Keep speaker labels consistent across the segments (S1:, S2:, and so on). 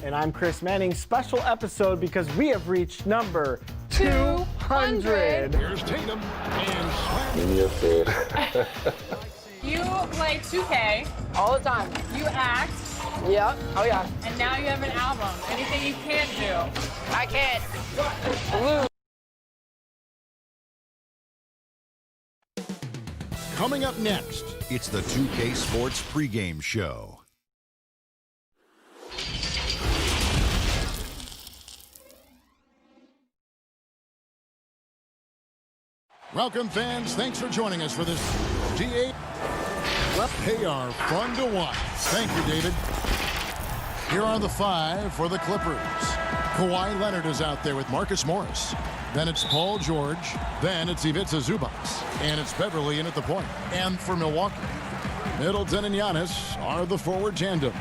S1: And I'm Chris Manning. Special episode because we have reached number 200.
S2: Here's Tatum and slam.
S3: Give me a fit.
S4: You play 2K.
S5: All the time.
S4: You act.
S5: Yeah. Oh, yeah.
S4: And now you have an album. Anything you can't do?
S5: I can't lose.
S2: Coming up next,
S6: It's the 2K Sports pregame show.
S2: welcome fans. Thanks for joining us for this D8. They are fun to watch. Thank you, David. Here are the five for the Clippers. Kawhi Leonard is out there with Marcus Morris. Then it's Paul George. Then it's Ivica Zubac. And it's Beverly in at the point. And for Milwaukee, Middleton and Giannis are the forward tandem.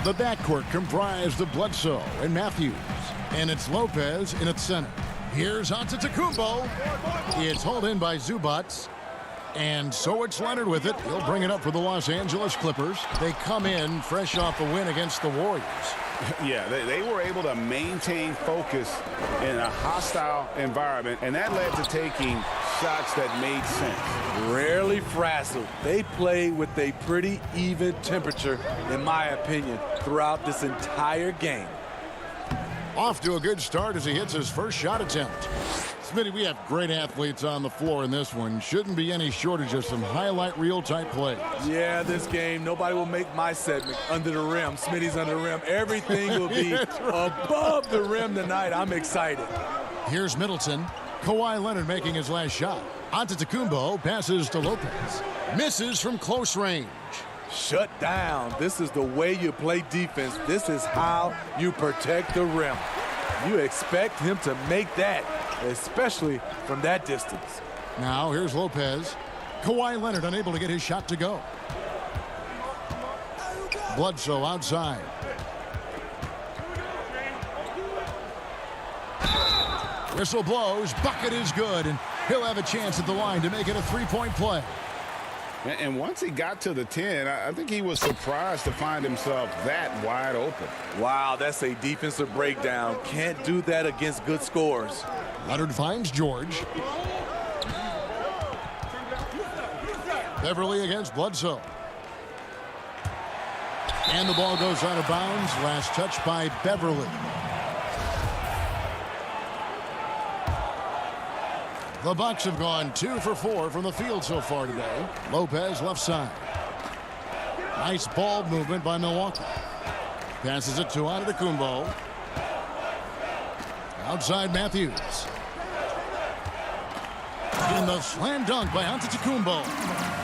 S2: The backcourt comprised of Bledsoe and Matthews. And it's Lopez in at center. Here's Antetokounmpo. It's hauled in by Zubac. And so it's Leonard with it. He'll bring it up for the Los Angeles Clippers. They come in fresh off a win against the Warriors.
S7: Yeah, they were able to maintain focus in a hostile environment, and that led to taking shots that made sense.
S8: Rarely frazzled. They play with a pretty even temperature, in my opinion, throughout this entire game.
S2: Off to a good start as he hits his first shot attempt. Smitty, we have great athletes on the floor in this one. Shouldn't be any shortage of some highlight reel type plays.
S8: Yeah, this game, nobody will make my segment under the rim. Smitty's under the rim. Everything will be above the rim tonight. I'm excited.
S2: Here's Middleton. Kawhi Leonard making his last shot. Antetokounmpo passes to Lopez. Misses from close range.
S8: Shut down. This is the way you play defense. This is how you protect the rim. You expect him to make that, especially from that distance.
S2: Now here's Lopez. Kawhi Leonard unable to get his shot to go. Bledsoe outside. Whistle blows. Bucket is good, and he'll have a chance at the line to make it a three-point play.
S7: And once he got to the 10, I think he was surprised to find himself that wide open.
S8: Wow, that's a defensive breakdown. Can't do that against good scores.
S2: Leonard finds George. Beverly against Bledsoe. And the ball goes out of bounds. Last touch by Beverly. The Bucks have gone 2 for 4 from the field so far today. Lopez left side. Nice ball movement by Milwaukee. Passes it to Antetokounmpo. Outside Matthews. And the slam dunk by Antetokounmpo.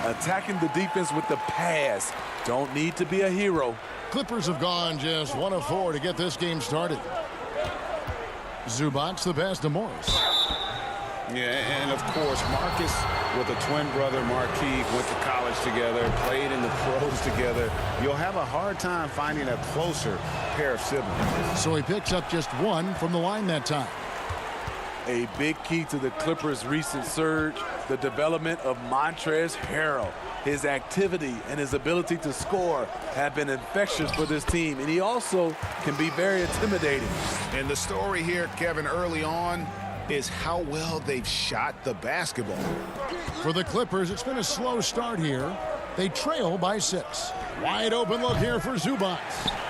S8: Attacking the defense with the pass. Don't need to be a hero.
S2: Clippers have gone just 1 of 4 to get this game started. Zubac the pass to Morris.
S7: Yeah, and of course, Marcus with a twin brother, Marquise, went to college together, played in the pros together. You'll have a hard time finding a closer pair of siblings.
S2: So he picks up just 1 from the line that time.
S8: A big key to the Clippers' recent surge, the development of Montrezl Harrell. His activity and his ability to score have been infectious for this team, and he also can be very intimidating.
S7: And the story here, Kevin, early on, is how well they've shot the basketball.
S2: For the Clippers, it's been a slow start here. They trail by 6. Wide open look here for Zubac.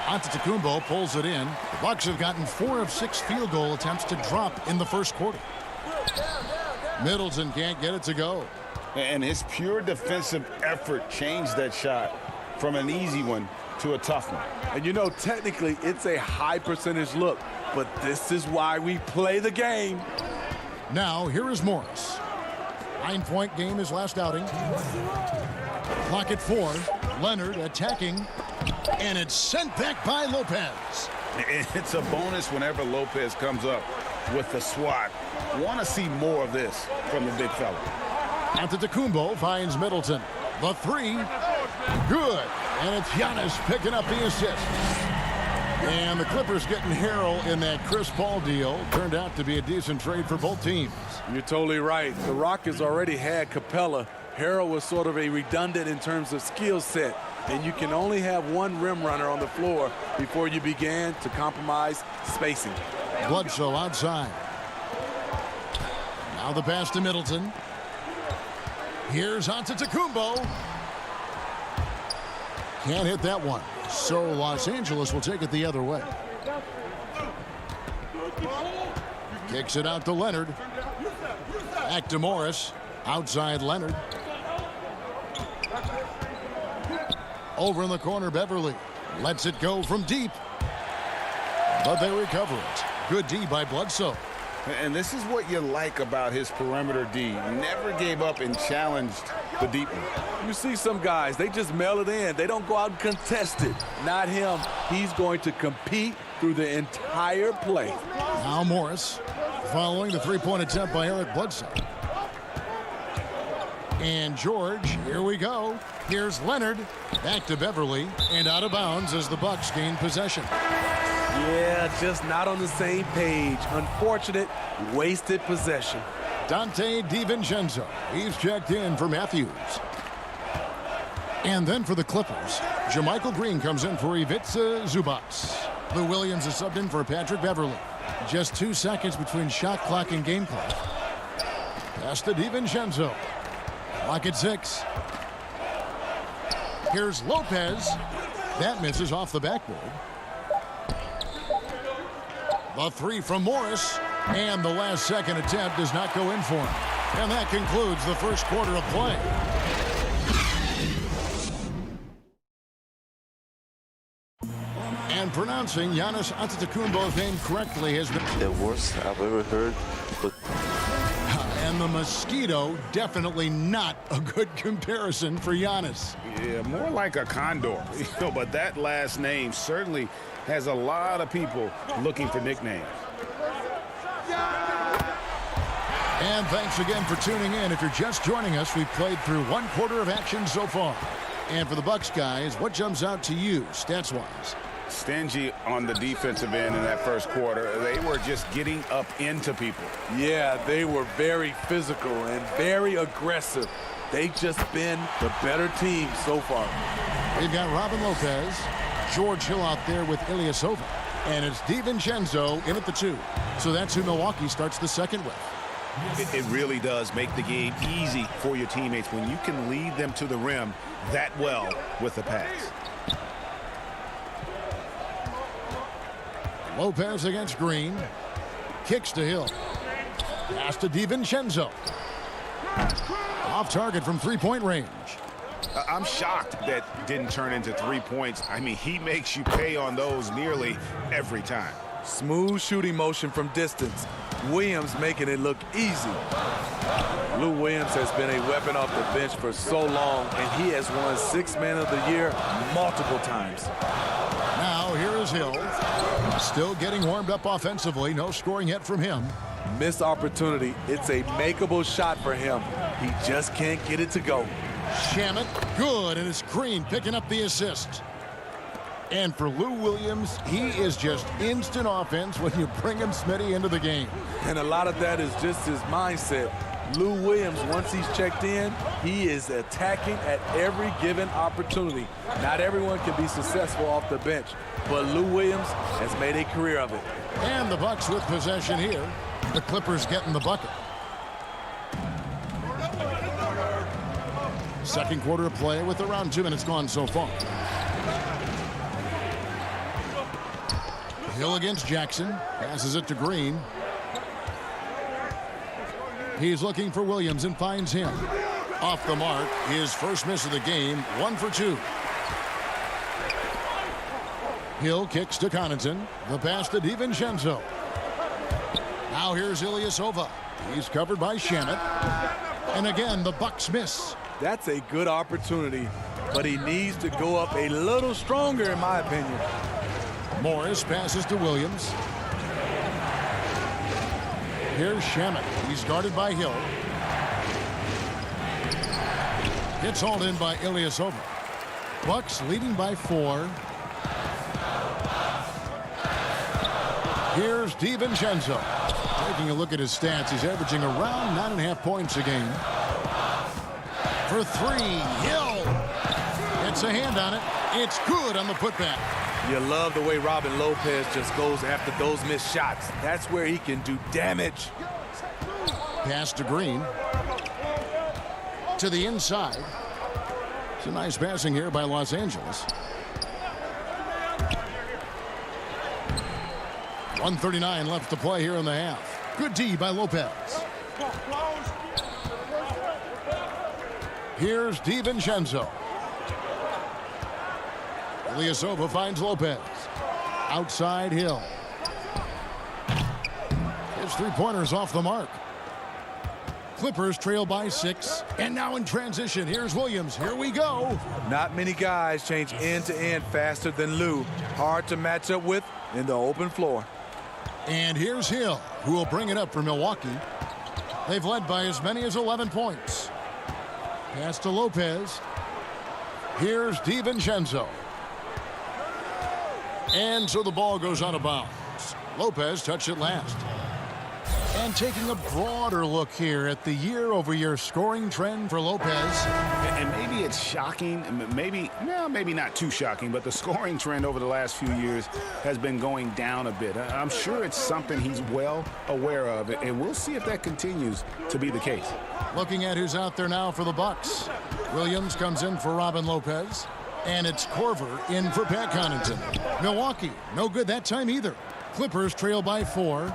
S2: Antetokounmpo pulls it in. The Bucks have gotten 4 of 6 field goal attempts to drop in the first quarter. Middleton can't get it to go.
S7: And his pure defensive effort changed that shot from an easy one to a tough one.
S8: And you know, technically, it's a high percentage look, but this is why we play the game.
S2: Now, here is Morris. 9-point game his last outing. Clock at 4. Leonard attacking, and it's sent back by Lopez.
S7: It's a bonus whenever Lopez comes up with the swat. Want to see more of this from the big fella.
S2: Antetokounmpo finds Middleton. The 3, good. And it's Giannis picking up the assist. And the Clippers getting Harrell in that Chris Paul deal. Turned out to be a decent trade for both teams.
S8: You're totally right. The Rockets already had Capella. Harrell was sort of a redundant in terms of skill set. and you can only have one rim runner on the floor before you began to compromise spacing.
S2: Bledsoe outside. Now the pass to Middleton. Here's Antetokounmpo. Can't hit that one. So Los Angeles will take it the other way. Kicks it out to Leonard. Back to Morris. Outside Leonard. Over in the corner, Beverly. Lets it go from deep. But they recover it. Good D by Bledsoe.
S7: And this is what you like about his perimeter D. Never gave up and challenged the deep one.
S8: You see some guys, they just mail it in. They don't go out and contest it. Not him. He's going to compete through the entire play.
S2: Now Morris following the three-point attempt by Eric Bledsoe. And George, here we go. Here's Leonard. Back to Beverly and out of bounds as the Bucks gain possession.
S8: Yeah, just not on the same page. Unfortunate, wasted possession.
S2: Dante DiVincenzo. He's checked in for Matthews. And then for the Clippers, JaMychal Green comes in for Ivica Zubac. Lou Williams is subbed in for Patrick Beverly. Just 2 seconds between shot clock and game clock. Pass to DiVincenzo. Clock at 6. Here's Lopez. That misses off the backboard. The three from Morris, and the last second attempt does not go in for him. And that concludes the first quarter of play. And pronouncing Giannis Antetokounmpo's name correctly has been
S3: the worst I've ever heard. But
S2: and the mosquito, definitely not a good comparison for Giannis.
S7: Yeah, more like a condor. But that last name certainly has a lot of people looking for nicknames.
S2: And thanks again for tuning in. If you're just joining us, we've played through 1 quarter of action so far. And for the Bucks guys, what jumps out to you stats-wise?
S7: Stingy on the defensive end in that first quarter. They were just getting up into people.
S8: Yeah, they were very physical and very aggressive. They've just been the better team so far.
S2: We've got Robin Lopez, George Hill out there with Ilyasova, and it's DiVincenzo in at the 2. So that's who Milwaukee starts the second with.
S7: It really does make the game easy for your teammates when you can lead them to the rim that well with the pass.
S2: Lopez against Green. Kicks to Hill. Pass to DiVincenzo. Off target from three-point range.
S7: I'm shocked that didn't turn into 3 points. I mean, he makes you pay on those nearly every time.
S8: Smooth shooting motion from distance. Williams making it look easy. Lou Williams has been a weapon off the bench for so long, and he has won 6th Man of the Year multiple times.
S2: Now here is Hill. Still getting warmed up offensively. No scoring yet from him.
S8: Missed opportunity. It's a makeable shot for him. He just can't get it to go.
S2: Shamet, good, and it's Green picking up the assist. And for Lou Williams, he is just instant offense when you bring him Smitty into the game.
S8: And a lot of that is just his mindset. Lou Williams, once he's checked in, he is attacking at every given opportunity. Not everyone can be successful off the bench, but Lou Williams has made a career of it.
S2: And the Bucks with possession here. The Clippers getting the bucket. Second quarter of play with around 2 minutes gone so far. Hill against Jackson. Passes it to Green. He's looking for Williams and finds him. Off the mark. His first miss of the game. 1 for 2. Hill kicks to Connaughton. The pass to DiVincenzo. Now here's Ilyasova. He's covered by Shamet. And again, the Bucks miss.
S8: That's a good opportunity, but he needs to go up a little stronger, in my opinion.
S2: Morris passes to Williams. Here's Shamet. He's guarded by Hill. Gets hauled in by Ilyasova. Bucks leading by 4. Here's DiVincenzo. Taking a look at his stats, he's averaging around 9.5 points a game. For 3, Hill. Gets a hand on it. It's good on the putback.
S8: You love the way Robin Lopez just goes after those missed shots. That's where he can do damage.
S2: Pass to Green. To the inside. It's a nice passing here by Los Angeles. 1:39 left to play here in the half. Good D by Lopez. Here's DiVincenzo. Ilyasova finds Lopez. Outside Hill. His three-pointers off the mark. Clippers trail by 6. And now in transition, here's Williams. Here we go.
S8: Not many guys change end to end faster than Lou. Hard to match up with in the open floor.
S2: And here's Hill, who will bring it up for Milwaukee. They've led by as many as 11 points. Pass to Lopez. Here's DiVincenzo. And so the ball goes out of bounds. Lopez touched it last. And taking a broader look here at the year-over-year scoring trend for Lopez.
S7: And maybe it's shocking, maybe not too shocking, but the scoring trend over the last few years has been going down a bit. I'm sure it's something he's well aware of, and we'll see if that continues to be the case.
S2: Looking at who's out there now for the Bucks. Williams comes in for Robin Lopez. And it's Korver in for Pat Connaughton. Milwaukee, no good that time either. Clippers trail by 4.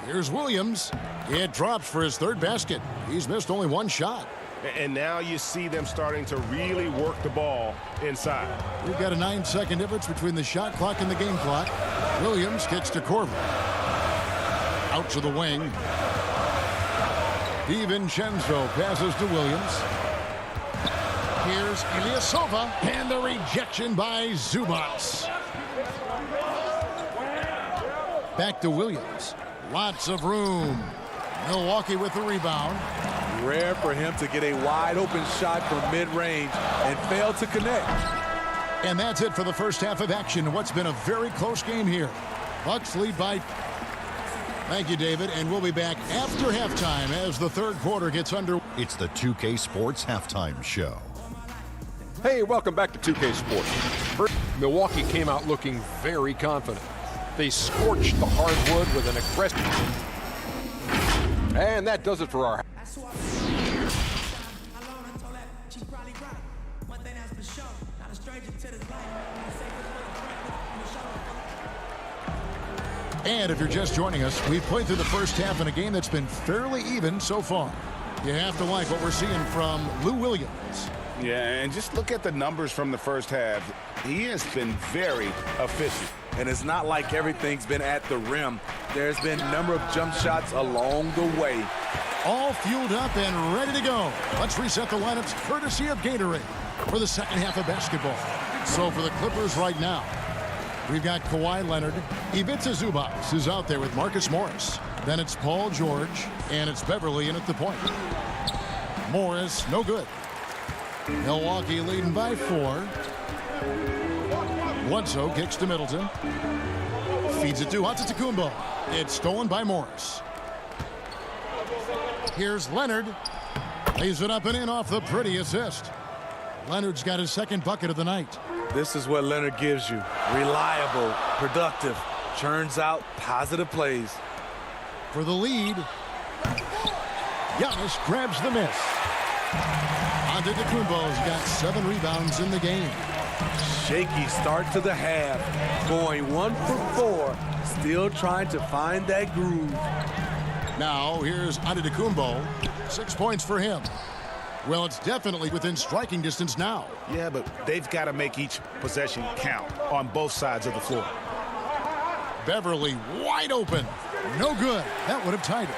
S2: Here's Williams. It drops for his third basket. He's missed only one shot.
S9: And now you see them starting to really work the ball inside.
S2: We've got a 9-second difference between the shot clock and the game clock. Williams kicks to Korver. Out to the wing. DiVincenzo passes to Williams. Here's Ilyasova, and the rejection by Zubats. Back to Williams. Lots of room. Milwaukee with the rebound.
S8: Rare for him to get a wide open shot from mid-range and fail to connect.
S2: And that's it for the first half of action. What's been a very close game here. Bucks lead by... Thank you, David, and we'll be back after halftime as the third quarter gets under.
S6: It's the 2K Sports Halftime Show.
S10: Hey, welcome back to 2K Sports. First, Milwaukee came out looking very confident. They scorched the hardwood with an aggressive... And that does it for our...
S2: And if you're just joining us, we've played through the first half in a game that's been fairly even so far. You have to like what we're seeing from Lou Williams.
S7: Yeah, and just look at the numbers from the first half. He has been very efficient.
S8: And it's not like everything's been at the rim. There's been a number of jump shots along the way.
S2: All fueled up and ready to go. Let's reset the lineups courtesy of Gatorade for the second half of basketball. So for the Clippers right now, we've got Kawhi Leonard. Ivica Zubac is out there with Marcus Morris. Then it's Paul George, and it's Beverly in at the point. Morris, no good. Milwaukee leading by 4. Bledsoe kicks to Middleton. Feeds it to Antetokounmpo. It's stolen by Morris. Here's Leonard. Lays it up and in off the pretty assist. Leonard's got his second bucket of the night.
S8: This is what Leonard gives you. Reliable, productive, churns out positive plays.
S2: For the lead, Giannis grabs the miss. Antetokounmpo's got 7 rebounds in the game.
S8: Shaky start to the half. Going 1 for 4. Still trying to find that groove.
S2: Now here's Antetokounmpo. 6 points for him. Well, it's definitely within striking distance now.
S7: Yeah, but they've got to make each possession count on both sides of the floor.
S2: Beverly wide open. No good. That would have tied it.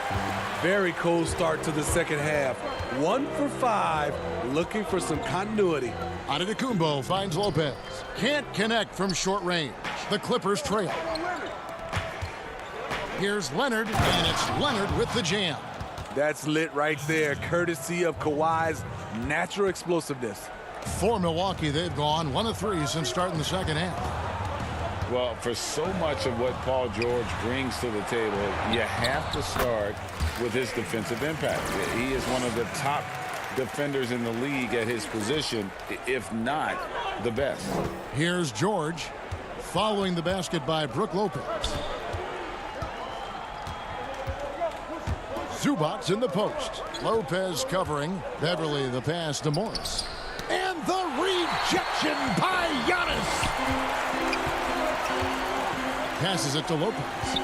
S8: Very cold start to the second half. 1 for 5. Looking for some continuity.
S2: Antetokounmpo finds Lopez. Can't connect from short range. The Clippers trail. Here's Leonard, and it's Leonard with the jam.
S8: That's lit right there, courtesy of Kawhi's natural explosiveness.
S2: For Milwaukee, they've gone 1 of 3 since starting the second half.
S7: Well, for so much of what Paul George brings to the table, you have to start with his defensive impact. He is one of the top defenders in the league at his position, if not the best.
S2: Here's George following the basket by Brook Lopez. Zubac in the post. Lopez covering. Beverly the pass to Morris. And the rejection by Giannis. Passes it to Lopez.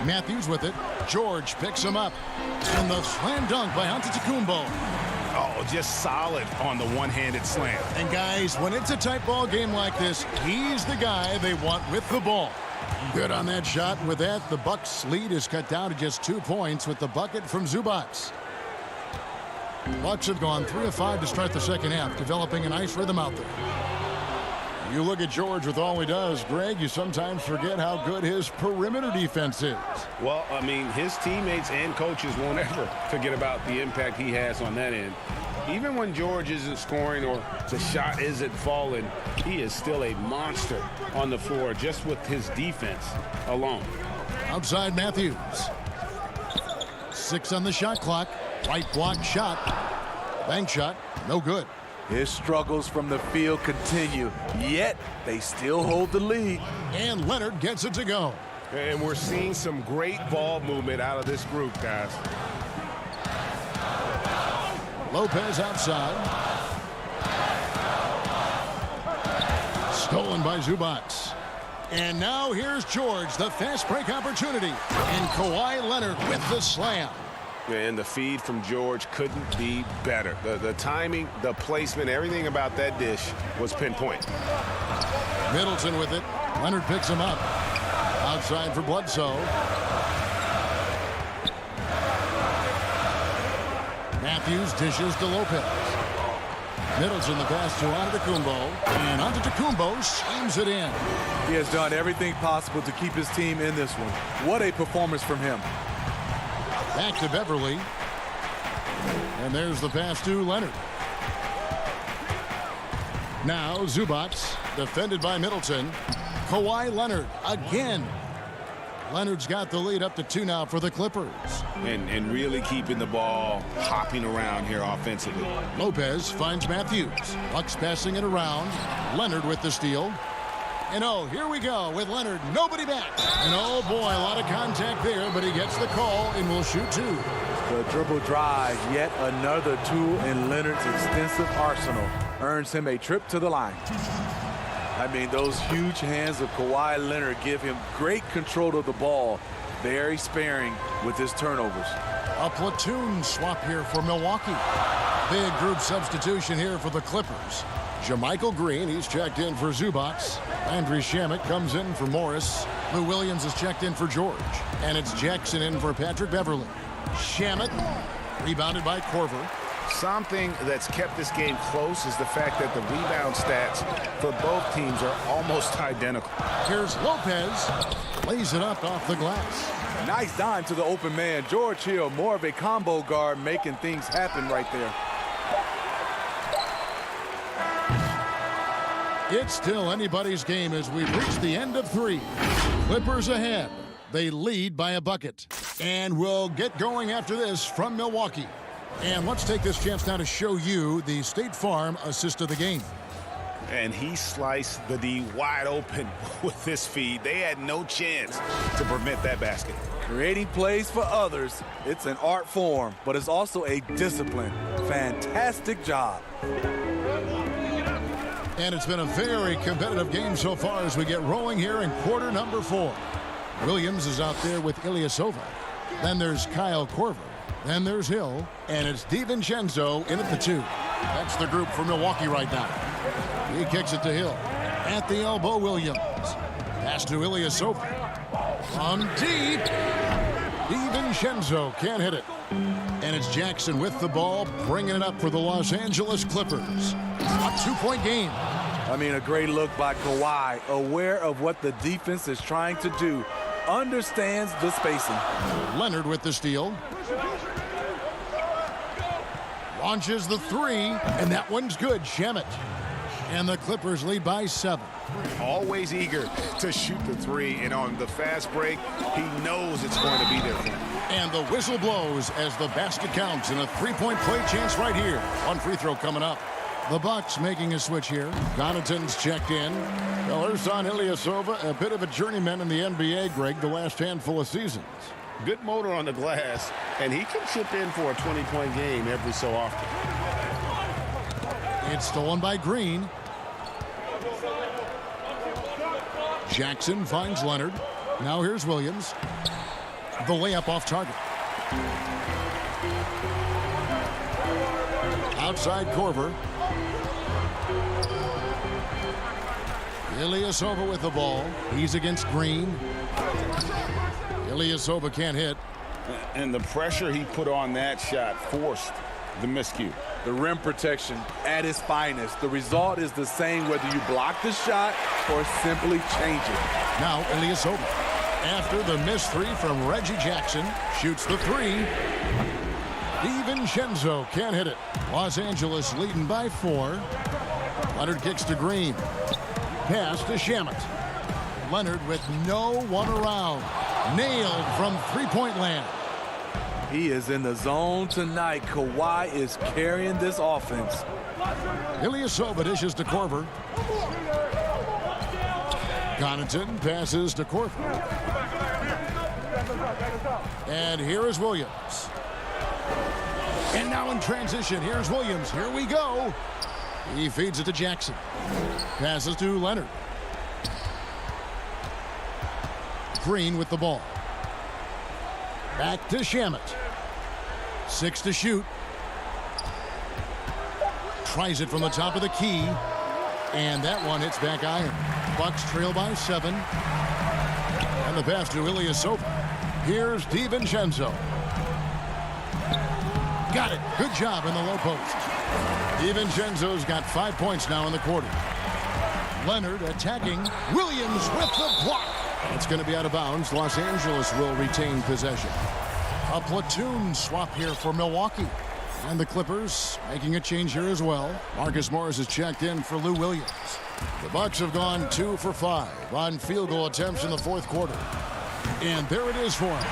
S2: Matthews with it. George picks him up. And the slam dunk by Antetokounmpo.
S9: Oh, just solid on the one-handed slam.
S2: And guys, when it's a tight ball game like this, he's the guy they want with the ball. Good on that shot. With that, the Bucks' lead is cut down to just 2 points with the bucket from Zubac. Bucks have gone 3 of 5 to start the second half, developing a nice rhythm out there. You look at George with all he does, Greg, you sometimes forget how good his perimeter defense is.
S7: Well, I mean, his teammates and coaches won't ever forget about the impact he has on that end. Even when George isn't scoring or the shot isn't falling, he is still a monster on the floor just with his defense alone.
S2: Outside Matthews. 6 on the shot clock. Right block shot. Bank shot. No good.
S8: His struggles from the field continue, yet they still hold the lead.
S2: And Leonard gets it to go.
S9: And we're seeing some great ball movement out of this group, guys.
S2: Lopez outside. Stolen by Zubac. And now here's George, the fast break opportunity. And Kawhi Leonard with the slam.
S7: And the feed from George couldn't be better. The timing, the placement, everything about that dish was pinpoint.
S2: Middleton with it. Leonard picks him up. Outside for Bledsoe. Matthews dishes to Lopez. Middleton the pass to Antetokounmpo. And Antetokounmpo slams it in.
S8: He has done everything possible to keep his team in this one. What a performance from him.
S2: Back to Beverly. And there's the pass to Leonard. Now Zubac, defended by Middleton. Kawhi Leonard again. Leonard's got the lead up to 2 now for the Clippers.
S7: And really keeping the ball hopping around here offensively.
S2: Lopez finds Matthews. Bucks passing it around. Leonard with the steal. And oh, here we go with Leonard. Nobody back. And oh boy, a lot of contact there, but he gets the call and will shoot 2.
S8: The dribble drive, yet another tool in Leonard's extensive arsenal, earns him a trip to the line. I mean, those huge hands of Kawhi Leonard give him great control of the ball, very sparing with his turnovers.
S2: A platoon swap here for Milwaukee. Big group substitution here for the Clippers. JaMychal Green, he's checked in for Zubac. Landry Shamet comes in for Morris. Lou Williams is checked in for George. And it's Jackson in for Patrick Beverly. Shamet, rebounded by Korver.
S7: Something that's kept this game close is the fact that the rebound stats for both teams are almost identical.
S2: Here's Lopez. Lays it up off the glass.
S8: Nice dime to the open man. George Hill, more of a combo guard, making things happen right there.
S2: It's still anybody's game as we've reached the end of 3. Clippers ahead. They lead by a bucket. And we'll get going after this from Milwaukee. And let's take this chance now to show you the State Farm assist of the game.
S7: And he sliced the D wide open with this feed. They had no chance to prevent that basket.
S8: Creating plays for others, it's an art form, but it's also a discipline. Fantastic job.
S2: And it's been a very competitive game so far as we get rolling here in quarter number 4. Williams is out there with Ilyasova. Then there's Kyle Korver. Then there's Hill. And it's DiVincenzo in at the 2. That's the group for Milwaukee right now. He kicks it to Hill. At the elbow, Williams. Pass to Ilyasova. From deep. DiVincenzo can't hit it. And it's Jackson with the ball, bringing it up for the Los Angeles Clippers. A 2-point game.
S8: I mean, a great look by Kawhi, aware of what the defense is trying to do, understands the spacing.
S2: Leonard with the steal. Launches the 3, and that one's good. Shamet. And the Clippers lead by 7.
S7: Always eager to shoot the 3, and on the fast break, he knows it's going to be there for him.
S2: And the whistle blows as the basket counts, and a three-point play chance right here. One free throw coming up. The Bucks making a switch here. Connaughton's checked in. Well, Ersan Ilyasova, a bit of a journeyman in the NBA, Greg, the last handful of seasons.
S7: Good motor on the glass, and he can chip in for a 20-point game every so often.
S2: It's stolen by Green. Jackson finds Leonard. Now here's Williams. The layup off target. Outside Korver. Ilyasova with the ball. He's against Green. Ilyasova can't hit.
S7: And the pressure he put on that shot forced the miscue.
S8: The rim protection at its finest. The result is the same whether you block the shot or simply change it.
S2: Now Ilyasova, after the missed three from Reggie Jackson, shoots the three. DiVincenzo can't hit it. Los Angeles leading by 4. Leonard kicks to Green. Pass to Shamet. Leonard with no one around. Nailed from three-point land.
S8: He is in the zone tonight. Kawhi is carrying this offense.
S2: Ilyasova dishes to Korver. Connaughton passes to Korver. And here is Williams. And now in transition, here's Williams. Here we go. He feeds it to Jackson. Passes to Leonard. Green with the ball. Back to Shamet. 6 to shoot. Tries it from the top of the key. And that one hits back iron. Bucks trail by 7. And the pass to Ilyasova. Here's DiVincenzo. Got it. Good job in the low post. DiVincenzo's got 5 points now in the quarter. Leonard attacking. Williams with the block. It's going to be out of bounds. Los Angeles will retain possession. A platoon swap here for Milwaukee. And the Clippers making a change here as well. Marcus Morris is checked in for Lou Williams. The Bucks have gone 2 for 5 on field goal attempts in the fourth quarter. And there it is for him.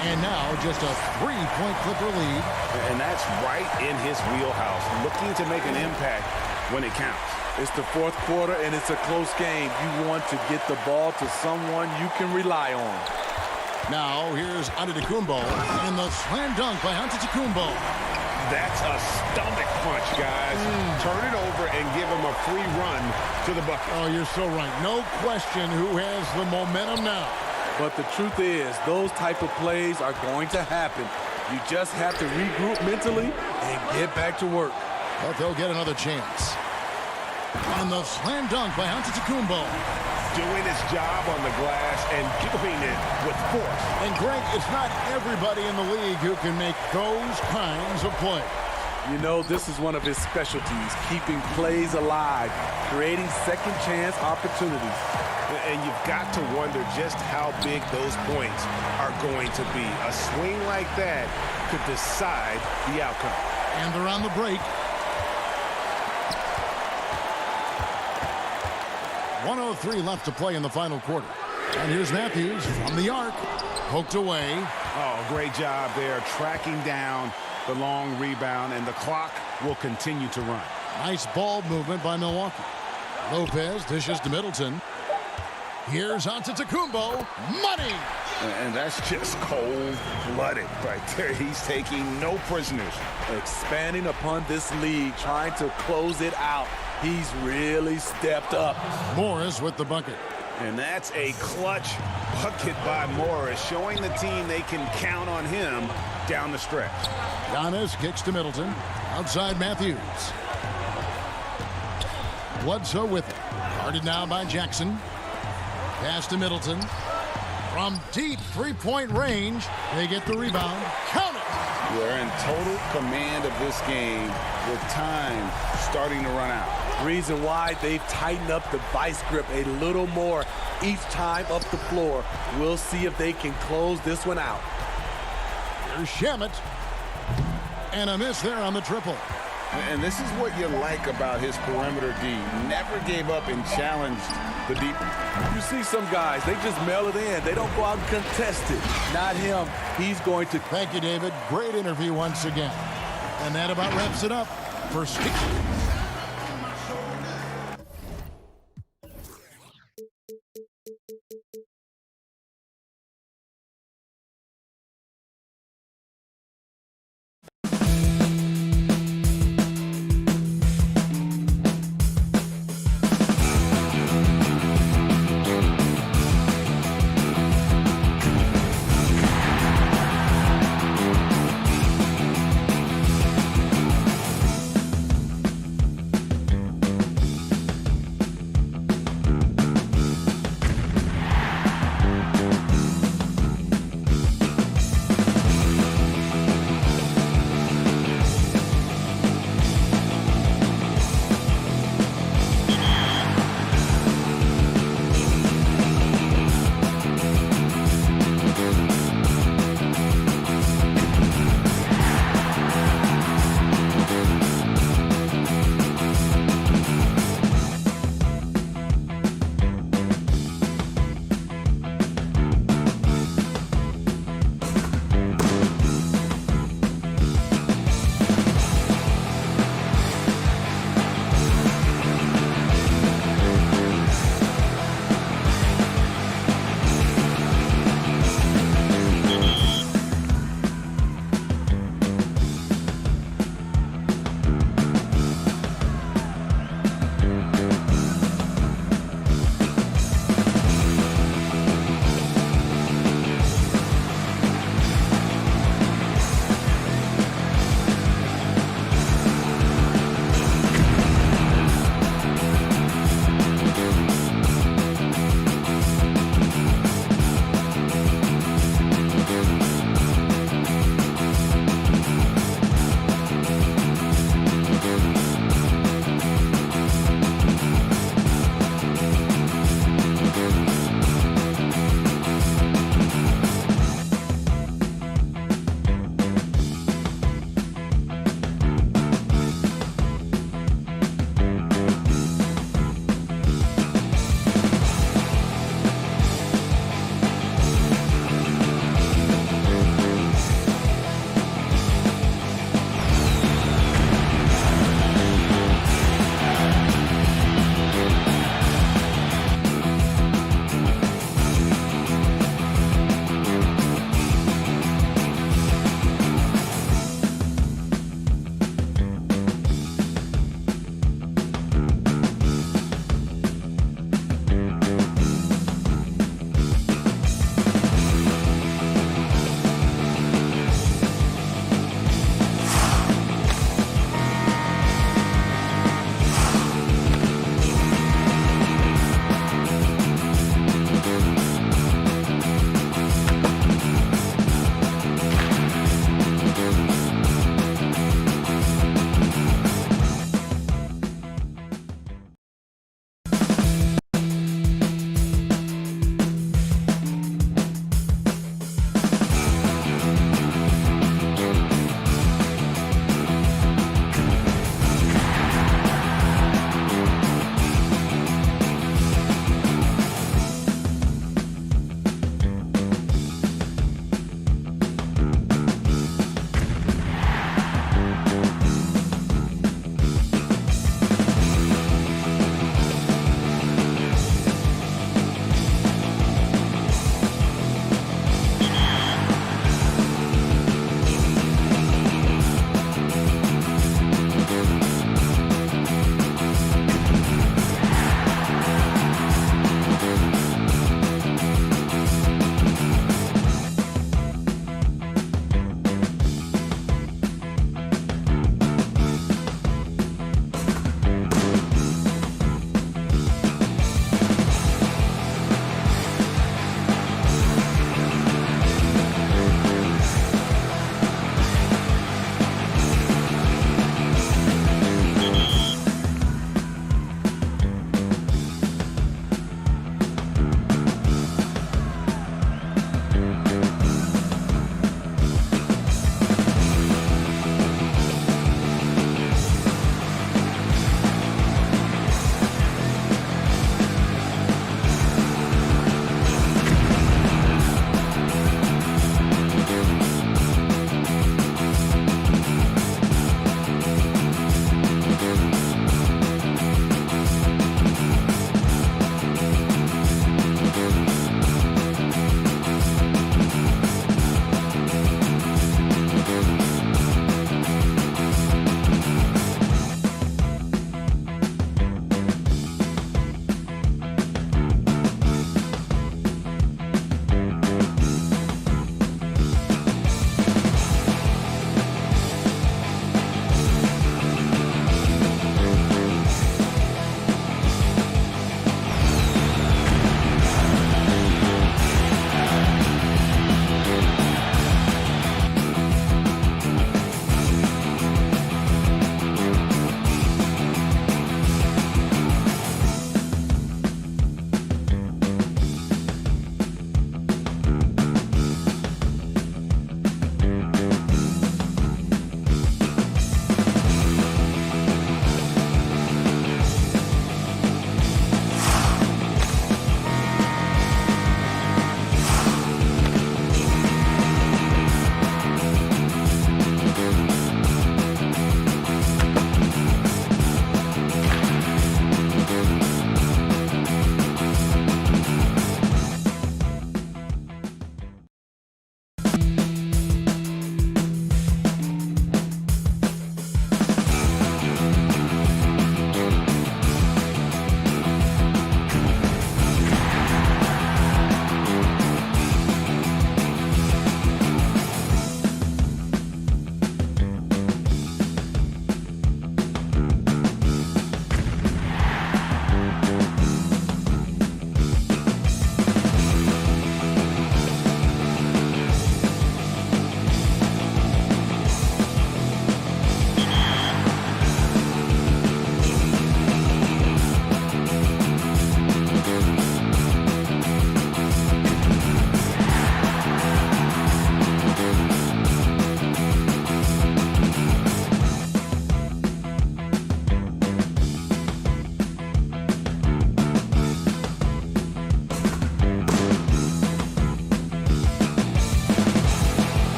S2: And now just a 3-point Clipper lead.
S7: And that's right in his wheelhouse. Looking to make an impact when it counts.
S8: It's the fourth quarter, and it's a close game. You want to get the ball to someone you can rely on.
S2: Now here's Antetokounmpo, and the slam dunk by Antetokounmpo.
S7: That's a stomach punch, guys. Turn it over and give him a free run to the bucket.
S2: Oh, you're so right. No question who has the momentum now.
S8: But the truth is, those type of plays are going to happen. You just have to regroup mentally and get back to work.
S2: But they'll get another chance. And the slam dunk by Antetokounmpo.
S7: Doing his job on the glass and doing it with force.
S2: And Greg, it's not everybody in the league who can make those kinds of plays.
S8: You know, this is one of his specialties, keeping plays alive, creating second chance opportunities.
S7: And you've got to wonder just how big those points are going to be. A swing like that could decide the outcome.
S2: And they're on the break. 1:03 left to play in the final quarter. And here's Matthews from the arc. Poked away.
S7: Oh, great job there, tracking down the long rebound, and the clock will continue to run.
S2: Nice ball movement by Milwaukee. Lopez dishes to Middleton. Here's Antetokounmpo. Money!
S7: And that's just cold-blooded right there. He's taking no prisoners.
S8: Expanding upon this league, trying to close it out. He's really stepped up.
S2: Morris with the bucket.
S7: And that's a clutch bucket by Morris, showing the team they can count on him down the stretch.
S2: Giannis kicks to Middleton. Outside Matthews. Bledsoe with it. Guarded now by Jackson. Pass to Middleton. From deep three-point range, they get the rebound. Count it!
S7: They're in total command of this game with time starting to run out.
S8: Reason why they've tightened up the vice grip a little more each time up the floor. We'll see if they can close this one out.
S2: Here's Shamet. And a miss there on the triple.
S7: And this is what you like about his perimeter D. Never gave up and challenged the deep.
S8: You see some guys, they just mail it in. They don't go out and contest it. Not him. He's going to.
S2: Thank you, David. Great interview once again. And that about wraps it up for Steve.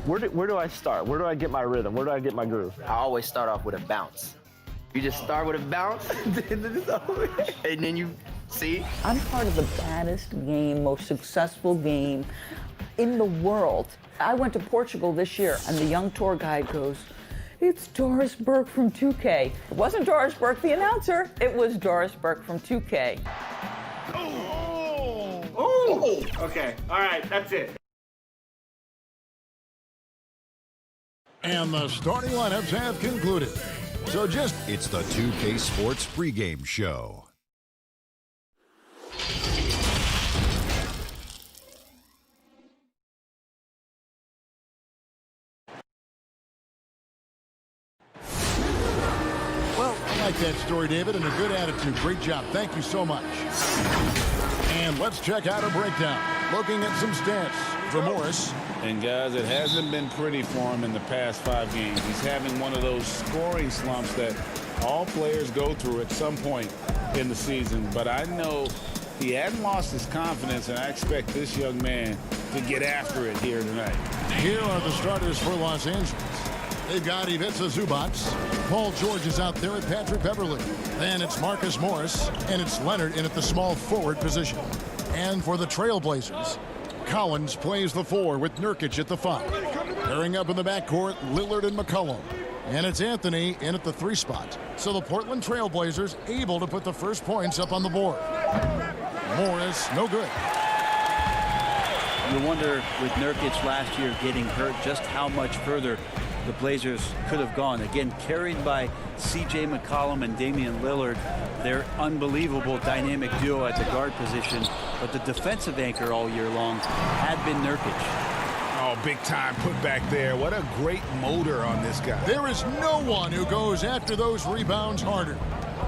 S1: Where do I start? Where do I get my rhythm? Where do I get my groove?
S11: I always start off with a bounce. You just start with a bounce, and then you see.
S12: I'm part of the baddest game, most successful game in the world. I went to Portugal this year, and the young tour guide goes, "It's Doris Burke from 2K." It wasn't Doris Burke, the announcer. It was Doris Burke from 2K.
S1: Oh! Okay, all right, that's it.
S2: And the starting lineups have concluded. So
S6: It's the 2K Sports pregame show.
S2: Well, I like that story, David, and a good attitude. Great job. Thank you so much. And let's check out a breakdown. Looking at some stats for Morris.
S7: And guys, it hasn't been pretty for him in the past 5 games. He's having one of those scoring slumps that all players go through at some point in the season. But I know he hadn't lost his confidence, and I expect this young man to get after it here tonight.
S2: Here are the starters for Los Angeles. They've got Ivica Zubac. Paul George is out there at Patrick Beverly. Then it's Marcus Morris, and it's Leonard in at the small forward position. And for the Trailblazers, Collins plays the 4 with Nurkic at the 5. Pairing up in the backcourt, Lillard and McCollum. And it's Anthony in at the 3 spot. So the Portland Trailblazers able to put the first points up on the board. Morris, no good.
S13: You wonder, with Nurkic last year getting hurt, just how much further the Blazers could have gone. Again, carried by C.J. McCollum and Damian Lillard, their unbelievable dynamic duo at the guard position. But the defensive anchor all year long had been Nurkic.
S7: Oh, big time put back there. What a great motor on this guy.
S2: There is no one who goes after those rebounds harder.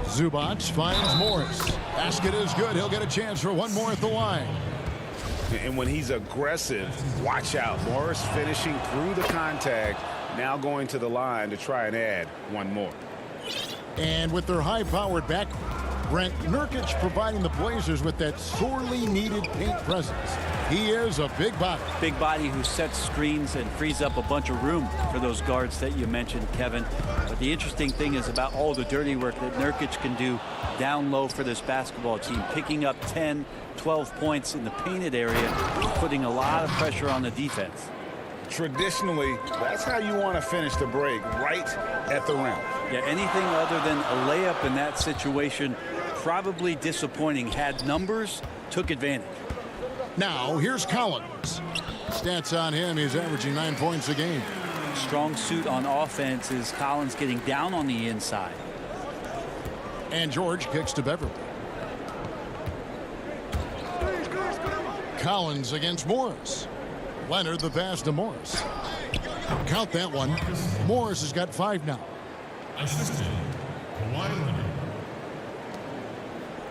S2: Zubac finds Morris. Basket is good. He'll get a chance for one more at the line.
S7: And when he's aggressive, watch out. Morris finishing through the contact, now going to the line to try and add one more.
S2: And with their high-powered backcourt, Brent Nurkic providing the Blazers with that sorely needed paint presence. He is a big body.
S13: Big body who sets screens and frees up a bunch of room for those guards that you mentioned, Kevin. But the interesting thing is about all the dirty work that Nurkic can do down low for this basketball team, picking up 10, 12 points in the painted area, putting a lot of pressure on the defense.
S7: Traditionally, that's how you want to finish the break, right at the rim.
S13: Yeah, anything other than a layup in that situation, probably disappointing. Had numbers, took advantage.
S2: Now, here's Collins. Stats on him, he's averaging 9 points a game.
S13: Strong suit on offense is Collins getting down on the inside.
S2: And George kicks to Beverly. Collins against Morris. Leonard the pass to Morris. Count that one. Morris has got 5 now.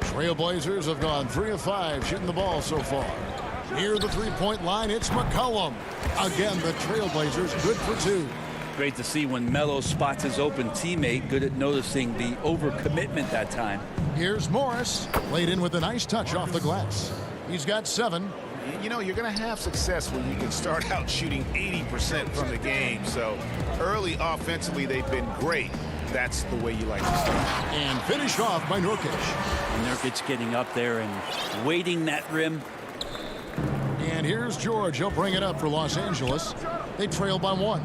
S2: Trailblazers have gone 3 of 5 shooting the ball so far. Near the 3-point line, it's McCollum. Again, the Trailblazers good for 2.
S13: Great to see when Melo spots his open teammate, good at noticing the overcommitment that time.
S2: Here's Morris, laid in with a nice touch off the glass. He's got 7.
S7: You know, you're going to have success when you can start out shooting 80% from the game. So early offensively, they've been great. That's the way you like to start.
S2: And finish off by Nurkic.
S13: And Nurkic getting up there and weighting that rim.
S2: And here's George. He'll bring it up for Los Angeles. They trail by 1.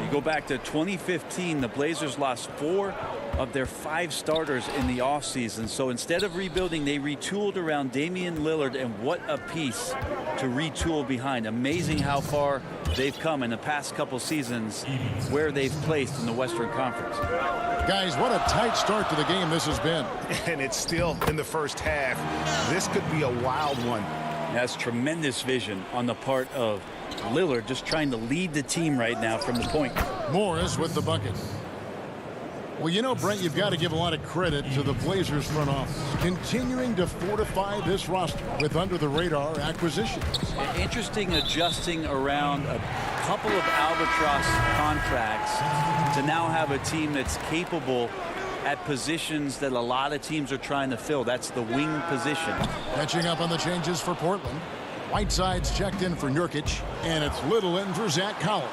S13: You go back to 2015, the Blazers lost 4 of their 5 starters in the offseason. So instead of rebuilding, they retooled around Damian Lillard, and what a piece to retool behind. Amazing how far they've come in the past couple seasons, where they've placed in the Western Conference.
S2: Guys, what a tight start to the game this has been.
S7: And it's still in the first half. This could be a wild one.
S13: That's tremendous vision on the part of Lillard, just trying to lead the team right now from the point.
S2: Morris with the bucket. Well, you know, Brent, you've got to give a lot of credit to the Blazers front office, continuing to fortify this roster with under-the-radar acquisitions.
S13: Interesting adjusting around a couple of albatross contracts to now have a team that's capable at positions that a lot of teams are trying to fill. That's the wing position.
S2: Catching up on the changes for Portland. Whiteside's checked in for Nurkic, and it's Little in for Zach Collins.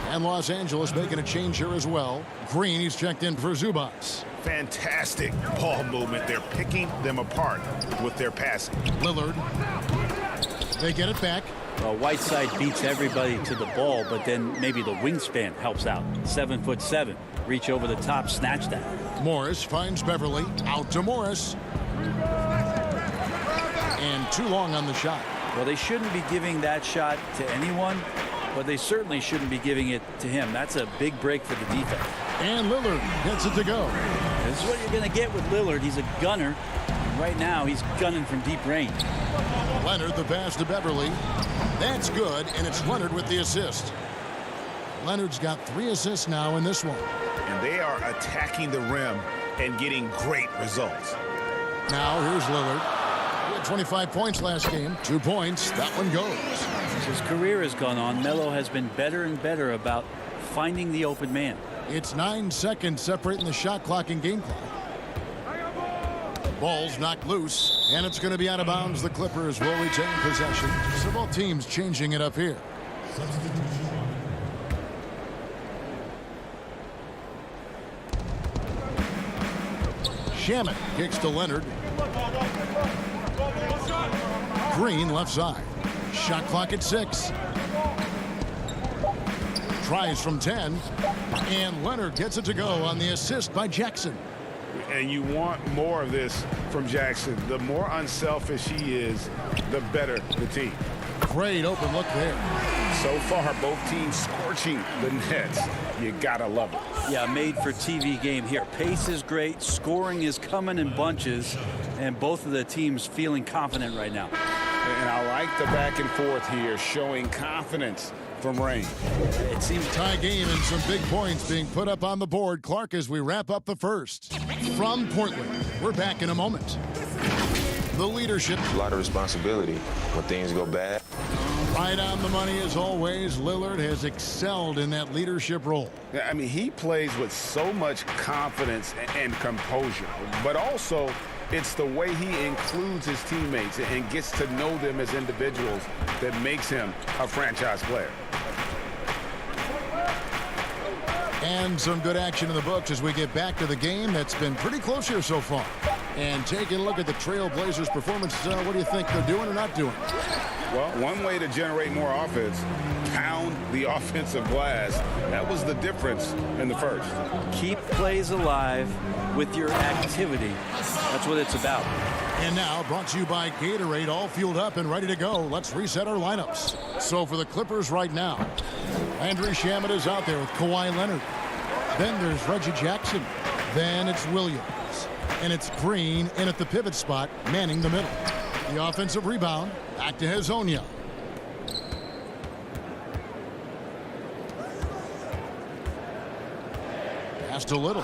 S2: And Los Angeles making a change here as well. Green, he's checked in for Zubats.
S9: Fantastic ball movement. They're picking them apart with their passing.
S2: Lillard. They get it back.
S13: Whiteside beats everybody to the ball, but then maybe the wingspan helps out. 7'7". Reach over the top, snatch that.
S2: Morris finds Beverly. Out to Morris. And too long on the shot.
S13: Well, they shouldn't be giving that shot to anyone, but they certainly shouldn't be giving it to him. That's a big break for the defense.
S2: And Lillard gets it to go.
S13: This is what you're going to get with Lillard. He's a gunner. And right now, he's gunning from deep range.
S2: Leonard, the pass to Beverly. That's good, and it's Leonard with the assist. Leonard's got 3 assists now in this one.
S9: And they are attacking the rim and getting great results.
S2: Now here's Lillard. He had 25 points last game. 2 points. That one goes.
S13: As his career has gone on, Melo has been better and better about finding the open man.
S2: It's 9 seconds separating the shot clock and game clock. Ball's knocked loose, and it's going to be out of bounds. The Clippers will retain possession. So both teams changing it up here. Shamet kicks to Leonard. Green left side. Shot clock at 6. Tries from 10. And Leonard gets it to go on the assist by Jackson.
S9: And you want more of this from Jackson. The more unselfish he is, the better the team.
S2: Great open look there.
S9: So far, both teams scorching the Nets. You gotta love it.
S13: Yeah, made for TV game here. Pace is great. Scoring is coming in bunches. And both of the teams feeling confident right now.
S9: And I like the back and forth here, showing confidence from Rain.
S2: It seems tie game and some big points being put up on the board. Clark, as we wrap up the first. From Portland, we're back in a moment. The leadership.
S3: A lot of responsibility when things go bad.
S2: Right on the money as always. Lillard has excelled in that leadership role.
S9: I mean, he plays with so much confidence and composure, but also it's the way he includes his teammates and gets to know them as individuals that makes him a franchise player.
S2: And some good action in the books as we get back to the game that's been pretty close here so far. And taking a look at the Trail Blazers' performance, what do you think they're doing or not doing?
S9: Well, one way to generate more offense, pound the offensive glass. That was the difference in the first.
S13: Keep plays alive with your activity. That's what it's about.
S2: And now, brought to you by Gatorade, all fueled up and ready to go. Let's reset our lineups. So for the Clippers right now, Landry Shamet is out there with Kawhi Leonard. Then there's Reggie Jackson. Then it's Williams. And it's Green in at the pivot spot, manning the middle. The offensive rebound, back to Hezonja. Pass to Little.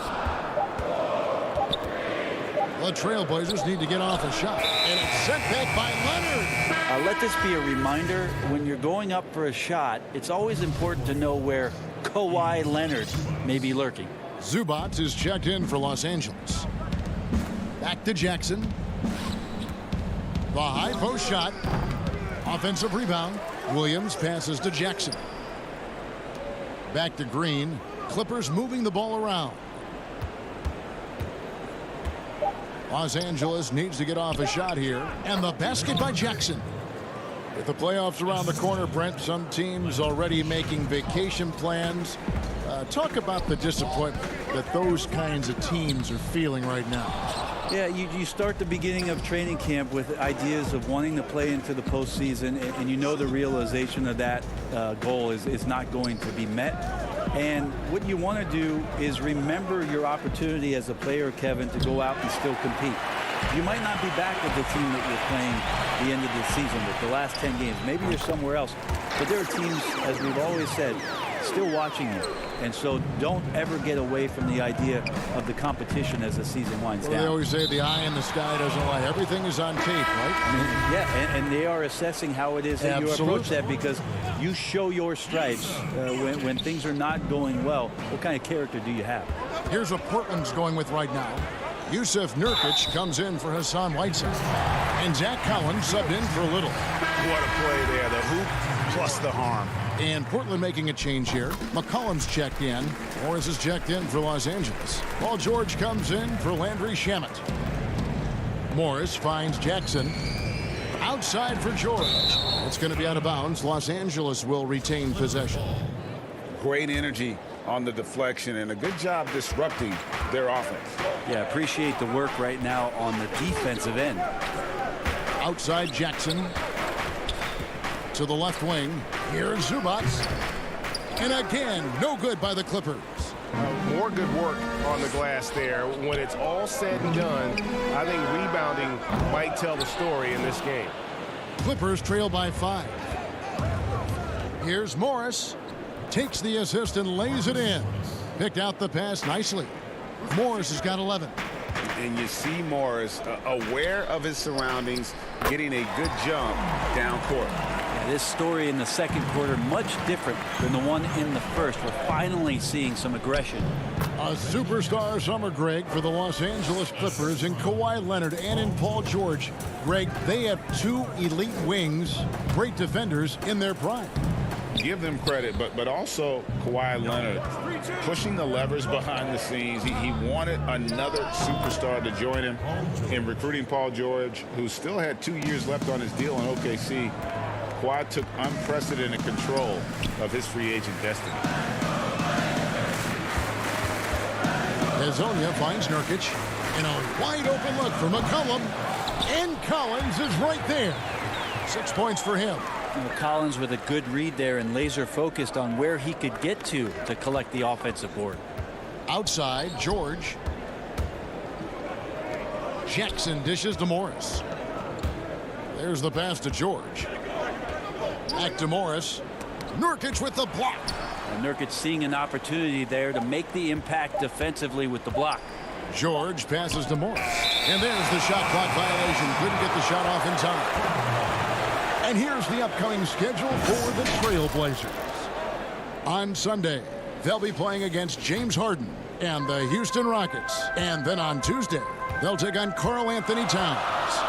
S2: The Trailblazers need to get off a shot. And it's sent back by Leonard.
S13: Let this be a reminder, when you're going up for a shot, it's always important to know where Kawhi Leonard may be lurking.
S2: Zubats is checked in for Los Angeles. Back to Jackson. The high post shot. Offensive rebound. Williams passes to Jackson. Back to Green. Clippers moving the ball around. Los Angeles needs to get off a shot here. And the basket by Jackson. With the playoffs around the corner, Brent, some teams already making vacation plans. Talk about the disappointment that those kinds of teams are feeling right now.
S13: Yeah, you start the beginning of training camp with ideas of wanting to play into the postseason, and you know the realization of that goal is not going to be met. And what you want to do is remember your opportunity as a player, Kevin, to go out and still compete. You might not be back with the team that you're playing the end of the season with, the last 10 games. Maybe you're somewhere else. But there are teams, as we've always said, still watching you. And so don't ever get away from the idea of the competition as the season winds down.
S2: They always say the eye in the sky doesn't lie. Everything is on tape, right? I mean,
S13: yeah, and they are assessing how it is that you approach that, because you show your stripes when things are not going well. What kind of character do you have?
S2: Here's what Portland's going with right now. Yusuf Nurkic comes in for Hassan Whiteside. And Zach Collins subbed in for Little.
S9: What a play there. The hoop plus the harm.
S2: And Portland making a change here. McCollum's checked in. Morris is checked in for Los Angeles. Paul George comes in for Landry Shamet. Morris finds Jackson. Outside for George. It's going to be out of bounds. Los Angeles will retain possession.
S9: Great energy on the deflection and a good job disrupting their offense.
S13: Yeah, appreciate the work right now on the defensive end.
S2: Outside Jackson. To the left wing. Here is Zubac. And again, no good by the Clippers.
S14: More good work on the glass there. When it's all said and done, I think rebounding might tell the story in this game.
S2: Clippers trail by 5. Here's Morris. Takes the assist and lays it in. Picked out the pass nicely. Morris has got 11.
S9: And you see Morris aware of his surroundings, getting a good jump down court.
S13: Yeah, this story in the second quarter much different than the one in the first. We're finally seeing some aggression.
S2: A superstar summer, Greg, for the Los Angeles Clippers in Kawhi Leonard and in Paul George. Greg, they have 2 elite wings, great defenders in their prime.
S9: Give them credit, but also Kawhi Leonard pushing the levers behind the scenes. He wanted another superstar to join him in recruiting Paul George, who still had 2 years left on his deal in OKC. Kawhi took unprecedented control of his free agent destiny.
S2: Hazonia finds Nurkic, and a wide open look for McCollum, and Collins is right there. 6 points for him.
S13: Collins with a good read there and laser focused on where he could get to collect the offensive board.
S2: Outside, George. Jackson dishes to Morris. There's the pass to George. Back to Morris. Nurkic with the block.
S13: And Nurkic seeing an opportunity there to make the impact defensively with the block.
S2: George passes to Morris. And there's the shot clock violation. Couldn't get the shot off in time. And here's the upcoming schedule for the Trailblazers. On Sunday, they'll be playing against James Harden and the Houston Rockets. And then on Tuesday, they'll take on Karl Anthony Towns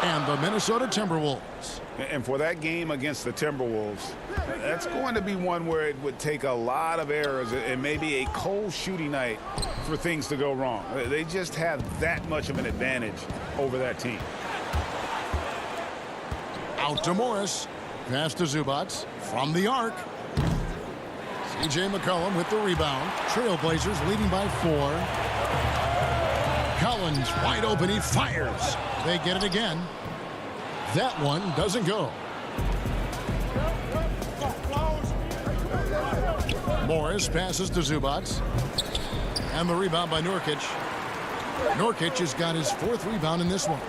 S2: and the Minnesota Timberwolves.
S9: And for that game against the Timberwolves, that's going to be one where it would take a lot of errors and maybe a cold shooting night for things to go wrong. They just have that much of an advantage over that team.
S2: Out to Morris. Pass to Zubac from the arc. C.J. McCollum with the rebound. Trailblazers leading by 4. Collins wide open. He fires. They get it again. That one doesn't go. Morris passes to Zubac. And the rebound by Nurkic. Nurkic has got his 4th rebound in this one.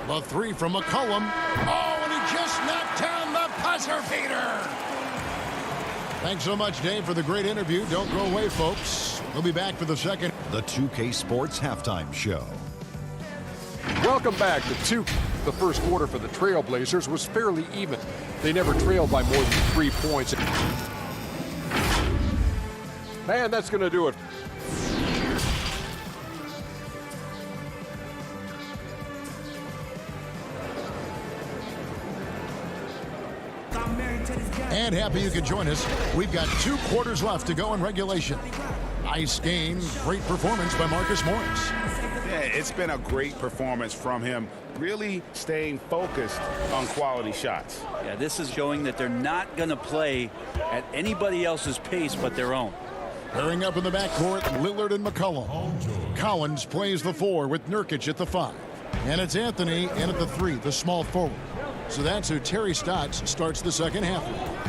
S2: The 3 from McCollum. Oh, and he just knocked down the buzzer beater. Thanks so much, Dave, for the great interview. Don't go away, folks. We'll be back for the second.
S6: The 2K Sports Halftime Show.
S10: Welcome back to the first quarter for the Trailblazers was fairly even. They never trailed by more than 3 points. Man, that's going to do it.
S2: And happy you could join us. We've got 2 quarters left to go in regulation. Nice game. Great performance by Marcus Morris.
S9: Yeah, it's been a great performance from him, really staying focused on quality shots.
S13: Yeah, this is showing that they're not going to play at anybody else's pace but their own.
S2: Pairing up in the backcourt, Lillard and McCollum. Collins plays the 4 with Nurkic at the 5. And it's Anthony in at the 3, the small forward. So that's who Terry Stotts starts the second half with.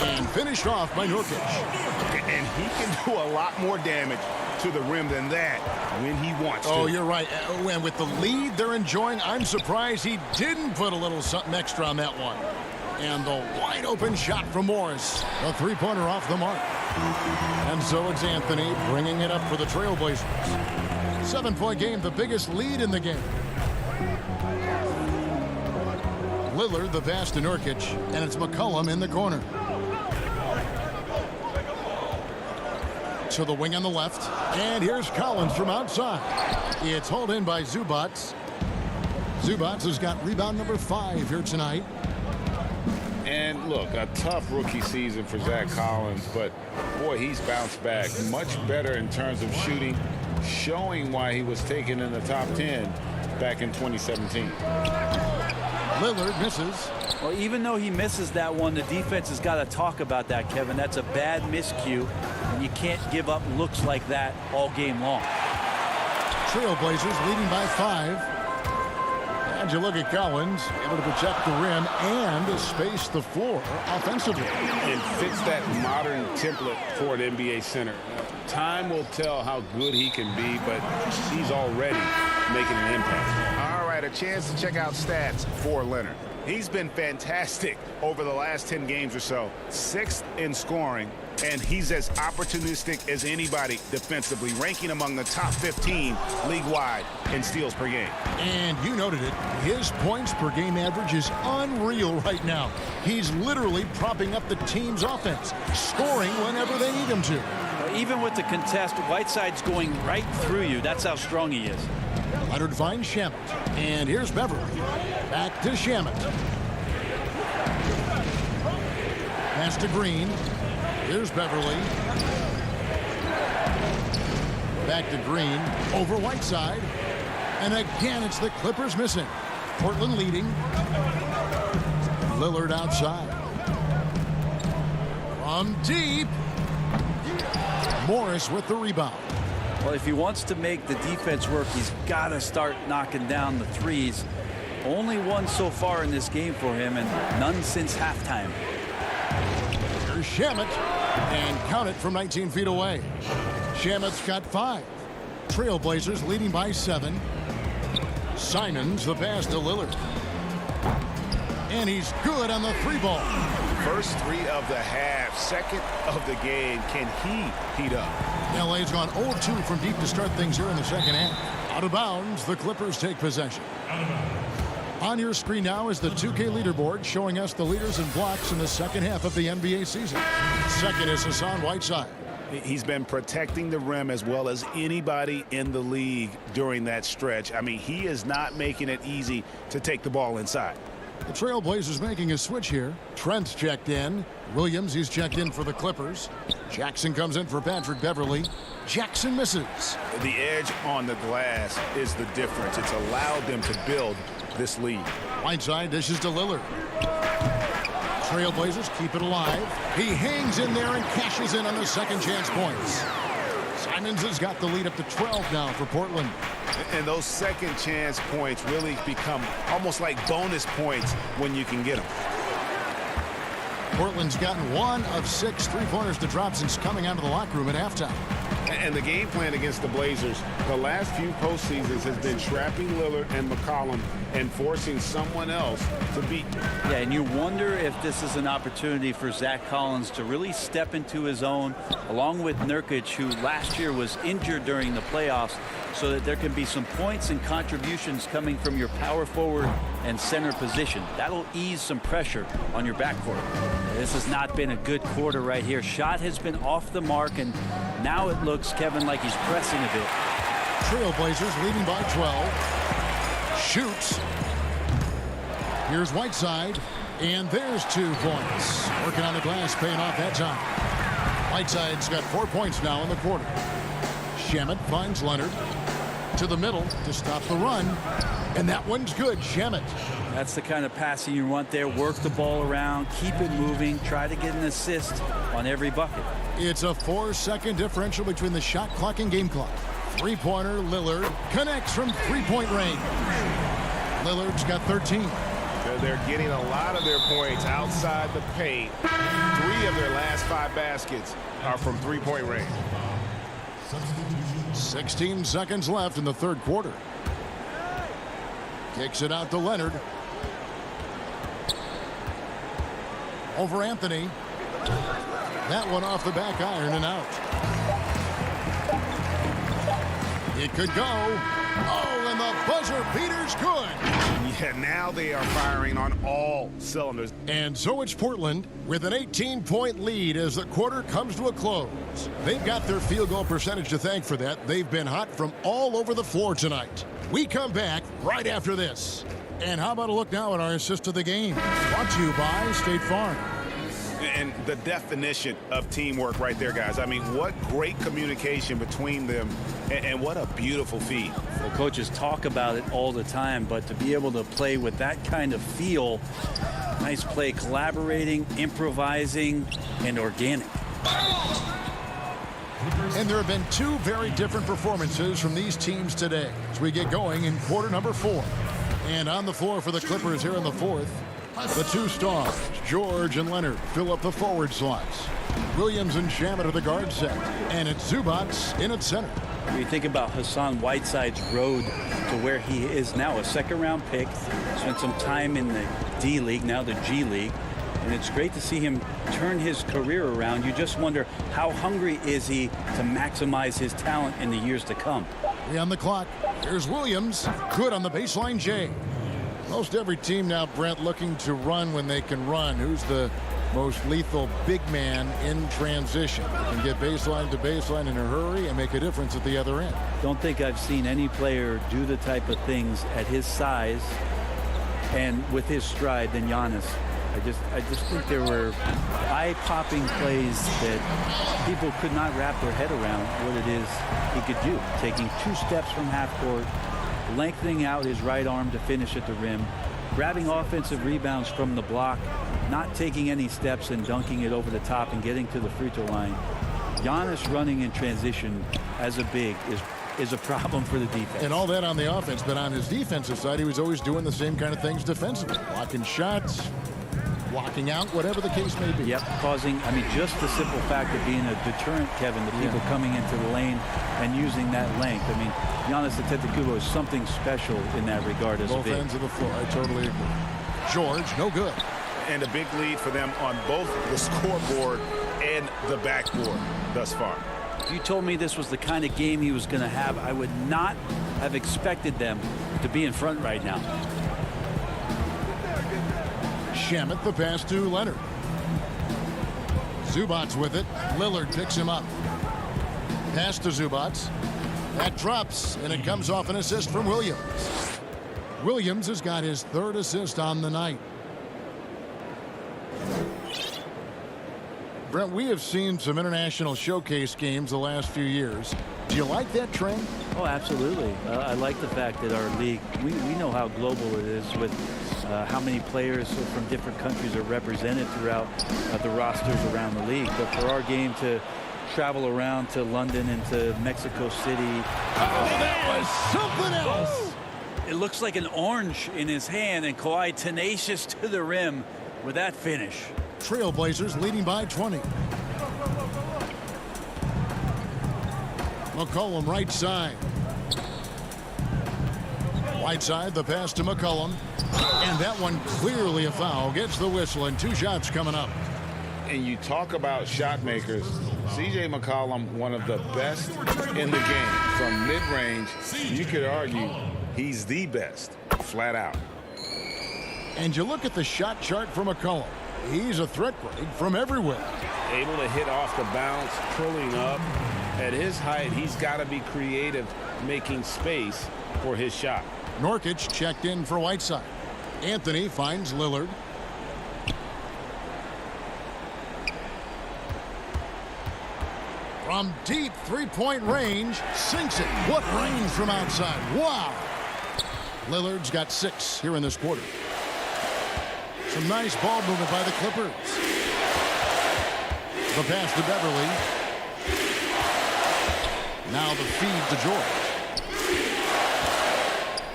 S2: And finished off by Nurkic.
S9: And he can do a lot more damage to the rim than that when he wants to.
S2: Oh, you're right. And with the lead they're enjoying, I'm surprised he didn't put a little something extra on that one. And the wide open shot from Morris. A three-pointer off the mark. And so it's Anthony bringing it up for the Trailblazers. 7-point game, the biggest lead in the game. Lillard the pass to Nurkic, and it's McCollum in the corner. To the wing on the left, and here's Collins from outside. It's hauled in by Zubats. Zubats has got rebound number 5 here tonight.
S9: And look, a tough rookie season for Zach Collins, but boy, he's bounced back much better in terms of shooting, showing why he was taken in the top 10 back in 2017.
S2: Lillard misses.
S13: Well, even though he misses that one, the defense has got to talk about that, Kevin. That's a bad miscue, and you can't give up looks like that all game long.
S2: Trailblazers leading by 5. And you look at Collins, able to protect the rim and space the floor offensively.
S9: And fits that modern template for an NBA center. Time will tell how good he can be, but he's already making an impact.
S14: All right, a chance to check out stats for Leonard. He's been fantastic over the last 10 games or so. 6th in scoring, and he's as opportunistic as anybody defensively, ranking among the top 15 league-wide in steals per game.
S2: And you noted it, his points per game average is unreal right now. He's literally propping up the team's offense, scoring whenever they need him to.
S13: Even with the contest, Whiteside's going right through you. That's how strong he is.
S2: Leonard finds Shamet, and here's Beverly. Back to Shamet. Pass to Green. Here's Beverly. Back to Green. Over Whiteside. And again, it's the Clippers missing. Portland leading. Lillard outside. From deep. Morris with the rebound.
S13: Well, if he wants to make the defense work, he's got to start knocking down the threes. Only one so far in this game for him, and none since halftime.
S2: Here's Shamet, and count it from 19 feet away. Shamet's got 5. Trailblazers leading by 7. Simons the pass to Lillard. And he's good on the 3-ball.
S14: First 3 of the half, second of the game. Can he heat up?
S2: LA's gone 0-2 from deep to start things here in the second half. Out of bounds, the Clippers take possession. On your screen now is the 2K leaderboard showing us the leaders in blocks in the second half of the NBA season. Second is Hassan Whiteside.
S14: He's been protecting the rim as well as anybody in the league during that stretch. I mean, he is not making it easy to take the ball inside.
S2: The Trailblazers making a switch here. Trent's checked in. Williams, he's checked in for the Clippers. Jackson comes in for Patrick Beverly. Jackson misses.
S14: The edge on the glass is the difference. It's allowed them to build this lead.
S2: Whiteside dishes to Lillard. Trailblazers keep it alive. He hangs in there and cashes in on the second chance points. Simons has got the lead up to 12 now for Portland.
S14: And those second chance points really become almost like bonus points when you can get them.
S2: Portland's gotten 1 of 6 3-pointers to drop since coming out of the locker room at halftime.
S9: And the game plan against the Blazers the last few postseasons has been trapping Lillard and McCollum and forcing someone else to beat.
S13: Yeah, and you wonder if this is an opportunity for Zach Collins to really step into his own, along with Nurkic, who last year was injured during the playoffs, so that there can be some points and contributions coming from your power forward and center position. That'll ease some pressure on your backcourt. This has not been a good quarter right here. Shot has been off the mark, and now it looks, Kevin, like he's pressing a bit.
S2: Trailblazers leading by 12. Shoots. Here's Whiteside, and there's 2 points. Working on the glass, paying off that time. Whiteside's got 4 points now in the quarter. Shamet finds Leonard to the middle to stop the run, and that one's good. Shamet.
S13: That's the kind of passing you want there. Work the ball around, keep it moving, try to get an assist on every bucket.
S2: It's a 4-second differential between the shot clock and game clock. 3-pointer Lillard connects from 3-point range. Lillard's got 13.
S14: They're getting a lot of their points outside the paint. 3 of their last 5 baskets are from 3-point range.
S2: 16 seconds left in the third quarter. Kicks it out to Leonard. Over Anthony. That one off the back iron and out. It could go. Oh, and the buzzer beater's good.
S14: Yeah, now they are firing on all cylinders.
S2: And so it's Portland with an 18-point lead as the quarter comes to a close. They've got their field goal percentage to thank for that. They've been hot from all over the floor tonight. We come back right after this. And how about a look now at our assist of the game? Brought to you by State Farm.
S14: And the definition of teamwork right there, guys. I mean, what great communication between them, and what a beautiful feed.
S13: Well, coaches talk about it all the time, but to be able to play with that kind of feel, nice play, collaborating, improvising, and organic.
S2: And there have been two very different performances from these teams today as we get going in quarter number 4. And on the floor for the Clippers here in the fourth, the two stars, George and Leonard, fill up the forward slots. Williams and Shamet are the guard set. And it's Zubats in at center.
S13: When you think about Hassan Whiteside's road to where he is now, a second-round pick, spent some time in the D League, now the G League, and it's great to see him turn his career around. You just wonder, how hungry is he to maximize his talent in the years to come?
S2: On the clock, here's Williams. Good on the baseline, Jay. Most every team now, Brent, looking to run when they can run. Who's the most lethal big man in transition? They can get baseline to baseline in a hurry and make a difference at the other end.
S13: Don't think I've seen any player do the type of things at his size and with his stride than Giannis. I just think there were eye-popping plays that people could not wrap their head around what it is he could do. Taking 2 steps from half court, lengthening out his right arm to finish at the rim, grabbing offensive rebounds from the block, not taking any steps and dunking it over the top and getting to the free throw line. Giannis running in transition as a big is a problem for the defense.
S2: And all that on the offense, but on his defensive side, he was always doing the same kind of things defensively. Blocking shots, blocking out, whatever the case may be.
S13: Yep, causing, I mean, just the simple fact of being a deterrent, Kevin, to people coming into the lane and using that length. I mean, Giannis Antetokounmpo is something special in that regard as
S2: both
S13: a big.
S2: ends of the floor, I totally agree. George, no good.
S14: And a big lead for them on both the scoreboard and the backboard thus far.
S13: If you told me this was the kind of game he was going to have, I would not have expected them to be in front right now.
S2: Shamet, the pass to Leonard. Zubats with it. Lillard picks him up. Pass to Zubats. That drops, and it comes off an assist from Williams. Williams has got his 3rd assist on the night. Brent, we have seen some international showcase games the last few years. Do you like that trend?
S13: Oh, absolutely. I like the fact that our league, we know how global it is with how many players from different countries are represented throughout the rosters around the league. But for our game to travel around to London and to Mexico City.
S2: Oh, that was something else.
S13: It looks like an orange in his hand, and Kawhi tenacious to the rim with that finish.
S2: Trailblazers leading by 20. McCollum right side. Whiteside, the pass to McCollum. And that one clearly a foul. Gets the whistle, and 2 shots coming up.
S14: And you talk about shot makers. C.J. McCollum, one of the best in the game. From mid-range, you could argue he's the best, flat out.
S2: And you look at the shot chart for McCollum. He's a threat break from everywhere.
S14: Able to hit off the bounce, pulling up. At his height, he's got to be creative, making space for his shot.
S2: Nurkic checked in for Whiteside. Anthony finds Lillard. From deep 3-point range, sinks it. What range from outside. Wow. Lillard's got 6 here in this quarter. Some nice ball movement by the Clippers. The pass to Beverly. Now the feed to George.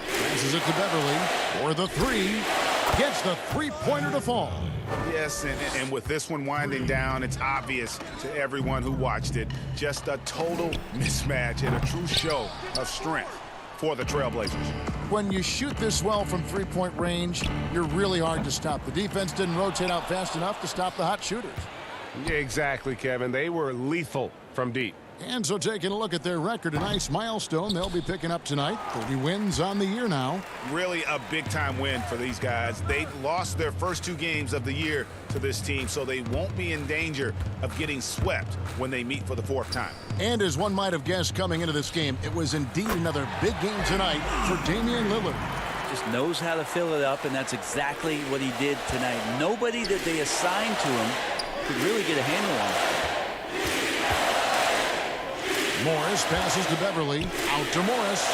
S2: Passes it to Beverly for the 3. Gets the 3-pointer to fall.
S14: Yes, and with this one winding down, it's obvious to everyone who watched it. Just a total mismatch and a true show of strength for the Trailblazers.
S2: When you shoot this well from three-point range, you're really hard to stop. The defense didn't rotate out fast enough to stop the hot shooters.
S14: Yeah, exactly, Kevin. They were lethal from deep.
S2: And so taking a look at their record, a nice milestone they'll be picking up tonight. 30 wins on the year now.
S14: Really a big-time win for these guys. They lost their first 2 games of the year to this team, so they won't be in danger of getting swept when they meet for the 4th time.
S2: And as one might have guessed coming into this game, it was indeed another big game tonight for Damian Lillard.
S13: Just knows how to fill it up, and that's exactly what he did tonight. Nobody that they assigned to him could really get a handle on it.
S2: Morris passes to Beverly. Out to Morris.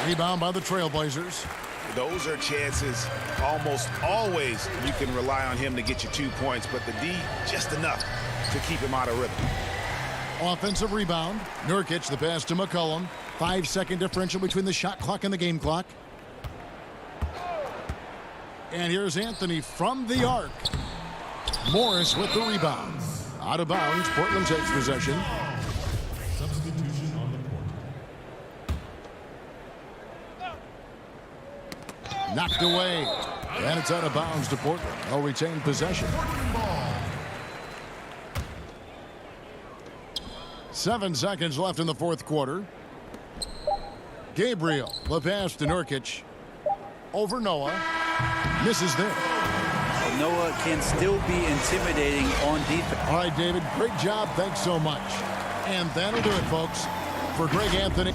S2: Rebound by the Trailblazers.
S14: Those are chances almost always you can rely on him to get you 2 points, but the D just enough to keep him out of rhythm.
S2: Offensive rebound. Nurkic, the pass to McCollum. 5-second differential between the shot clock and the game clock. And here's Anthony from the arc. Morris with the rebound. Out of bounds. Portland takes possession.
S15: Substitution on the court.
S2: Knocked away. And it's out of bounds to Portland. They'll retain possession. 7 seconds left in the 4th quarter. Gabriel, the pass to Nurkic. Over Noah. Misses there.
S13: Noah can still be intimidating on defense.
S2: All right, David, great job. Thanks so much. And that'll do it, folks. For Greg Anthony.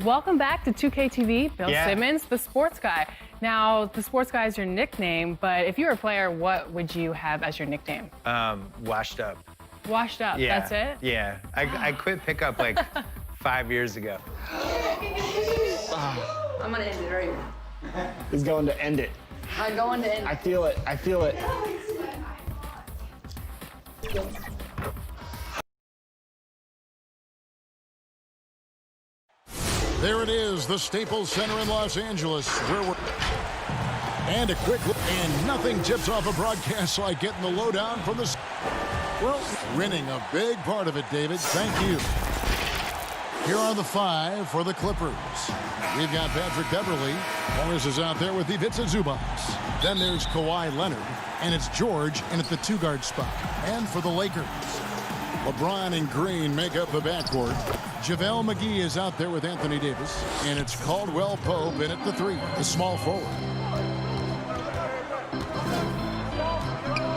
S4: Welcome back to 2K TV. Bill
S1: Yeah.
S4: Simmons, the sports guy. Now, the sports guy is your nickname, but if you were a player, what would you have as your nickname?
S16: Washed up.
S4: Washed up,
S16: Yeah.
S4: that's it?
S16: Yeah. I quit pickup like 5 years ago.
S5: I'm gonna end it right here.
S1: He's going to end it.
S5: I'm going to end it.
S1: I feel it. I feel it.
S2: There it is, the Staples Center in Los Angeles, where we're... And a quick look, and nothing tips off a broadcast like getting the lowdown from the... Well, winning a big part of it, David. Thank you. Here are the 5 for the Clippers. We've got Patrick Beverley. Morris is out there with Ivica Zubac. Then there's Kawhi Leonard, and it's George in at the 2-guard spot. And for the Lakers, LeBron and Green make up the backcourt. JaVale McGee is out there with Anthony Davis, and it's Caldwell Pope in at the 3, the small forward.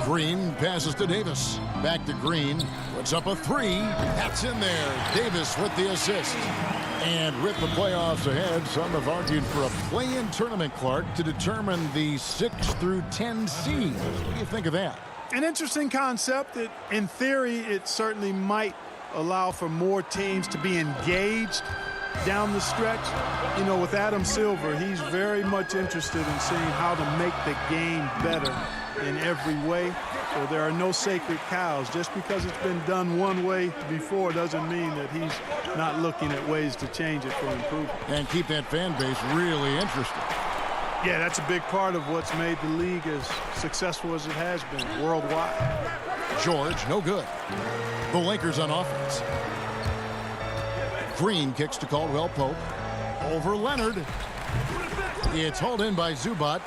S2: Green passes to Davis. Back to Green. Puts up a 3. That's in there. Davis with the assist. And with the playoffs ahead, some have argued for a play-in tournament, Clark, to determine the 6 through 10 seeds. What do you think of that?
S17: An interesting concept. In theory, it certainly might allow for more teams to be engaged down the stretch. You know, with Adam Silver, he's very much interested in seeing how to make the game better in every way. So there are no sacred cows. Just because it's been done one way before doesn't mean that he's not looking at ways to change it for improvement.
S2: And keep that fan base really interested.
S17: Yeah, that's a big part of what's made the league as successful as it has been worldwide.
S2: George, no good. The Lakers on offense. Green kicks to Caldwell Pope. Over Leonard. It's hauled in by Zubac.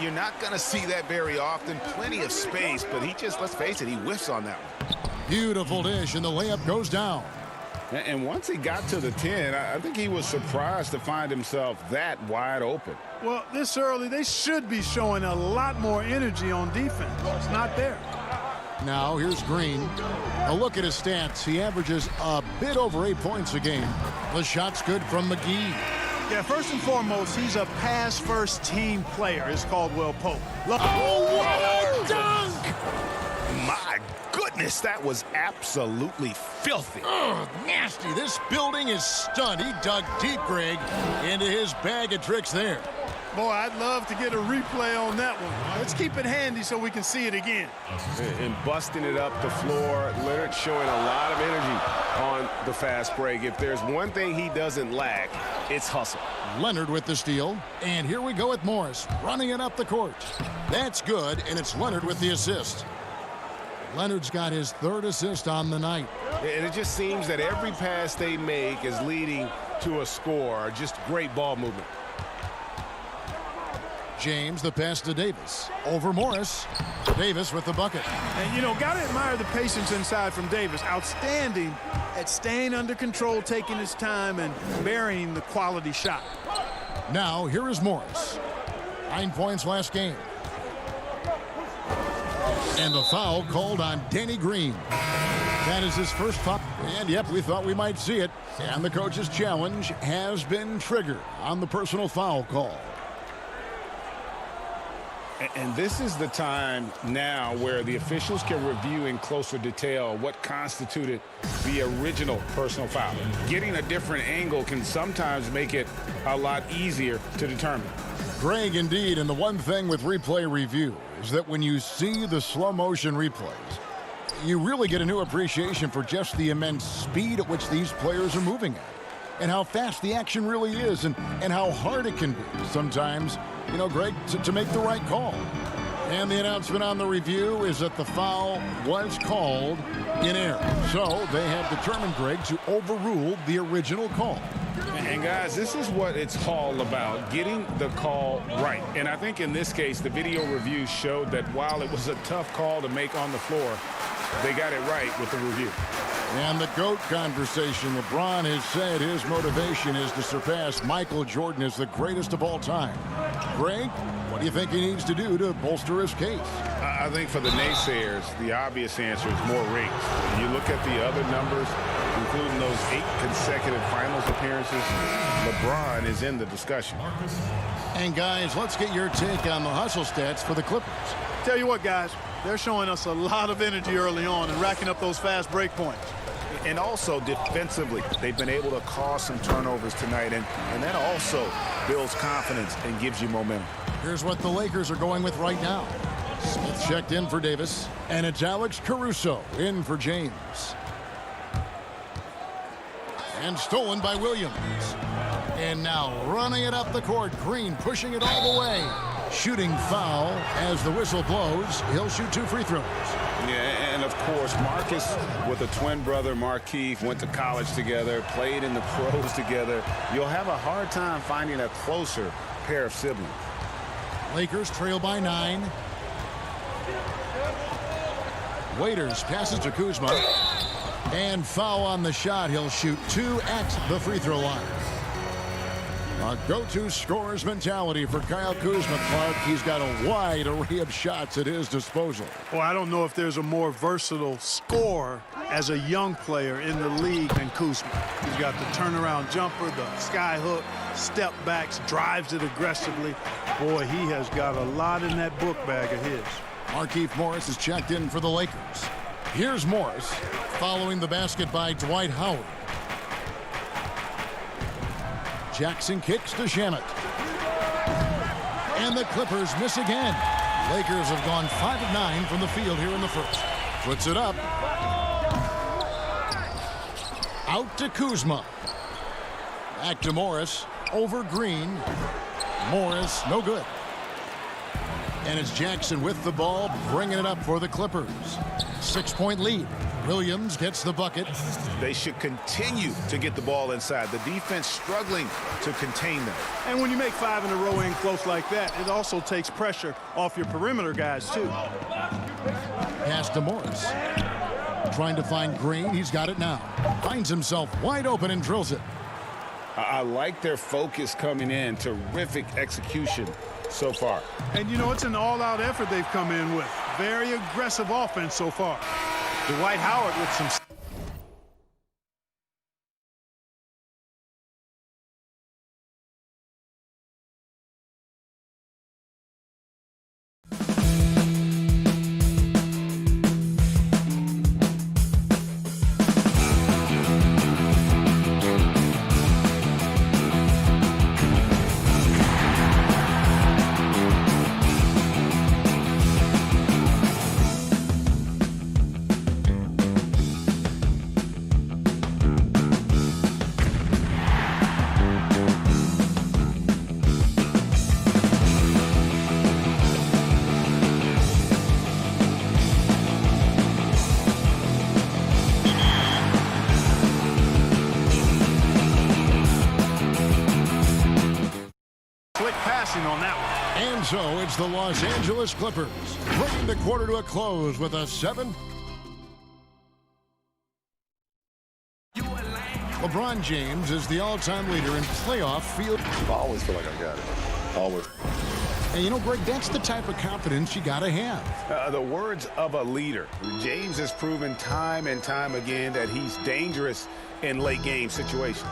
S14: You're not going to see that very often. Plenty of space, but he just, let's face it, he whiffs on that one.
S2: Beautiful dish, and the layup goes down.
S9: And once he got to the 10, I think he was surprised to find himself that wide open.
S17: Well, this early, they should be showing a lot more energy on defense. It's not there.
S2: Now, here's Green. A look at his stats. He averages a bit over 8 points a game. The shot's good from McGee.
S17: Yeah, first and foremost, he's a pass-first team player. It's Caldwell Pope.
S2: Oh, what a dunk!
S14: My goodness, that was absolutely filthy.
S2: Oh, nasty. This building is stunned. He dug deep, Greg, into his bag of tricks there.
S17: Boy, I'd love to get a replay on that one. Let's keep it handy so we can see it again.
S9: And busting it up the floor, Leonard showing a lot of energy on the fast break. If there's one thing he doesn't lack, it's hustle.
S2: Leonard with the steal. And here we go with Morris, running it up the court. That's good, and it's Leonard with the assist. Leonard's got his 3rd assist on the night.
S9: And it just seems that every pass they make is leading to a score. Just great ball movement.
S2: James, the pass to Davis. Over Morris. Davis with the bucket.
S17: And, you know, got to admire the patience inside from Davis. Outstanding at staying under control, taking his time, and burying the quality shot.
S2: Now, here is Morris. 9 points last game. And the foul called on Danny Green. That is his first foul. And, yep, we thought we might see it. And the coach's challenge has been triggered on the personal foul call.
S9: And this is the time now where the officials can review in closer detail what constituted the original personal foul. Getting a different angle can sometimes make it a lot easier to determine.
S2: Greg, indeed, and the one thing with replay review is that when you see the slow motion replays, you really get a new appreciation for just the immense speed at which these players are moving at, and how fast the action really is, and how hard it can be sometimes, you know, Greg, to make the right call. And the announcement on the review is that the foul was called in error. So they have determined, Greg, to overrule the original call.
S9: And guys, this is what it's all about, getting the call right. And I think in this case, the video review showed that while it was a tough call to make on the floor, they got it right with the review.
S2: And the GOAT conversation. LeBron has said his motivation is to surpass Michael Jordan as the greatest of all time. Greg, what do you think he needs to do to bolster his case?
S9: I think for the naysayers, the obvious answer is more rings. You look at the other numbers, including those 8 consecutive finals appearances, LeBron is in the discussion.
S2: And guys, let's get your take on the hustle stats for the Clippers.
S17: Tell you what, guys, they're showing us a lot of energy early on and racking up those fast break points.
S9: And also defensively, they've been able to cause some turnovers tonight, and that also builds confidence and gives you momentum.
S2: Here's what the Lakers are going with right now. Smith checked in for Davis, and it's Alex Caruso in for James. And stolen by Williams. And now running it up the court, Green pushing it all the way. Shooting foul as the whistle blows. He'll shoot 2 free throws.
S9: Yeah, and of course, Marcus with a twin brother, Markieff, went to college together, played in the pros together. You'll have a hard time finding a closer pair of siblings.
S2: Lakers trail by 9. Waiters passes to Kuzma. And foul on the shot. He'll shoot 2 at the free throw line. A go-to scorer's mentality for Kyle Kuzma, Clark. He's got a wide array of shots at his disposal.
S17: Well, I don't know if there's a more versatile scorer as a young player in the league than Kuzma. He's got the turnaround jumper, the sky hook, step backs, drives it aggressively. Boy, he has got a lot in that book bag of his.
S2: Markieff Morris is checked in for the Lakers. Here's Morris following the basket by Dwight Howard. Jackson kicks to Shamet. And the Clippers miss again. Lakers have gone 5 of 9 from the field here in the first. Puts it up. Out to Kuzma. Back to Morris. Over Green. Morris, no good. And it's Jackson with the ball, bringing it up for the Clippers. 6-point lead. Williams gets the bucket.
S9: They should continue to get the ball inside. The defense struggling to contain them.
S17: And when you make 5 in a row in close like that, it also takes pressure off your perimeter guys, too.
S2: Pass to Morris. Trying to find Green. He's got it now. Finds himself wide open and drills it.
S9: I like their focus coming in. Terrific execution so far.
S17: And, you know, it's an all-out effort they've come in with. Very aggressive offense so far. Dwight Howard with some... on that one.
S2: And so it's the Los Angeles Clippers bringing the quarter to a close with a 7. LeBron James is the all-time leader in playoff field.
S18: I always feel like I got it. Always.
S2: And you know, Greg, that's the type of confidence you got to have.
S9: The words of a leader. James has proven time and time again that he's dangerous in late game situations.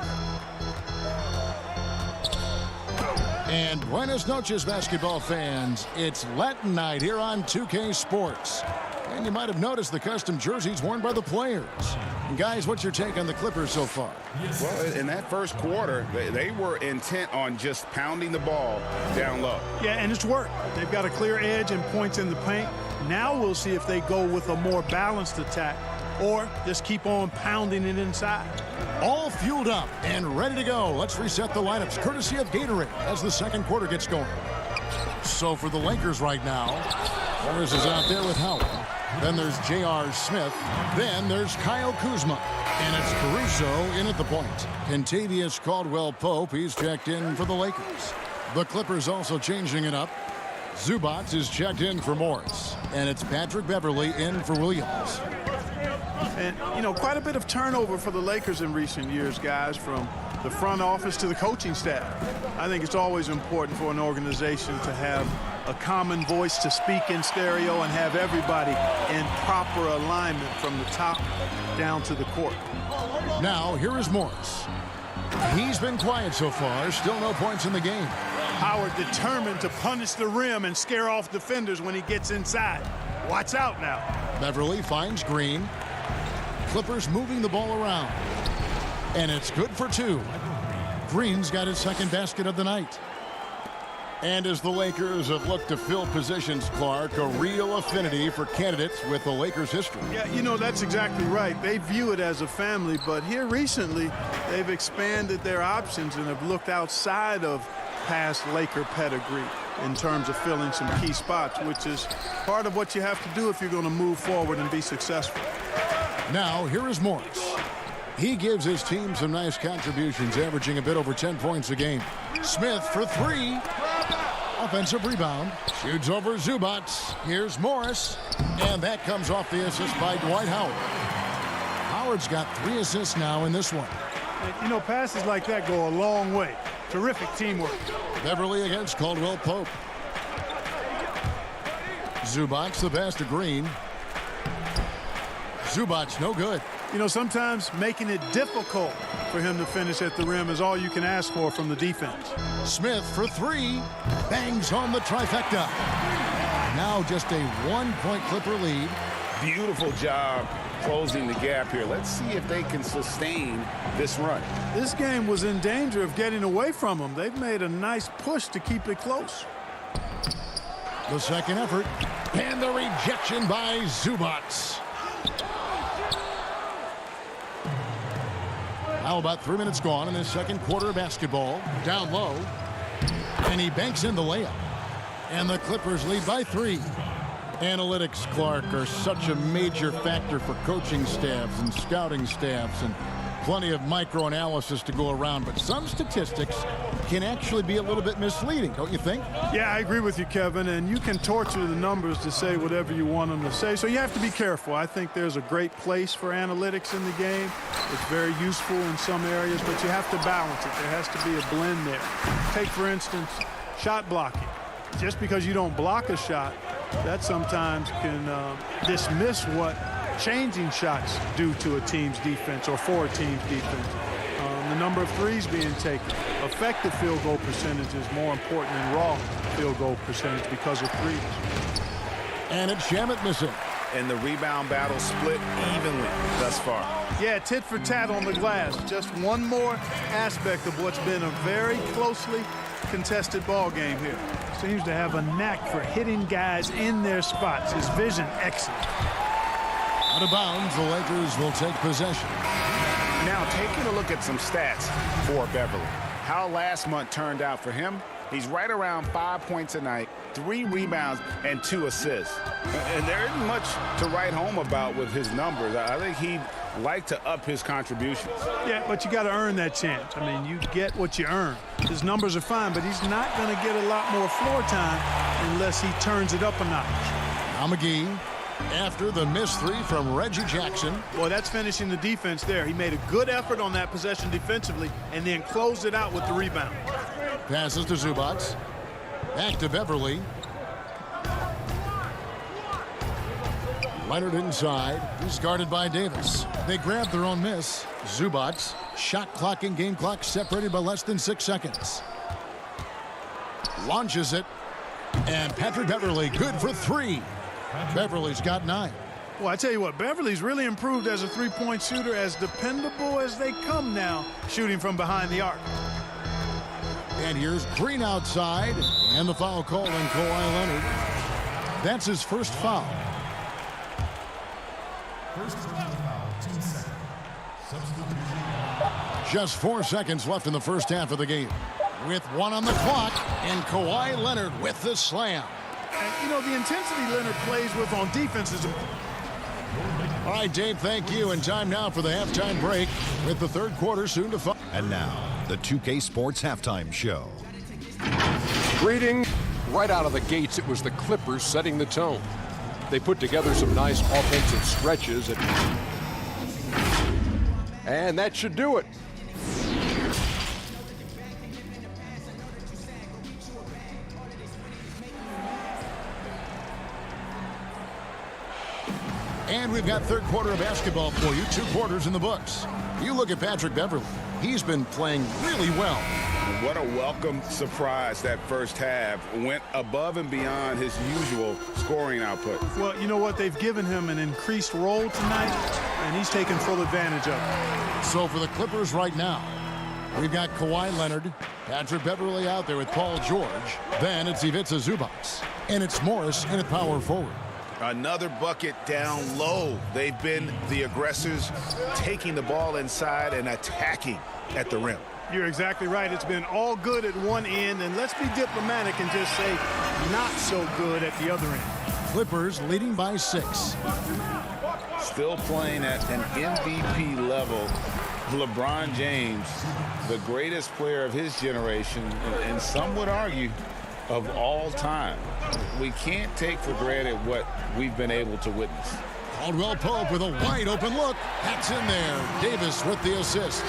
S2: And buenas noches, basketball fans. It's Latin night here on 2K Sports. And you might have noticed the custom jerseys worn by the players. And guys, what's your take on the Clippers so far?
S9: Well, in that first quarter, they were intent on just pounding the ball down low.
S17: Yeah, and it's worked. They've got a clear edge and points in the paint. Now we'll see if they go with a more balanced attack or just keep on pounding it inside.
S2: All fueled up and ready to go. Let's reset the lineups courtesy of Gatorade as the second quarter gets going. So for the Lakers right now, Morris is out there with Howard. Then there's J.R. Smith. Then there's Kyle Kuzma. And it's Caruso in at the point. Kentavious Caldwell-Pope, he's checked in for the Lakers. The Clippers also changing it up. Zubac is checked in for Morris. And it's Patrick Beverley in for Williams.
S17: And, you know, quite a bit of turnover for the Lakers in recent years, guys, from the front office to the coaching staff. I think it's always important for an organization to have a common voice to speak in stereo and have everybody in proper alignment from the top down to the court.
S2: Now, here is Morris. He's been quiet so far. Still no points in the game.
S17: Howard determined to punish the rim and scare off defenders when he gets inside. Watch out now.
S2: Beverly finds Green. Clippers moving the ball around. And it's good for 2. Green's got his second basket of the night. And as the Lakers have looked to fill positions, Clark, a real affinity for candidates with the Lakers' history.
S17: Yeah, you know, that's exactly right. They view it as a family, but here recently, they've expanded their options and have looked outside of past Laker pedigree in terms of filling some key spots, which is part of what you have to do if you're going to move forward and be successful.
S2: Now, here is Morris. He gives his team some nice contributions, averaging a bit over 10 points a game. Smith for 3. Offensive rebound. Shoots over Zubac. Here's Morris. And that comes off the assist by Dwight Howard. Howard's got 3 assists now in this one.
S17: You know, passes like that go a long way. Terrific teamwork.
S2: Beverly against Caldwell Pope. Zubac the pass to Green. Zubac no good.
S17: You know, sometimes making it difficult for him to finish at the rim is all you can ask for from the defense.
S2: Smith for 3. Bangs home the trifecta. Now just a 1-point Clipper lead.
S9: Beautiful job closing the gap here. Let's see if they can sustain this run.
S17: This game was in danger of getting away from them. They've made a nice push to keep it close.
S2: The second effort. And the rejection by Zubac. Now about 3 minutes gone in the second quarter of basketball. Down low. And he banks in the layup. And the Clippers lead by 3. Analytics, Clark, are such a major factor for coaching staffs and scouting staffs, and plenty of micro-analysis to go around. But some statistics can actually be a little bit misleading, don't you think?
S17: Yeah, I agree with you, Kevin. And you can torture the numbers to say whatever you want them to say. So you have to be careful. I think there's a great place for analytics in the game. It's very useful in some areas, but you have to balance it. There has to be a blend there. Take, for instance, shot blocking. Just because you don't block a shot, that sometimes can dismiss what changing shots do to a team's defense or for a team's defense. The number of threes being taken. Effective field goal percentage is more important than raw field goal percentage because of threes.
S2: And it's Shamet missing.
S9: And the rebound battle split evenly thus far.
S17: Yeah, tit for tat on the glass. Just one more aspect of what's been a very closely contested ball game here. Seems to have a knack for hitting guys in their spots. His vision excellent.
S2: Out of bounds, the Lakers will take possession.
S9: Now taking a look at some stats for Beverly. How last month turned out for him. He's right around 5 points a night, 3 rebounds, and 2 assists. And there isn't much to write home about with his numbers. I think he'd like to up his contributions.
S17: Yeah, but you got to earn that chance. I mean, you get what you earn. His numbers are fine, but he's not going to get a lot more floor time unless he turns it up a notch.
S2: Now McGee, after the missed 3 from Reggie Jackson.
S17: Well, that's finishing the defense there. He made a good effort on that possession defensively and then closed it out with the rebound.
S2: Passes to Zubac. Back to Beverly. Leonard inside. He's guarded by Davis. They grab their own miss. Zubac. Shot clock and game clock separated by less than 6 seconds. Launches it. And Patrick Beverly good for 3. Beverly's got 9.
S17: Well, I tell you what, Beverly's really improved as a three-point shooter, as dependable as they come now, shooting from behind the arc.
S2: And here's Green outside, and the foul called on Kawhi Leonard. That's his first foul.
S15: First foul, 2 seconds. Substitution.
S2: Just 4 seconds left in the first half of the game. With 1 on the clock, and Kawhi Leonard with the slam.
S17: And, you know, the intensity Leonard plays with on defense is important.
S2: All right, Dave, thank you. And time now for the halftime break with the third quarter soon to follow.
S6: And now, the 2K Sports Halftime Show.
S10: Greeting. Right out of the gates, it was the Clippers setting the tone. They put together some nice offensive stretches. And that should do it.
S2: And we've got third quarter of basketball for you. 2 quarters in the books. You look at Patrick Beverley. He's been playing really well.
S9: What a welcome surprise that first half. Went above and beyond his usual scoring output.
S17: Well, you know what? They've given him an increased role tonight, and he's taken full advantage of it.
S2: So for the Clippers right now, we've got Kawhi Leonard, Patrick Beverley out there with Paul George. Then it's Ivica Zubac. And it's Morris in at power forward.
S14: Another bucket down low. They've been the aggressors, taking the ball inside and attacking at the rim.
S17: You're exactly right. It's been all good at one end, and let's be diplomatic and just say not so good at the other end.
S2: Clippers leading by 6.
S9: Still playing at an MVP level. LeBron James, the greatest player of his generation, and some would argue of all time. We can't take for granted what we've been able to witness.
S2: Caldwell Pope with a wide open look. That's in there. Davis with the assist.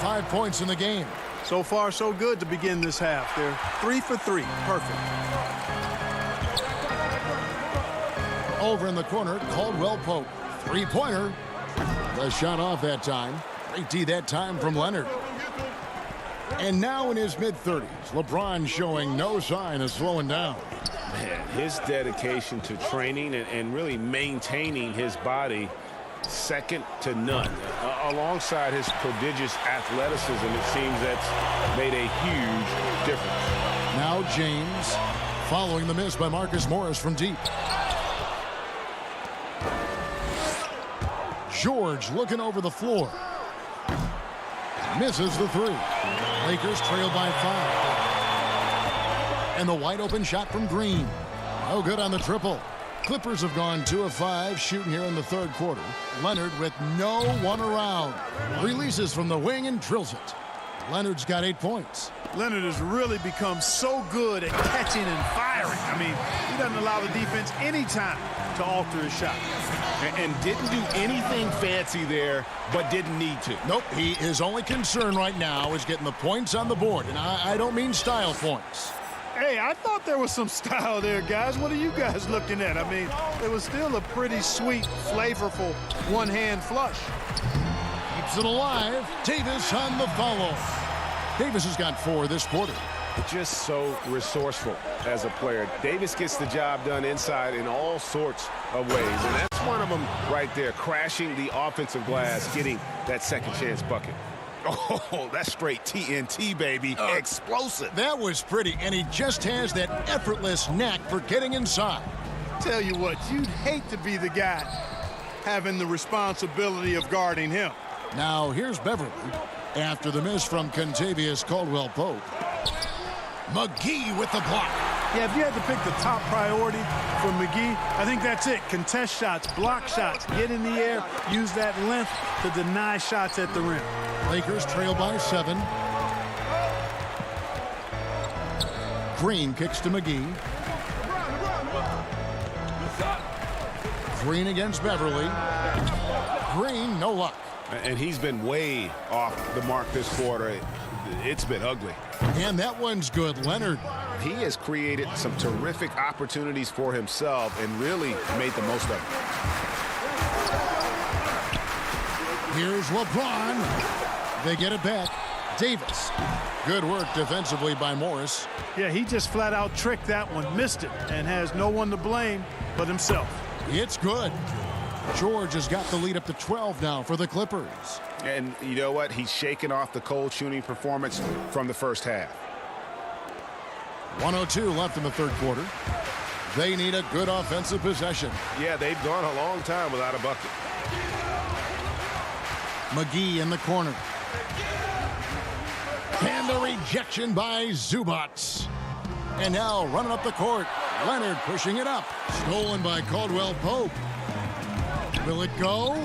S2: 5 points in the game.
S17: So far, so good to begin this half. They're 3 for 3. Perfect.
S2: Over in the corner, Caldwell Pope. 3-pointer. The shot off that time. Great D that time from Leonard. And now in his mid-30s, LeBron showing no sign of slowing down.
S9: Man, his dedication to training and really maintaining his body, second to none. Alongside his prodigious athleticism, it seems that's made a huge difference.
S2: Now James, following the miss by Marcus Morris from deep. George looking over the floor. Misses the 3. Lakers trail by 5. And the wide open shot from Green. No good on the triple. Clippers have gone 2 of 5 shooting here in the third quarter. Leonard with no one around. Releases from the wing and drills it. Leonard's got 8 points.
S17: Leonard has really become so good at catching and firing. I mean, he doesn't allow the defense any time to alter his shot.
S9: And didn't do anything fancy there, but didn't need to.
S2: Nope, his only concern right now is getting the points on the board. And I don't mean style points.
S17: Hey, I thought there was some style there, guys. What are you guys looking at? I mean, it was still a pretty sweet, flavorful one-hand flush.
S2: Keeps it alive. Davis on the follow. Davis has got 4 this quarter.
S9: Just so resourceful as a player. Davis gets the job done inside in all sorts of ways. And that's one of them right there, crashing the offensive glass, getting that second chance bucket. Oh, that's straight TNT, baby. Explosive.
S2: That was pretty, and he just has that effortless knack for getting inside.
S17: Tell you what, you'd hate to be the guy having the responsibility of guarding him.
S2: Now, here's Beverley. After the miss from Contavious Caldwell Pope. McGee with the block.
S17: Yeah, if you had to pick the top priority for McGee, I think that's it. Contest shots, block shots, get in the air, use that length to deny shots at the rim.
S2: Lakers trail by 7. Green kicks to McGee. Green against Beverley. Green, no luck.
S9: And he's been way off the mark this quarter. It's been ugly.
S2: And that one's good. Leonard.
S9: He has created some terrific opportunities for himself and really made the most of it.
S2: Here's LeBron. They get it back. Davis. Good work defensively by Morris.
S17: Yeah, he just flat out tricked that one, missed it, and has no one to blame but himself.
S2: It's good. George has got the lead up to 12 now for the Clippers.
S9: And you know what? He's shaken off the cold shooting performance from the first half.
S2: 1:02 left in the third quarter. They need a good offensive possession.
S9: Yeah, they've gone a long time without a bucket.
S2: McGee in the corner. And the rejection by Zubac. And now running up the court. Leonard pushing it up. Stolen by Caldwell Pope. Will it go?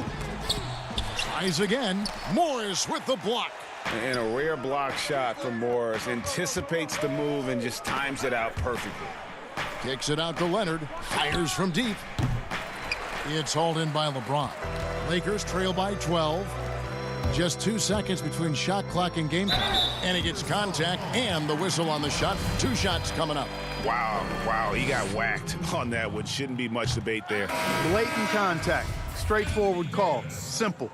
S2: Tries again. Morris with the block.
S9: And a rare block shot from Morris. Anticipates the move and just times it out perfectly.
S2: Kicks it out to Leonard. Fires from deep. It's hauled in by LeBron. Lakers trail by 12. Just 2 seconds between shot clock and game time. And he gets contact and the whistle on the shot. 2 shots coming up.
S14: Wow, he got whacked on that one. Shouldn't be much debate there.
S17: Blatant contact. Straightforward call. Simple.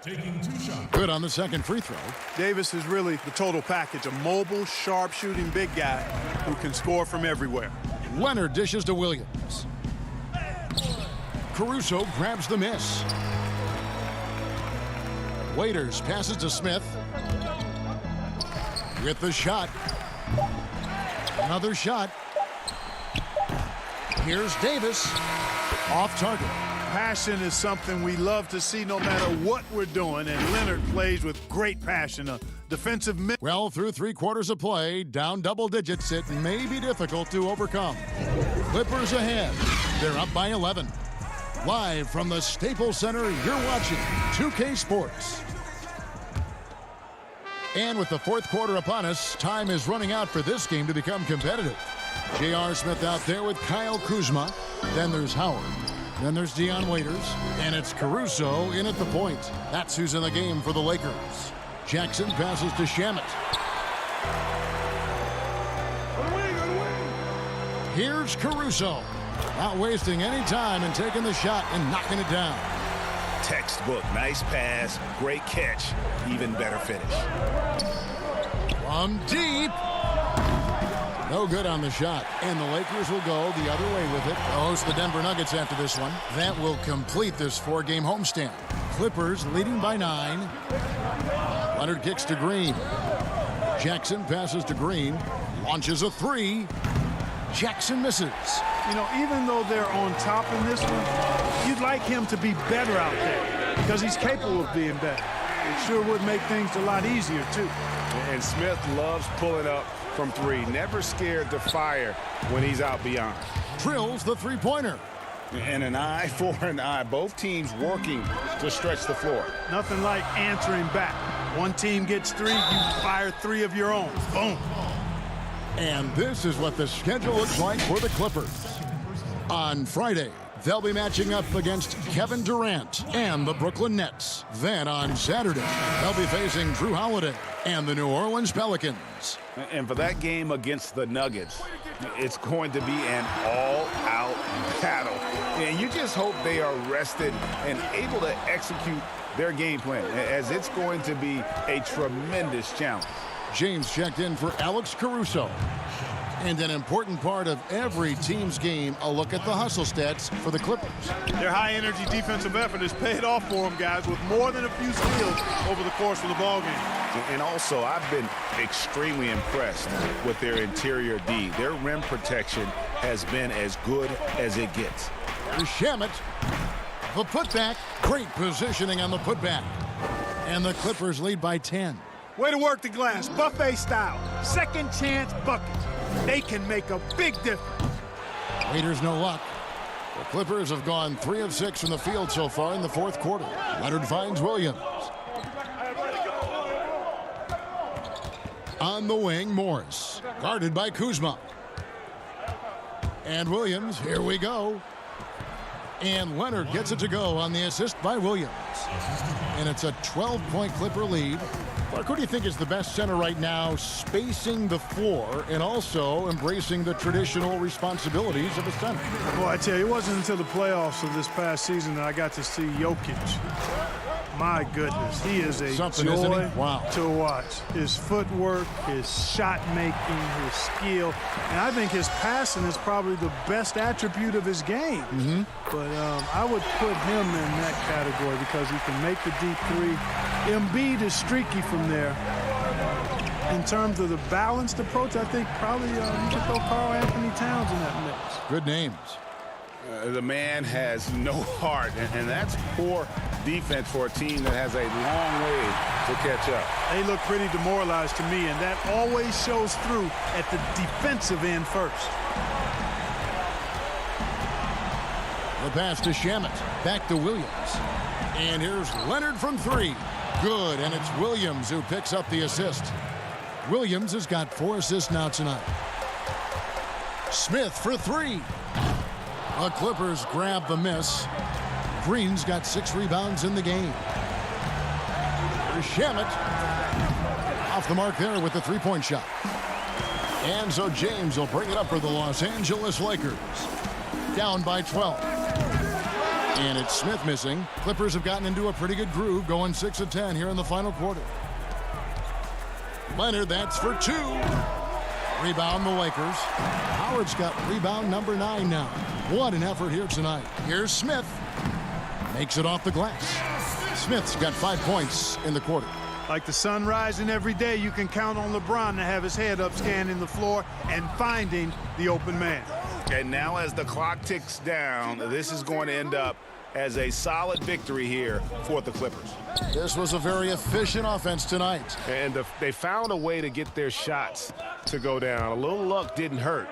S15: Taking 2 shots.
S2: Good on the second free throw.
S17: Davis is really the total package. A mobile, sharp-shooting big guy who can score from everywhere.
S2: Leonard dishes to Williams. Caruso grabs the miss. Waiters passes to Smith. With the shot. Another shot. Here's Davis. Off target.
S17: Passion is something we love to see no matter what we're doing, and Leonard plays with great passion. A defensive miss.
S2: Well, through 3 quarters of play, down double digits, it may be difficult to overcome. Clippers ahead. They're up by 11. Live from the Staples Center, you're watching 2K Sports. And with the 4th quarter upon us, time is running out for this game to become competitive. J.R. Smith out there with Kyle Kuzma. Then there's Howard. Then there's Dion Waiters. And it's Caruso in at the point. That's who's in the game for the Lakers. Jackson passes to Shamet. Here's Caruso. Not wasting any time and taking the shot and knocking it down.
S14: Textbook. Nice pass. Great catch. Even better finish.
S2: From deep. No good on the shot. And the Lakers will go the other way with it. They'll host the Denver Nuggets after this one. That will complete this 4-game homestand. Clippers leading by 9. Leonard kicks to Green. Jackson passes to Green. Launches a 3. Jackson misses.
S17: You know, even though they're on top in this one, you'd like him to be better out there because he's capable of being better. It sure would make things a lot easier, too.
S14: And Smith loves pulling up from 3. Never scared to fire when he's out beyond.
S2: Drills the 3-pointer.
S14: And an eye for an eye. Both teams working to stretch the floor.
S17: Nothing like answering back. One team gets 3, you fire 3 of your own. Boom.
S2: And this is what the schedule looks like for the Clippers. On Friday, they'll be matching up against Kevin Durant and the Brooklyn Nets. Then on Saturday, they'll be facing Drew Holiday and the New Orleans Pelicans.
S14: And for that game against the Nuggets, it's going to be an all-out battle. And you just hope they are rested and able to execute their game plan, as it's going to be a tremendous challenge.
S2: James checked in for Alex Caruso. And an important part of every team's game, a look at the hustle stats for the Clippers.
S17: Their high-energy defensive effort has paid off for them, guys, with more than a few steals over the course of the ballgame.
S14: And also, I've been extremely impressed with their interior D. Their rim protection has been as good as it gets.
S2: There's Shamet. The putback. Great positioning on the putback. And the Clippers lead by 10.
S17: Way to work the glass, buffet style. Second chance buckets. They can make a big difference.
S2: Waiters no luck. The Clippers have gone 3 of 6 from the field so far in the 4th quarter. Leonard finds Williams. On the wing, Morris. Guarded by Kuzma. And Williams, here we go. And Leonard gets it to go on the assist by Williams. And it's a 12-point Clipper lead. Mark, who do you think is the best center right now, spacing the floor and also embracing the traditional responsibilities of a center?
S17: Boy, I tell you, it wasn't until the playoffs of this past season that I got to see Jokic. My goodness, he is a joy to watch. His footwork, his shot making, his skill, and I think his passing is probably the best attribute of his game. But I would put him in that category because he can make the deep 3. Embiid is streaky from there. In terms of the balanced approach, I think probably you could throw Karl Anthony Towns in that mix.
S2: Good names.
S14: The man has no heart, and that's poor defense for a team that has a long way to catch up.
S17: They look pretty demoralized to me, and that always shows through at the defensive end first.
S2: The pass to Shamet. Back to Williams. And here's Leonard from 3. Good, and it's Williams who picks up the assist. Williams has got 4 assists now tonight. Smith for 3. The Clippers grab the miss. Green's got 6 rebounds in the game. Shamet off the mark there with the three-point shot. And so James will bring it up for the Los Angeles Lakers. Down by 12. And it's Smith missing. Clippers have gotten into a pretty good groove, going 6 of 10 here in the final quarter. Leonard, that's for 2. Rebound the Lakers. Howard's got rebound number 9 now. What an effort here tonight. Here's Smith. Makes it off the glass. Smith's got 5 points in the quarter.
S17: Like the sun rising every day, you can count on LeBron to have his head up scanning the floor and finding the open man.
S14: And now as the clock ticks down, this is going to end up as a solid victory here for the Clippers.
S2: This was a very efficient offense tonight.
S14: And they found a way to get their shots to go down. A little luck didn't hurt.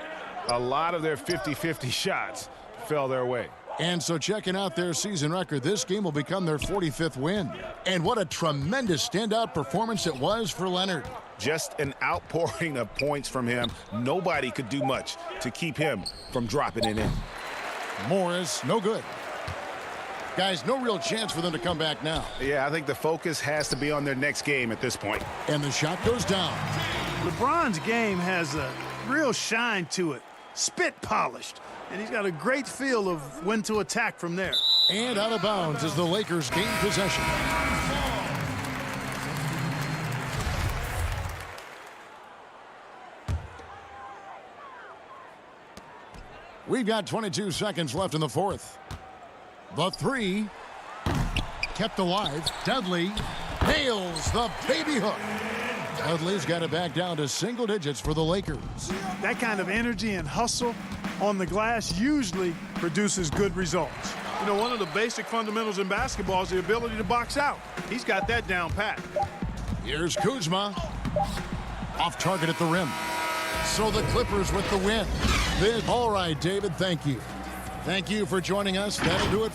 S14: A lot of their 50-50 shots fell their way.
S2: And so checking out their season record, this game will become their 45th win. And what a tremendous standout performance it was for Leonard.
S14: Just an outpouring of points from him. Nobody could do much to keep him from dropping it in.
S2: Morris, no good. Guys, no real chance for them to come back now.
S14: Yeah, I think the focus has to be on their next game at this point.
S2: And the shot goes down.
S17: LeBron's game has a real shine to it. Spit polished. And he's got a great feel of when to attack from there.
S2: And out of bounds as the Lakers gain possession. We've got 22 seconds left in the fourth. The three kept alive. Dudley nails the baby hook. Dudley's got it back down to single digits for the Lakers.
S17: That kind of energy and hustle on the glass usually produces good results. You know, one of the basic fundamentals in basketball is the ability to box out. He's got that down pat.
S2: Here's Kuzma. Off target at the rim. So the Clippers with the win. All right, David, thank you. Thank you for joining us. That'll do it.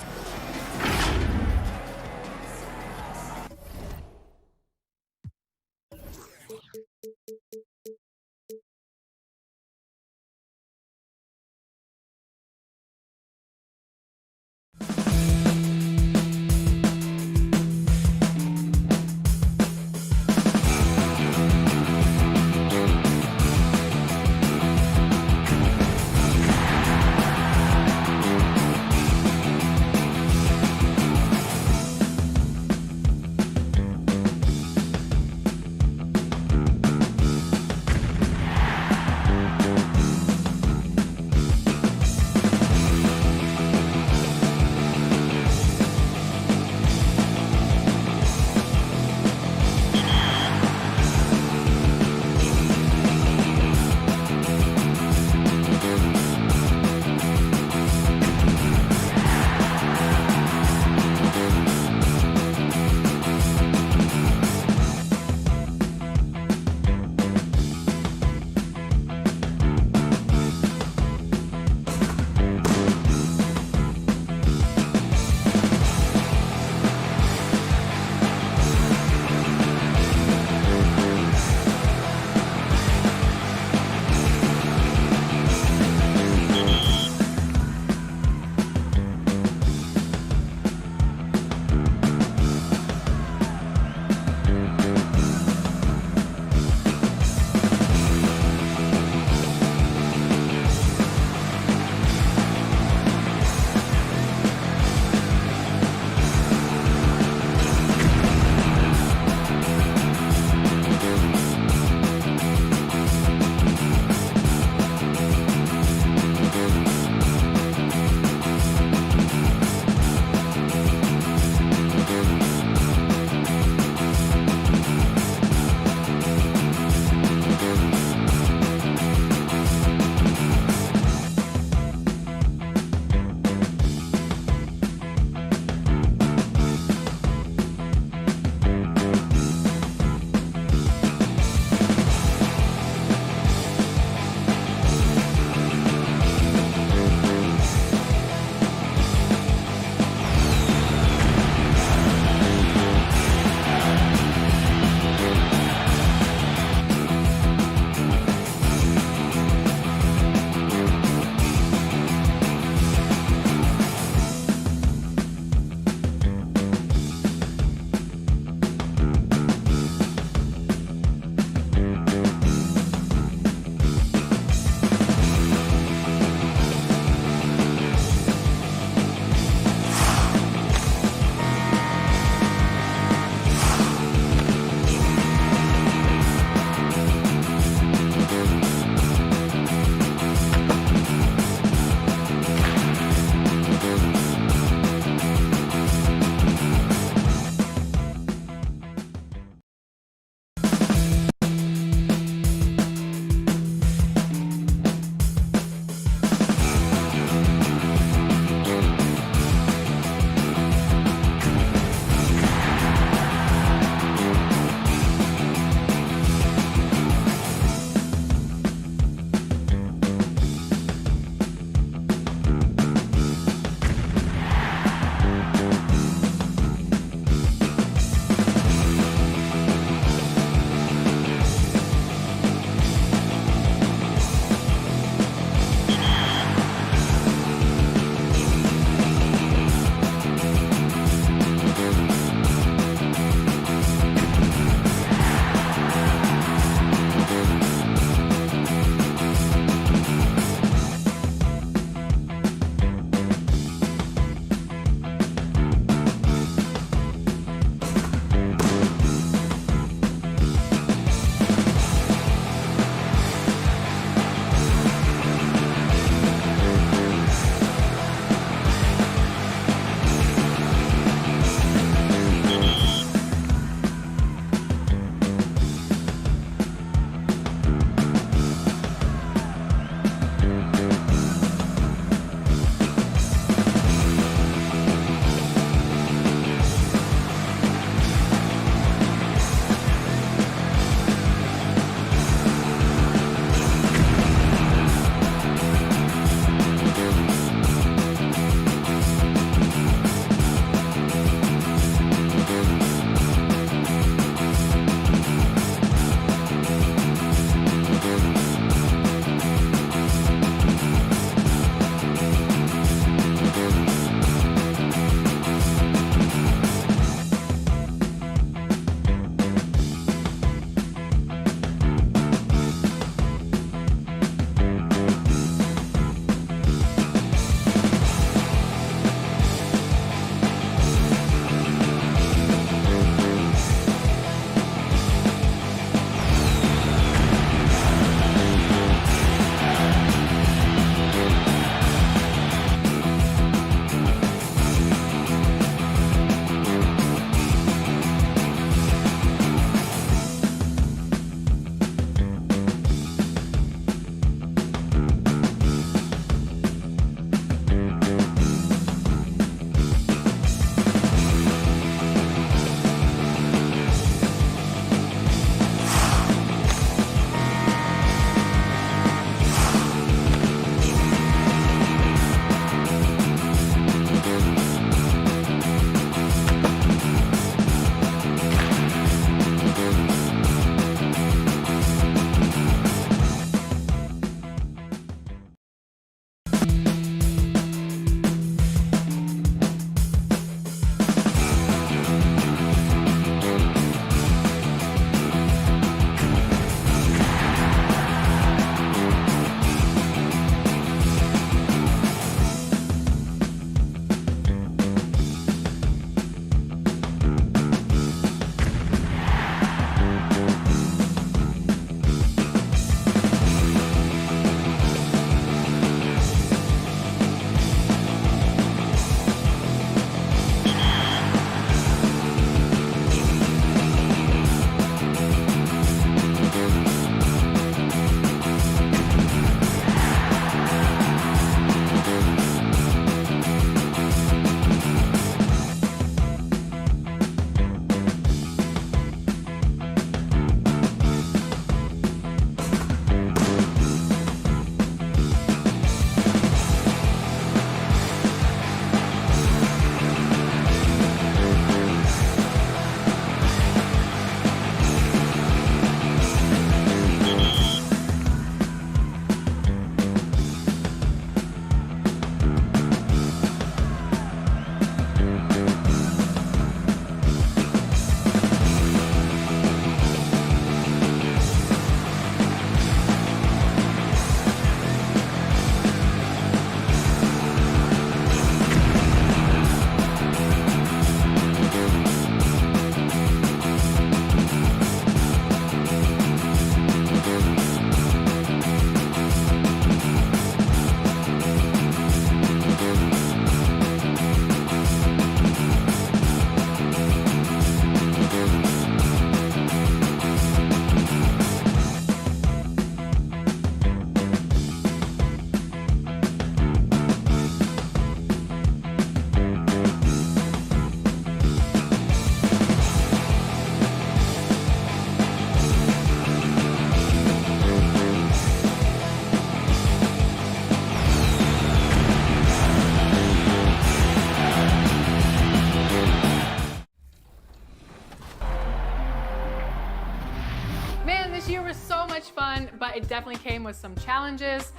S4: This year was so much fun, but it definitely came with some challenges.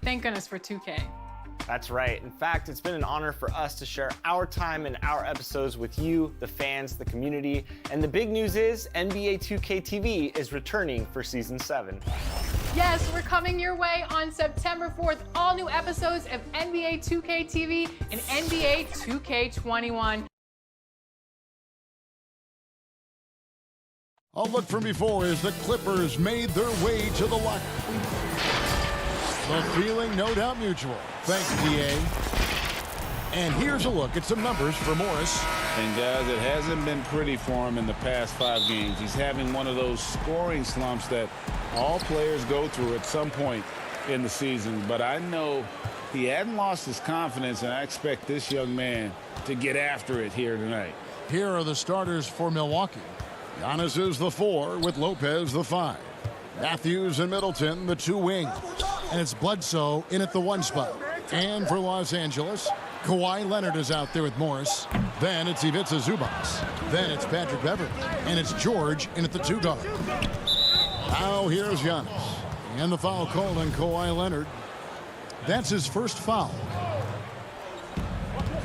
S4: Thank goodness for 2K.
S1: That's right. In fact, it's been an honor for us to share our time and our episodes with you, the fans, the community. And the big news is NBA 2K TV is returning for Season 7.
S4: Yes, we're coming your way on September 4th. All new episodes of NBA 2K TV and NBA 2K21.
S2: A look from before as the Clippers made their way to the locker. The feeling no doubt mutual. Thanks, DA. And here's a look at some numbers for Morris.
S9: And guys, it hasn't been pretty for him in the past 5 games. He's having one of those scoring slumps that all players go through at some point in the season. But I know he hadn't lost his confidence, and I expect this young man to get after it here tonight.
S2: Here are the starters for Milwaukee. Giannis is the 4 with Lopez the 5. Matthews and Middleton the 2 wings. And it's Bledsoe in at the 1 spot. And for Los Angeles, Kawhi Leonard is out there with Morris. Then it's Ivica Zubac. Then it's Patrick Beverley. And it's George in at the 2 guard. Now here's Giannis. And the foul called on Kawhi Leonard. That's his first foul.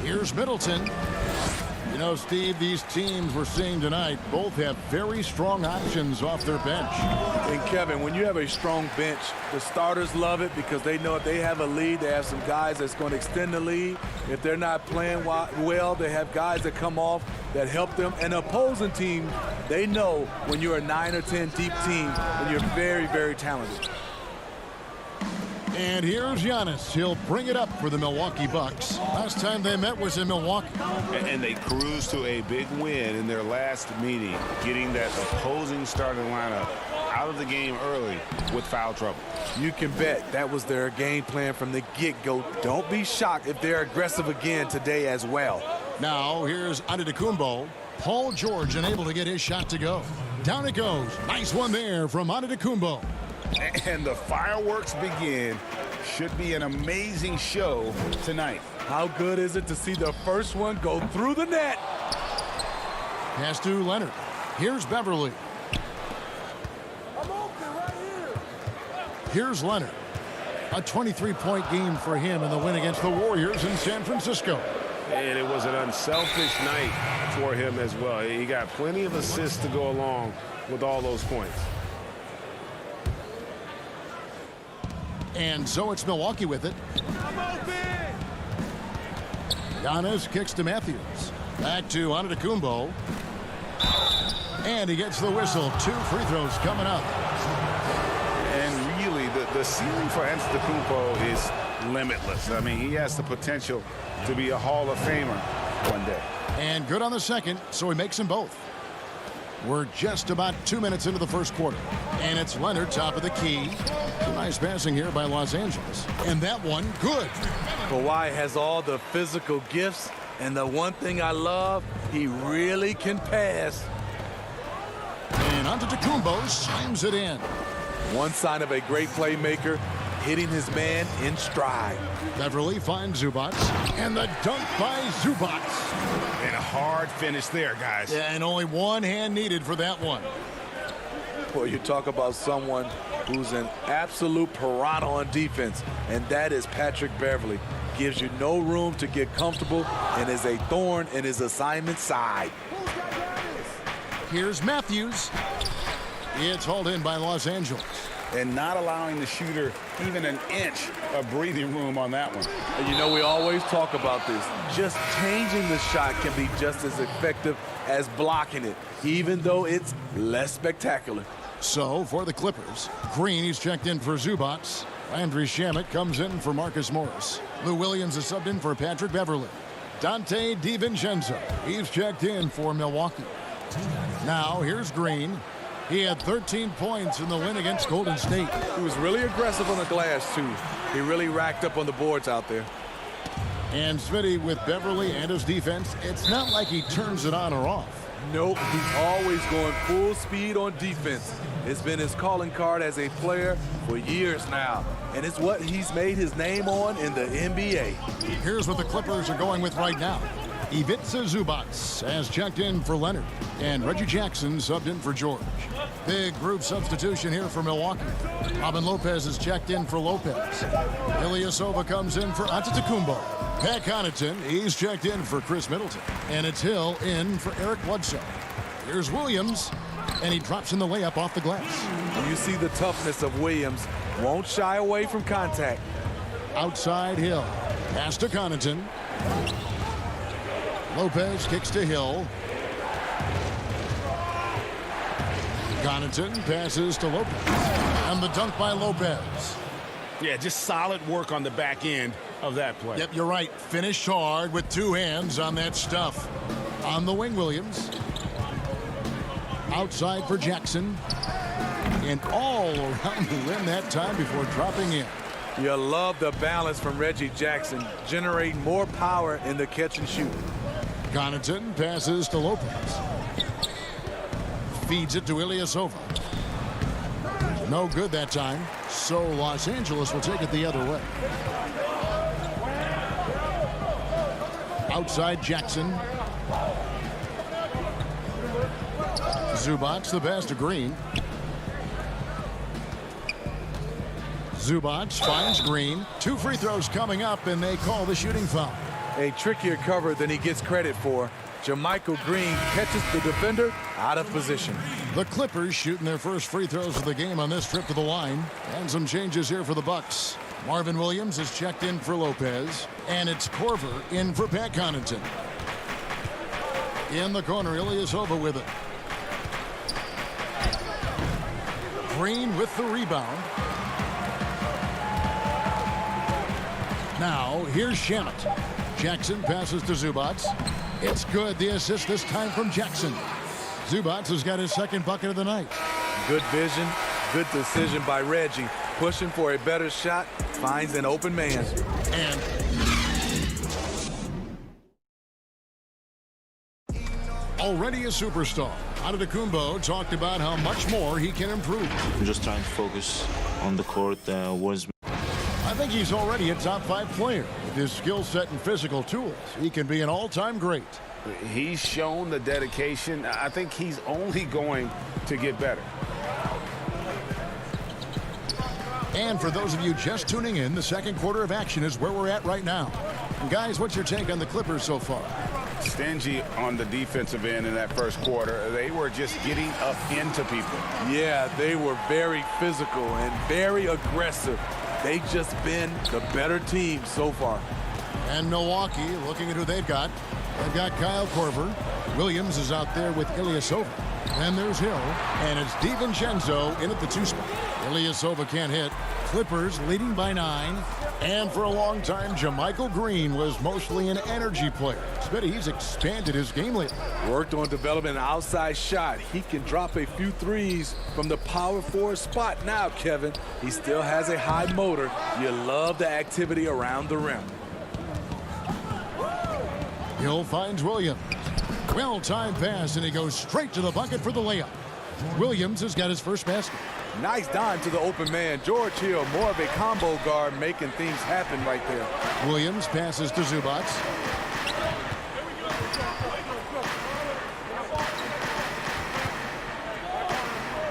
S2: Here's Middleton. You know, Steve, these teams we're seeing tonight both have very strong options off their bench.
S8: And Kevin, when you have a strong bench, the starters love it because they know if they have a lead, they have some guys that's going to extend the lead. If they're not playing well, they have guys that come off that help them. And the opposing team, they know when you're a 9 or 10 deep team, then you're very, very talented.
S2: And here's Giannis. He'll bring it up for the Milwaukee Bucks. Last time they met was in Milwaukee.
S9: And they cruised to a big win in their last meeting, getting that opposing starting lineup out of the game early with foul trouble.
S8: You can bet that was their game plan from the get-go. Don't be shocked if they're aggressive again today as well.
S2: Now here's Antetokounmpo. Paul George unable to get his shot to go. Down it goes. Nice one there from Antetokounmpo.
S9: And the fireworks begin. Should be an amazing show tonight.
S8: How good is it to see the first one go through the net?
S2: Pass to Leonard. Here's Beverley. Here's Leonard. A 23-point game for him in the win against the Warriors in San Francisco.
S9: And it was an unselfish night for him as well. He got plenty of assists to go along with all those points.
S2: And so it's Milwaukee with it. Giannis kicks to Matthews. Back to Antetokounmpo. And he gets the whistle. 2 free throws coming up.
S9: And really, the ceiling for Antetokounmpo is limitless. I mean, he has the potential to be a Hall of Famer one day.
S2: And good on the second, so he makes them both. We're just about 2 minutes into the first quarter. And it's Leonard, top of the key. Nice passing here by Los Angeles. And that one, good.
S8: Kawhi has all the physical gifts. And the one thing I love, he really can pass.
S2: And Antetokounmpo slams it in.
S8: One sign of a great playmaker, hitting his man in stride.
S2: Beverley finds Zubac. And the dunk by Zubac.
S9: And a hard finish there, guys.
S2: Yeah, and only one hand needed for that one.
S8: Well, you talk about someone who's an absolute piranha on defense, and that is Patrick Beverley. Gives you no room to get comfortable and is a thorn in his assignment side.
S2: Here's Matthews. It's hauled in by Los Angeles.
S9: And not allowing the shooter even an inch of breathing room on that one.
S8: And you know, we always talk about this. Just changing the shot can be just as effective as blocking it, even though it's less spectacular.
S2: So, for the Clippers, Green, he's checked in for Zubac. Landry Shamet comes in for Marcus Morris. Lou Williams is subbed in for Patrick Beverley. Dante DiVincenzo, he's checked in for Milwaukee. Now, here's Green. He had 13 points in the win against Golden State.
S8: He was really aggressive on the glass, too. He really racked up on the boards out there.
S2: And Smitty with Beverley and his defense, it's not like he turns it on or off.
S8: Nope, he's always going full speed on defense. It's been his calling card as a player for years now, and it's what he's made his name on in the NBA.
S2: Here's what the Clippers are going with right now. Ivica Zubac has checked in for Leonard, and Reggie Jackson subbed in for George. Big group substitution here for Milwaukee. Robin Lopez has checked in for Lopez. Ilyasova comes in for Antetokounmpo. Pat Connaughton, he's checked in for Chris Middleton. And it's Hill in for Eric Bledsoe. Here's Williams, and he drops in the layup off the glass.
S8: You see the toughness of Williams. Won't shy away from contact.
S2: Outside Hill. Pass to Connaughton. Lopez kicks to Hill. Connaughton passes to Lopez. And the dunk by Lopez.
S14: Yeah, just solid work on the back end of that play.
S2: Yep, you're right. Finished hard with two hands on that stuff. On the wing, Williams. Outside for Jackson. And all around the rim that time before dropping in.
S8: You love the balance from Reggie Jackson, generating more power in the catch and shoot.
S2: Connaughton passes to Lopez. Feeds it to Ilyasova. No good that time, so Los Angeles will take it the other way. Outside Jackson. Zubac the pass to Green. Zubac finds Green. 2 free throws coming up, and they call the shooting foul.
S8: A trickier cover than he gets credit for. Jermichael Green catches the defender out of position.
S2: The Clippers shooting their first free throws of the game on this trip to the line. And some changes here for the Bucks. Marvin Williams is checked in for Lopez. And it's Korver in for Pat Connaughton. In the corner, Ilyasova with it. Green with the rebound. Now, here's Shamet. Jackson passes to Zubac. It's good. The assist this time from Jackson. Zubac has got his second bucket of the night.
S8: Good vision, good decision by Reggie. Pushing for a better shot, finds an open man.
S2: And already a superstar, Antetokounmpo talked about how much more he can improve.
S19: I'm just trying to focus on the court.
S2: I think he's already a top 5 player. With his skill set and physical tools, he can be an all-time great.
S14: He's shown the dedication. I think he's only going to get better.
S2: And for those of you just tuning in, the second quarter of action is where we're at right now. And guys, what's your take on the Clippers so far?
S14: Stingy on the defensive end in that first quarter. They were just getting up into people.
S8: Yeah, they were very physical and very aggressive. They've just been the better team so far.
S2: And Milwaukee, looking at who they've got. They've got Kyle Korver. Williams is out there with Ilyasova. And there's Hill. And it's DiVincenzo in at the 2 spot. Ilyasova can't hit. Clippers leading by 9. And for a long time, Jermichael Green was mostly an energy player. Smitty, he's expanded his game lately.
S8: Worked on developing an outside shot. He can drop a few threes from the power forward spot now, Kevin. He still has a high motor. You love the activity around the rim.
S2: Hill finds Williams. Well-timed pass, and he goes straight to the bucket for the layup. Williams has got his first basket.
S8: Nice dime to the open man. George Hill, more of a combo guard, making things happen right there.
S2: Williams passes to Zubac.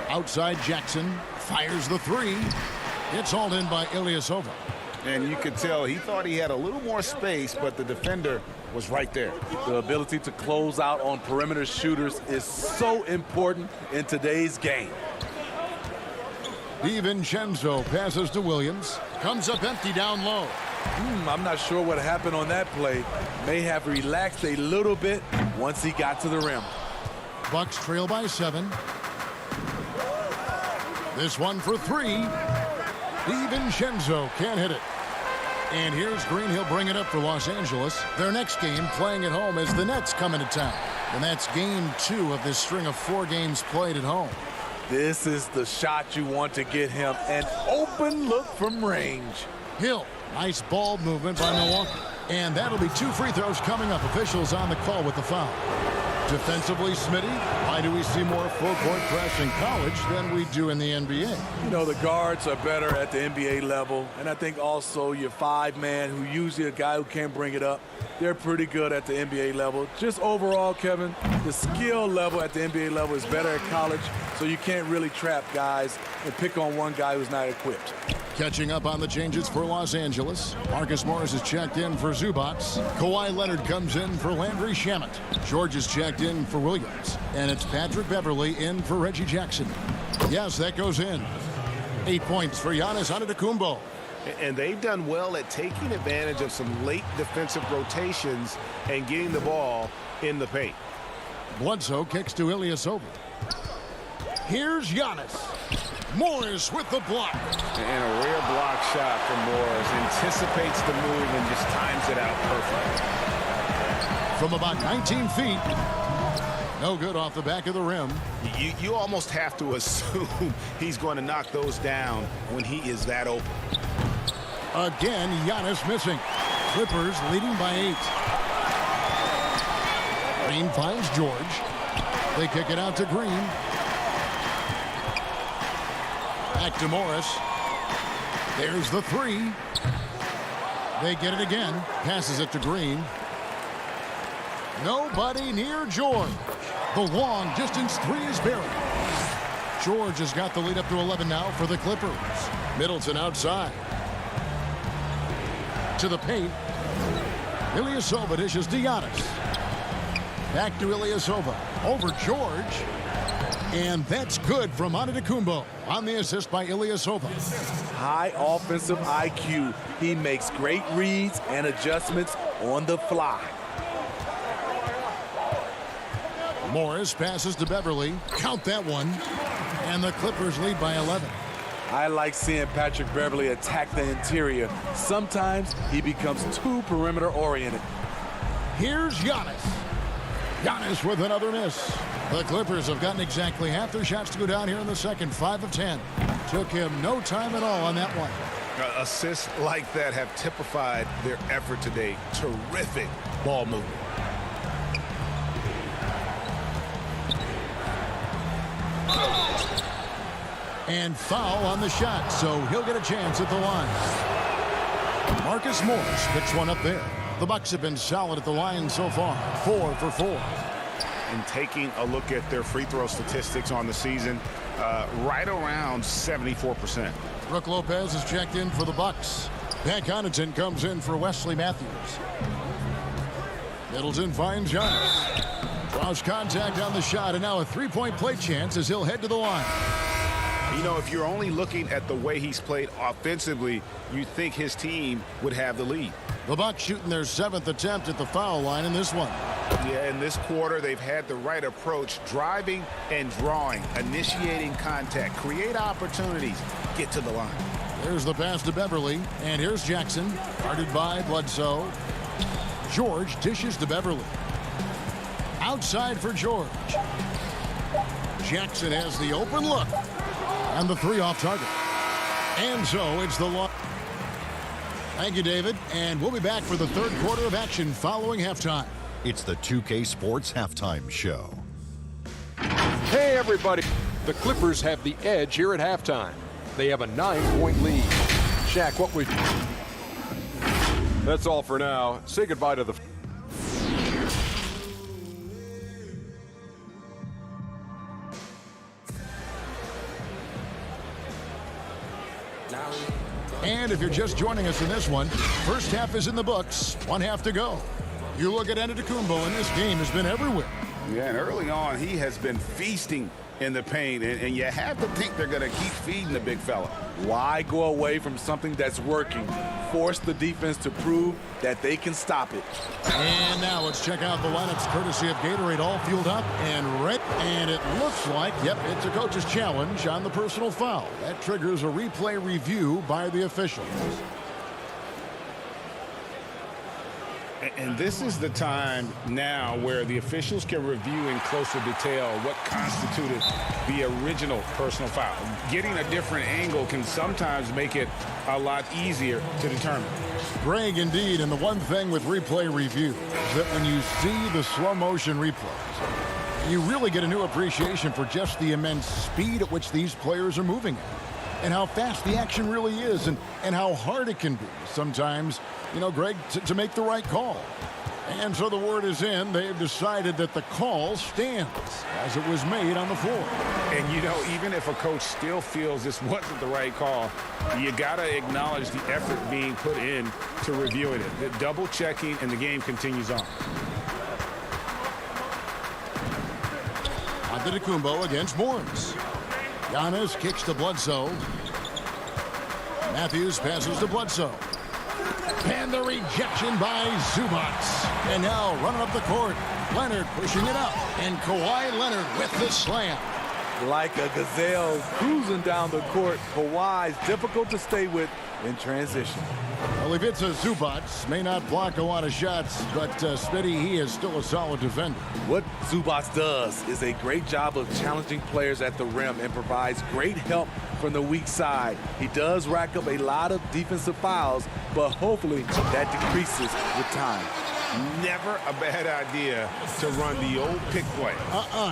S2: Outside Jackson fires the 3. It's hauled in by Ilyasova.
S14: And you could tell he thought he had a little more space, but the defender was right there.
S8: The ability to close out on perimeter shooters is so important in today's game.
S2: DiVincenzo passes to Williams. Comes up empty down low.
S8: I'm not sure what happened on that play. May have relaxed a little bit once he got to the rim.
S2: Bucks trail by 7. This one for 3. DiVincenzo can't hit it. And here's Green. He'll bring it up for Los Angeles. Their next game playing at home as the Nets come into town. And that's game 2 of this string of 4 games played at home.
S8: This is the shot you want to get him. An open look from range.
S2: Hill. Nice ball movement by Milwaukee. And that'll be 2 free throws coming up. Officials on the call with the foul. Defensively, Smitty, by Why do we see more full-court press in college than we do in the NBA?
S8: You know, the guards are better at the NBA level, and I think also your five-man, who usually a guy who can't bring it up, they're pretty good at the NBA level. Just overall, Kevin, the skill level at the NBA level is better at college, so you can't really trap guys and pick on one guy who's not equipped.
S2: Catching up on the changes for Los Angeles. Marcus Morris is checked in for Zubac. Kawhi Leonard comes in for Landry Shamet. George is checked in for Williams. And it's Patrick Beverley in for Reggie Jackson. Yes, that goes in. 8 points for Giannis Antetokounmpo.
S14: And they've done well at taking advantage of some late defensive rotations and getting the ball in the paint.
S2: Bledsoe kicks to Ilyasova. Here's Giannis. Morris with the block.
S14: And a rare block shot from Morris. Anticipates the move and just times it out perfect.
S2: From about 19 feet. No good off the back of the rim.
S14: You almost have to assume he's going to knock those down when he is that open.
S2: Again, Giannis missing. Clippers leading by 8. Green finds George. They kick it out to Green. Back to Morris. There's the three. They get it again. Passes it to Green. Nobody near George. The long distance three is buried. George has got the lead up to 11 now for the Clippers. Middleton outside. To the paint. Ilyasova dishes to Giannis. Back to Ilyasova. Over George. And that's good from Antetokounmpo on the assist by Ilyasova.
S8: High offensive IQ. He makes great reads and adjustments on the fly.
S2: Morris passes to Beverley. Count that one. And the Clippers lead by 11.
S8: I like seeing Patrick Beverley attack the interior. Sometimes he becomes too perimeter oriented.
S2: Here's Giannis. Giannis with another miss. The Clippers have gotten exactly half their shots to go down here in the second. 5 of 10. Took him no time at all on that one.
S14: Assists like that have typified their effort today. Terrific ball movement.
S2: And foul on the shot, so he'll get a chance at the line. Marcus Morris picks one up there. The Bucks have been solid at the line so far. 4 for 4.
S14: And taking a look at their free throw statistics on the season, right around 74%.
S2: Brook Lopez is checked in for the Bucks. Pat Connaughton comes in for Wesley Matthews. Middleton finds Giannis. Draws contact on the shot, and now a three-point play chance as he'll head to the line.
S14: You know, if you're only looking at the way he's played offensively, you think his team would have the lead.
S2: The Bucks shooting their 7th attempt at the foul line in this one.
S14: Yeah, in this quarter, they've had the right approach, driving and drawing, initiating contact, create opportunities, get to the line.
S2: There's the pass to Beverley, and here's Jackson, guarded by Bledsoe. George dishes to Beverley. Outside for George. Jackson has the open look. And the three off target. And so it's the loss. Thank you, David. And we'll be back for the third quarter of action following halftime.
S6: It's the 2K Sports Halftime Show.
S10: Hey, everybody. The Clippers have the edge here at halftime. They have a 9-point lead. Shaq, what we... That's all for now. Say goodbye to the...
S2: And if you're just joining us in this one, first half is in the books. 1 half to go. You look at Antetokounmpo, and this game has been everywhere.
S14: Yeah, and early on, he has been feasting in the paint, and you have to think they're going to keep feeding the big fella.
S8: Why go away from something that's working? Force the defense to prove that they can stop it.
S2: And now let's check out the lineups courtesy of Gatorade, all fueled up and red. And it looks like, yep, it's a coach's challenge on the personal foul. That triggers a replay review by the officials.
S14: And this is the time now where the officials can review in closer detail what constituted the original personal foul. Getting a different angle can sometimes make it a lot easier to determine.
S2: Greg, indeed, and the one thing with replay review is that when you see the slow motion replays, You really get a new appreciation for just the immense speed at which these players are moving at, and how fast the action really is, and how hard it can be sometimes, Greg, to make the right call. And so the word is in. They've decided that the call stands as it was made on the floor.
S9: And, even if a coach still feels this wasn't the right call, you got to acknowledge the effort being put in to reviewing it. The double checking, and the game continues on.
S2: Antetokounmpo against Morris. Giannis kicks to Bledsoe. Matthews passes to Bledsoe. And the rejection by Zubac. And now running up the court, Leonard pushing it up. And Kawhi Leonard with the slam.
S8: Like a gazelle cruising down the court, Kawhi's difficult to stay with in transition.
S2: Well, if it's a Zubac, may not block a lot of shots, but Smitty, he is still a solid defender.
S8: What Zubac does is a great job of challenging players at the rim and provides great help from the weak side. He does rack up a lot of defensive fouls, but hopefully that decreases with time.
S9: Never a bad idea to run the old pick play.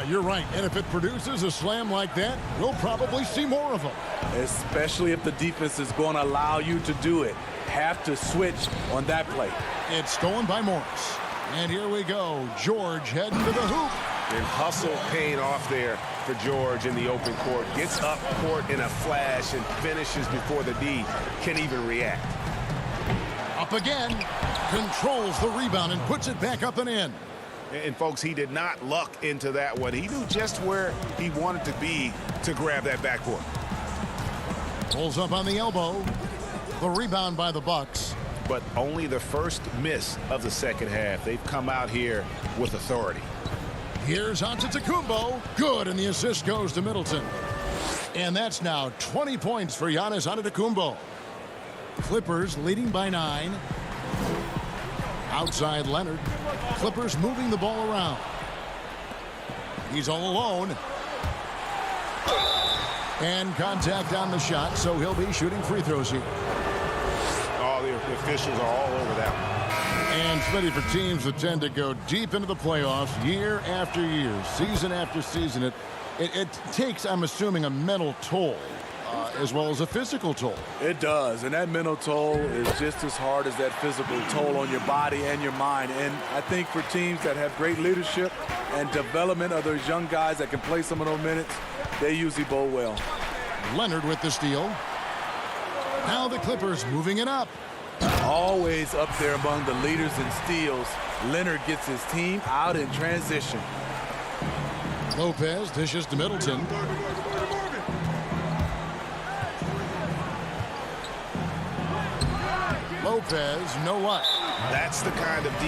S2: You're right. And if it produces a slam like that, we'll probably see more of them.
S8: Especially if the defense is going to allow you to do it. Have to switch on that play.
S2: It's stolen by Morris. And here we go. George heading to the hoop.
S9: And hustle paying off there for George in the open court. Gets up court in a flash and finishes before the D can even react.
S2: Up again. Controls the rebound and puts it back up and in.
S9: And folks, he did not luck into that one. He knew just where he wanted to be to grab that backboard.
S2: Pulls up on the elbow. The rebound by the Bucks.
S9: But only the first miss of the second half. They've come out here with authority.
S2: Here's Antetokounmpo. Good, and the assist goes to Middleton. And that's now 20 points for Giannis Antetokounmpo. Clippers leading by 9. Outside Leonard. Clippers moving the ball around. He's all alone. And contact on the shot, so he'll be shooting free throws here.
S9: Oh, the officials are all over that one.
S2: And Smitty, for teams that tend to go deep into the playoffs year after year, season after season, it takes, I'm assuming, a mental toll as well as a physical toll.
S8: It does, and that mental toll is just as hard as that physical toll on your body and your mind. And I think for teams that have great leadership and development of those young guys that can play some of those minutes, they usually bowl well.
S2: Leonard with the steal. Now the Clippers moving it up.
S8: Always up there among the leaders in steals. Leonard gets his team out in transition.
S2: Lopez dishes to Middleton. Lopez, no luck.
S9: That's the kind of D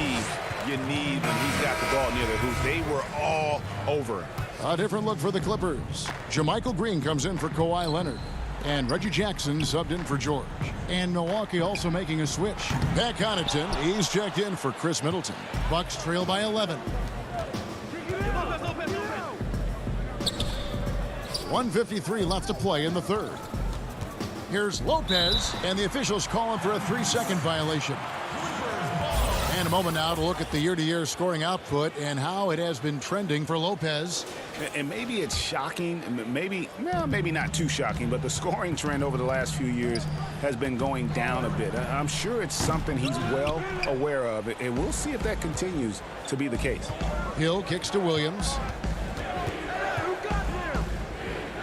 S9: you need when he's got the ball near the hoop. They were all over.
S2: A different look for the Clippers. JaMychal Green comes in for Kawhi Leonard. And Reggie Jackson subbed in for George. And Milwaukee also making a switch. Pat Connaughton, he's checked in for Chris Middleton. Bucks trail by 11. 1:53 left to play in the third. Here's Lopez, and the officials calling for a 3-second violation. And a moment now to look at the year-to-year scoring output and how it has been trending for Lopez.
S9: And maybe it's shocking, maybe not too shocking, but the scoring trend over the last few years has been going down a bit. I'm sure it's something he's well aware of, and we'll see if that continues to be the case.
S2: Hill kicks to Williams.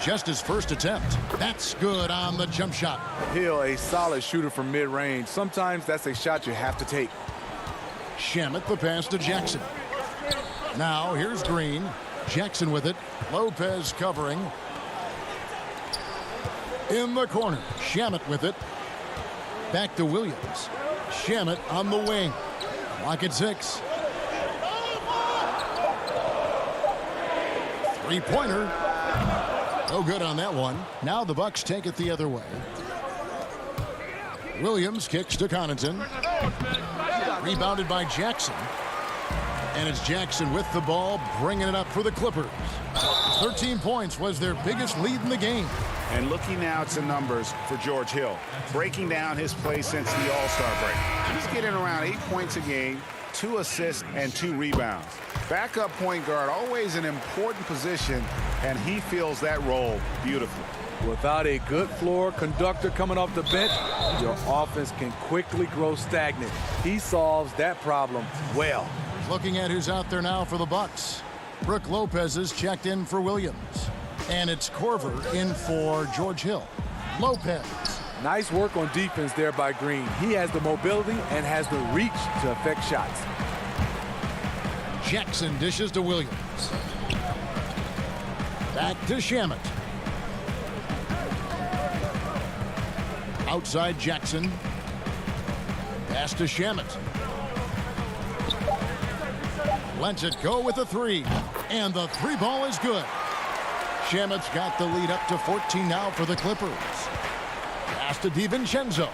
S2: Just his first attempt. That's good on the jump shot.
S8: Hill, a solid shooter from mid-range. Sometimes that's a shot you have to take.
S2: Shamet the pass to Jackson. Now here's Green. Jackson with it. Lopez covering. In the corner. Shamet with it. Back to Williams. Shamet on the wing. Clock at 6. Three-pointer. No good on that one. Now the Bucks take it the other way. Williams kicks to Connaughton. Rebounded by Jackson. And it's Jackson with the ball, bringing it up for the Clippers. 13 points was their biggest lead in the game.
S9: And looking now at some numbers for George Hill. Breaking down his play since the All-Star break. He's getting around 8 points a game, 2 assists, and 2 rebounds.
S14: Backup point guard, always an important position, and he fills that role beautifully.
S8: Without a good floor conductor coming off the bench, your offense can quickly grow stagnant. He solves that problem well.
S2: Looking at who's out there now for the Bucks. Brooke Lopez is checked in for Williams. And it's Corver in for George Hill. Lopez.
S8: Nice work on defense there by Green. He has the mobility and has the reach to affect shots.
S2: Jackson dishes to Williams. Back to Shamet. Outside Jackson. Pass to Shamet. Lets it go with the three. And the three ball is good. Shamet's got the lead up to 14 now for the Clippers. Pass to DiVincenzo.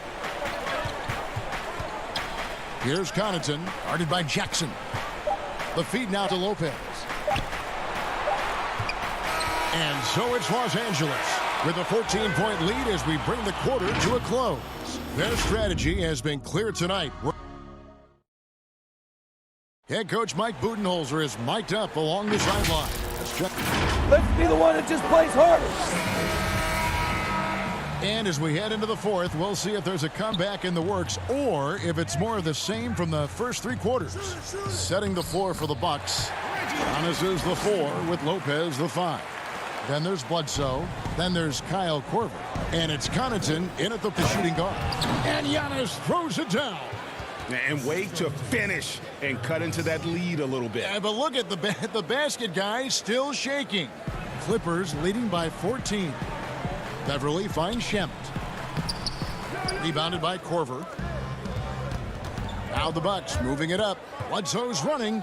S2: Here's Connaughton, guarded by Jackson. The feed now to Lopez. And so it's Los Angeles with a 14-point lead as we bring the quarter to a close. Their strategy has been clear tonight. Head coach Mike Budenholzer is mic'd up along the sideline.
S20: Let's be the one that just plays harder.
S2: And as we head into the fourth, we'll see if there's a comeback in the works or if it's more of the same from the first three quarters. Setting the floor for the Bucks. Giannis is the 4 with Lopez the 5. Then there's Bledsoe. Then there's Kyle Korver. And it's Connaughton in at the shooting guard. And Giannis throws it down.
S14: And wait to finish and cut into that lead a little bit.
S2: Yeah, but look at the basket, guys, still shaking. Clippers leading by 14. Beverly finds Shamet. Rebounded by Korver. Now the Bucks moving it up. Bledsoe's running.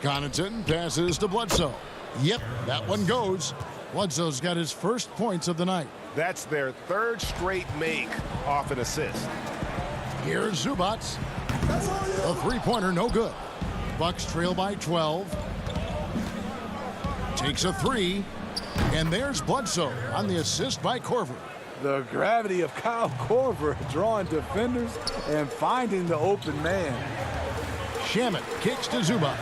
S2: Connaughton passes to Bledsoe. Yep, that one goes. Bledsoe's got his first points of the night.
S14: That's their third straight make off an assist.
S2: Here's Zubac. A three-pointer, no good. Bucks trail by 12. Takes a 3. And there's Bledsoe on the assist by Korver.
S8: The gravity of Kyle Korver drawing defenders and finding the open man.
S2: Shamet kicks to Zubac.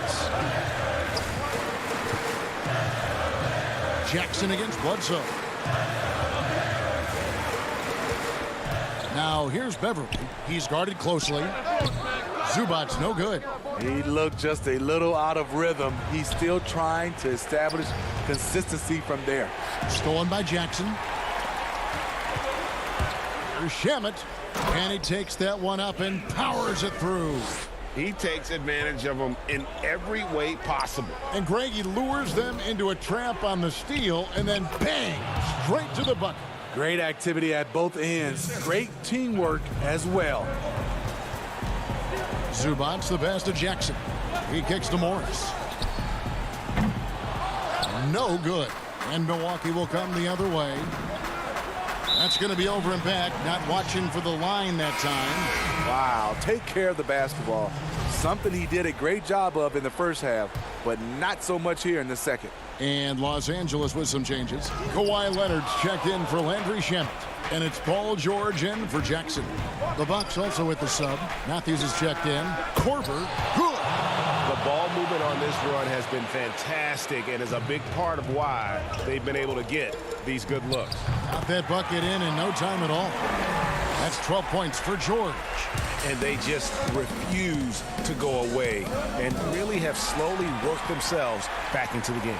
S2: Jackson against Bledsoe. Now here's Beverly. He's guarded closely. Zubac's no good.
S8: He looked just a little out of rhythm. He's still trying to establish consistency from there.
S2: Stolen by Jackson. Here's Shamet. And he takes that one up and powers it through.
S14: He takes advantage of them in every way possible.
S2: And Greg, he lures them into a trap on the steal and then bang, straight to the bucket.
S8: Great activity at both ends. Great teamwork as well.
S2: Zubac the pass to Jackson. He kicks to Morris. No good. And Milwaukee will come the other way. That's going to be over and back. Not watching for the line that time.
S8: Wow, take care of the basketball. Something he did a great job of in the first half, but not so much here in the second.
S2: And Los Angeles with some changes. Kawhi Leonard's checked in for Landry Shamet. And it's Paul George in for Jackson. The Bucks also with the sub. Matthews is checked in. Korver, good.
S14: The ball movement on this run has been fantastic and is a big part of why they've been able to get these good looks.
S2: Got that bucket in no time at all. That's 12 points for George.
S14: And they just refuse to go away and really have slowly worked themselves back into the game.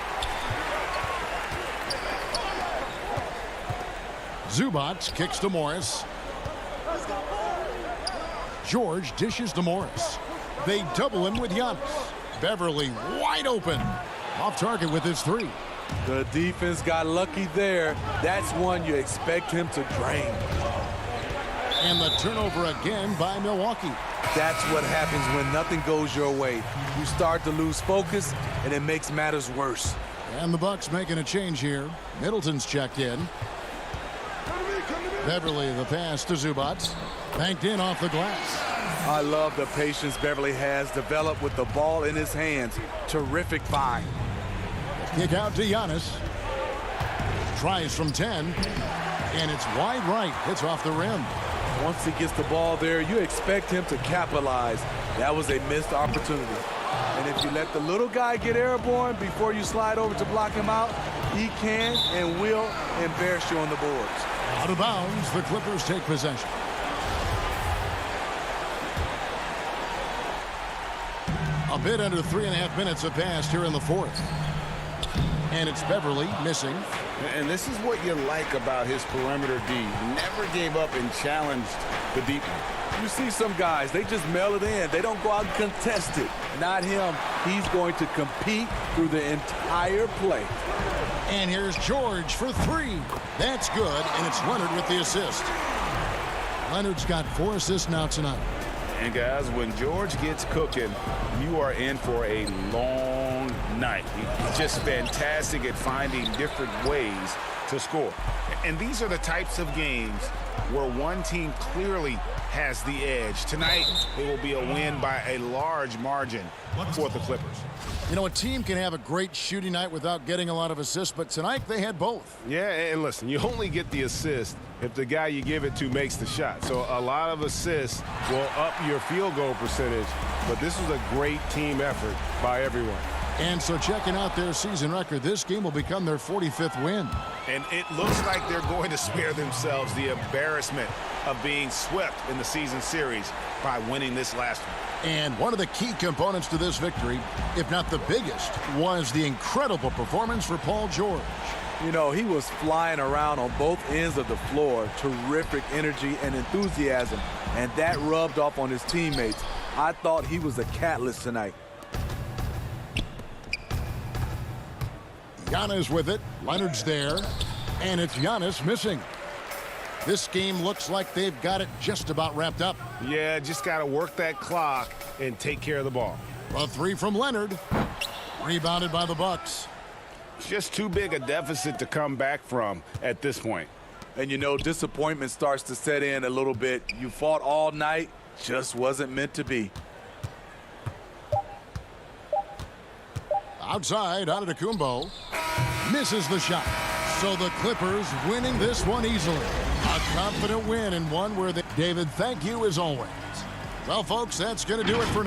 S2: Zubac kicks to Morris. George dishes to Morris. They double him with Giannis. Beverly wide open. Off target with his 3.
S8: The defense got lucky there. That's one you expect him to drain.
S2: And the turnover again by Milwaukee.
S8: That's what happens when nothing goes your way. You start to lose focus, and it makes matters worse.
S2: And the Bucks making a change here. Middleton's checked in. Beverly the pass to Zubac. Banked in off the glass.
S8: I love the patience Beverly has developed with the ball in his hands. Terrific find.
S2: Kick out to Giannis. Tries from 10. And it's wide right. Hits off the rim.
S8: Once he gets the ball there, you expect him to capitalize. That was a missed opportunity. And if you let the little guy get airborne before you slide over to block him out, he can and will embarrass you on the boards.
S2: Out of bounds, the Clippers take possession. A bit under 3.5 minutes have passed here in the fourth. And it's Beverly missing.
S9: And this is what you like about his perimeter D. Never gave up and challenged the deep one.
S8: You see some guys, they just mail it in. They don't go out and contest it. Not him. He's going to compete through the entire play.
S2: And here's George for three. That's good, and it's Leonard with the assist. Leonard's got 4 assists now tonight.
S9: And guys, when George gets cooking, you are in for a long night. He's just fantastic at finding different ways to score. And these are the types of games where one team clearly has the edge. Tonight, it will be a win by a large margin for the Clippers.
S2: You know, a team can have a great shooting night without getting a lot of assists, but tonight they had both.
S9: Yeah, and listen, you only get the assist if the guy you give it to makes the shot. So a lot of assists will up your field goal percentage, but this was a great team effort by everyone.
S2: And so checking out their season record, this game will become their 45th win.
S9: And it looks like they're going to spare themselves the embarrassment of being swept in the season series by winning this last one.
S2: And one of the key components to this victory, if not the biggest, was the incredible performance for Paul George.
S8: You know, he was flying around on both ends of the floor. Terrific energy and enthusiasm, and that rubbed off on his teammates. I thought he was a catalyst tonight.
S2: Giannis with it. Leonard's there. And it's Giannis missing. This game looks like they've got it just about wrapped up.
S9: Yeah, just got to work that clock and take care of the ball.
S2: A three from Leonard. Rebounded by the Bucks.
S9: Just too big a deficit to come back from at this point.
S8: And you know, disappointment starts to set in a little bit. You fought all night, just wasn't meant to be.
S2: Outside, Antetokounmpo misses the shot. So the Clippers winning this one easily. A confident win and one where they... David, thank you as always. Well, folks, that's going to do it for...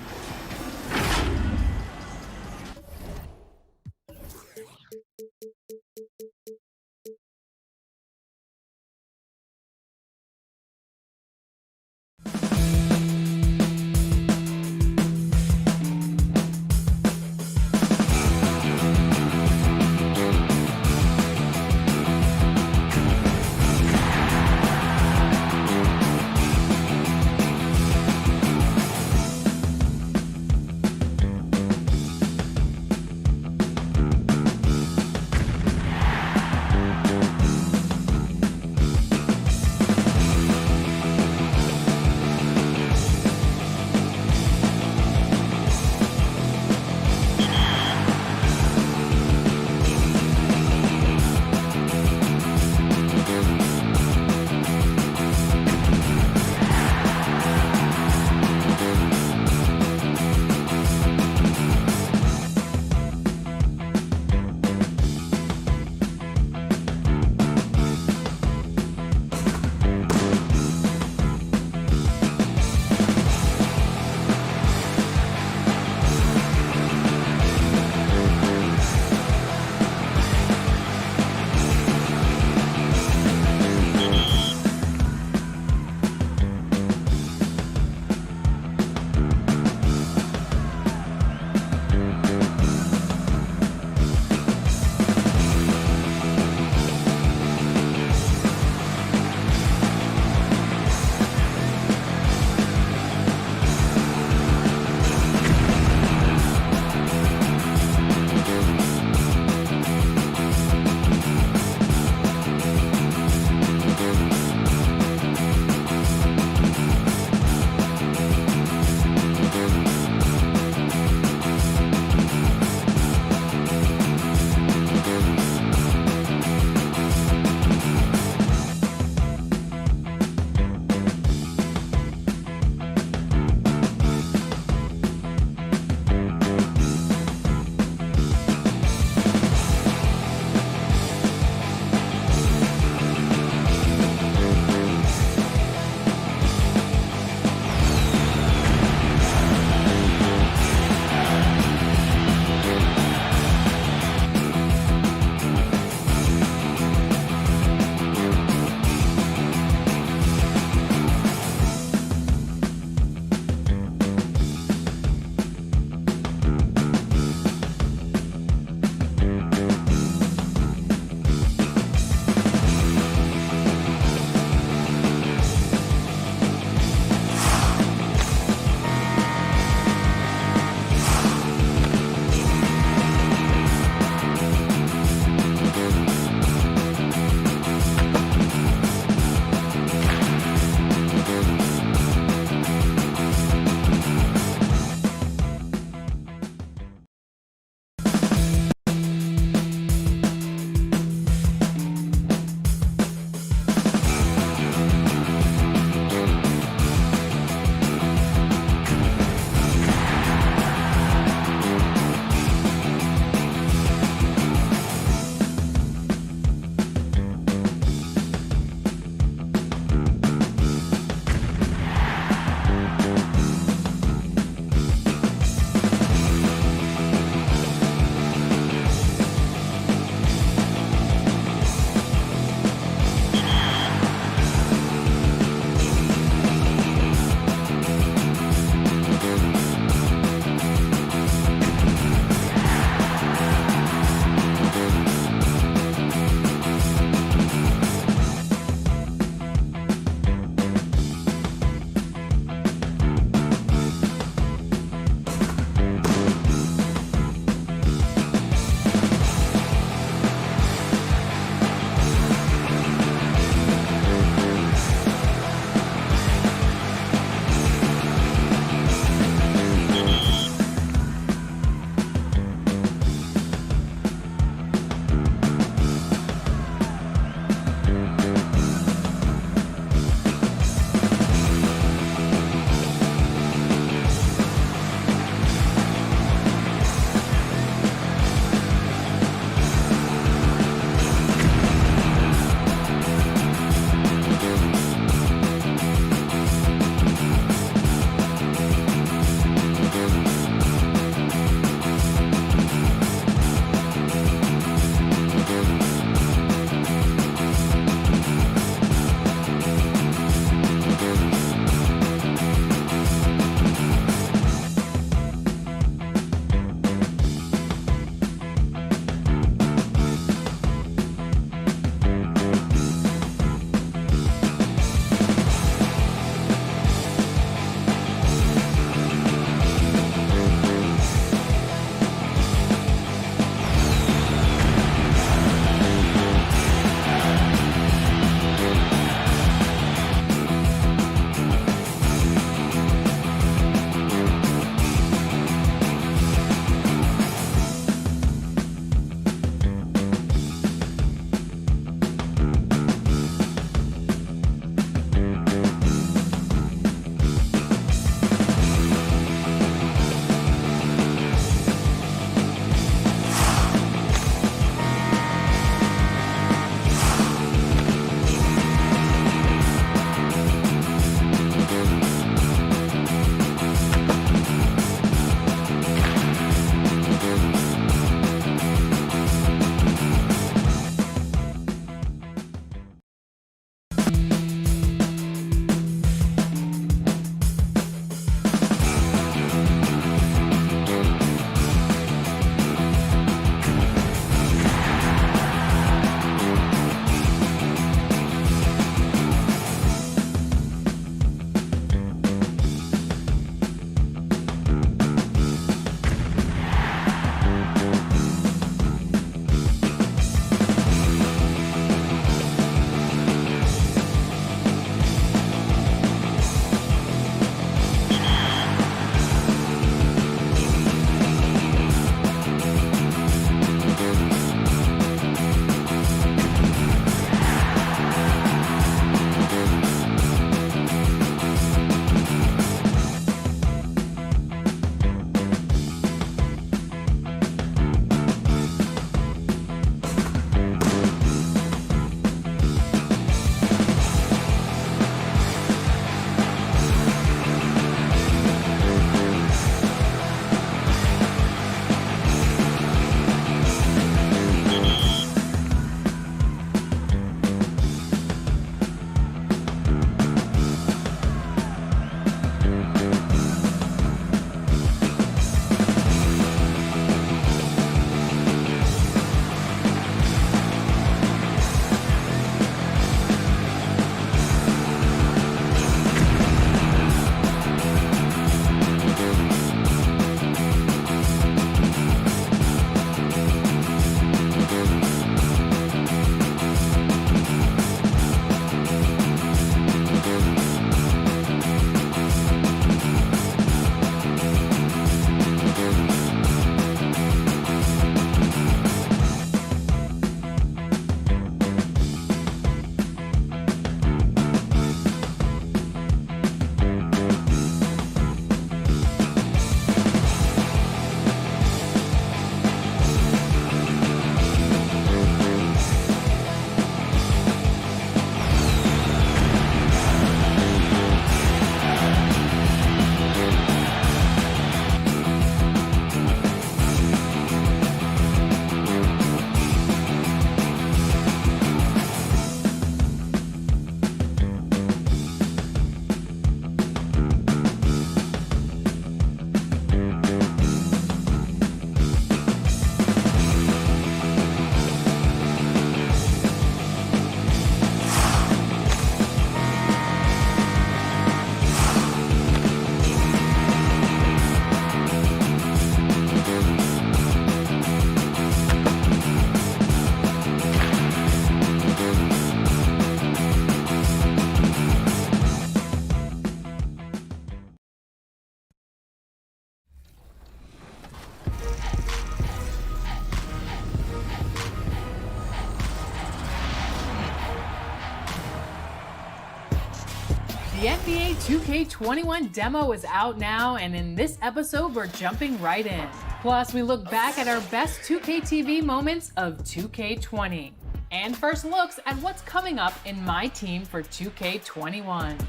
S4: The NBA 2K21 demo is out now, and in this episode, we're jumping right in. Plus, we look back at our best 2K TV moments of 2K20. And first looks at what's coming up in my team for 2K21.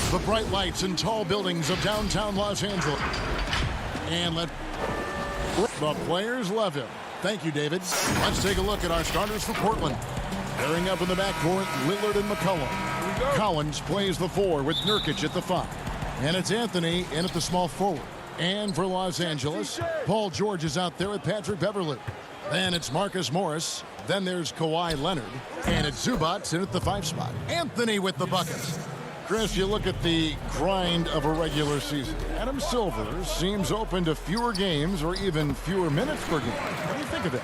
S2: The bright lights and tall buildings of downtown Los Angeles. And the players love him. Thank you, David. Let's take a look at our starters for Portland. Pairing up in the backcourt, Lillard and McCollum. Collins plays the 4 with Nurkic at the 5. And it's Anthony in at the small forward. And for Los Angeles, Paul George is out there with Patrick Beverley. Then it's Marcus Morris. Then there's Kawhi Leonard. And it's Zubac in at the 5 spot. Anthony with the buckets. Chris, you look at the grind of a regular season. Adam Silver seems open to fewer games or even fewer minutes per game. What do you think of that?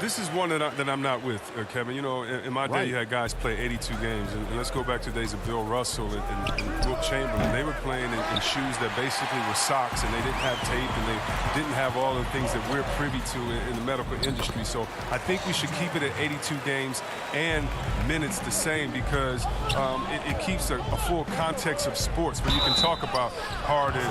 S21: This is one that I'm not with, Kevin. You know, in my day, you had guys play 82 games. And let's go back to the days of Bill Russell and Wilt Chamberlain. They were playing in shoes that basically were socks, and they didn't have tape, and they didn't have all the things that we're privy to in the medical industry. So I think we should keep it at 82 games and minutes the same, because it keeps a full context of sports. But you can talk about Harden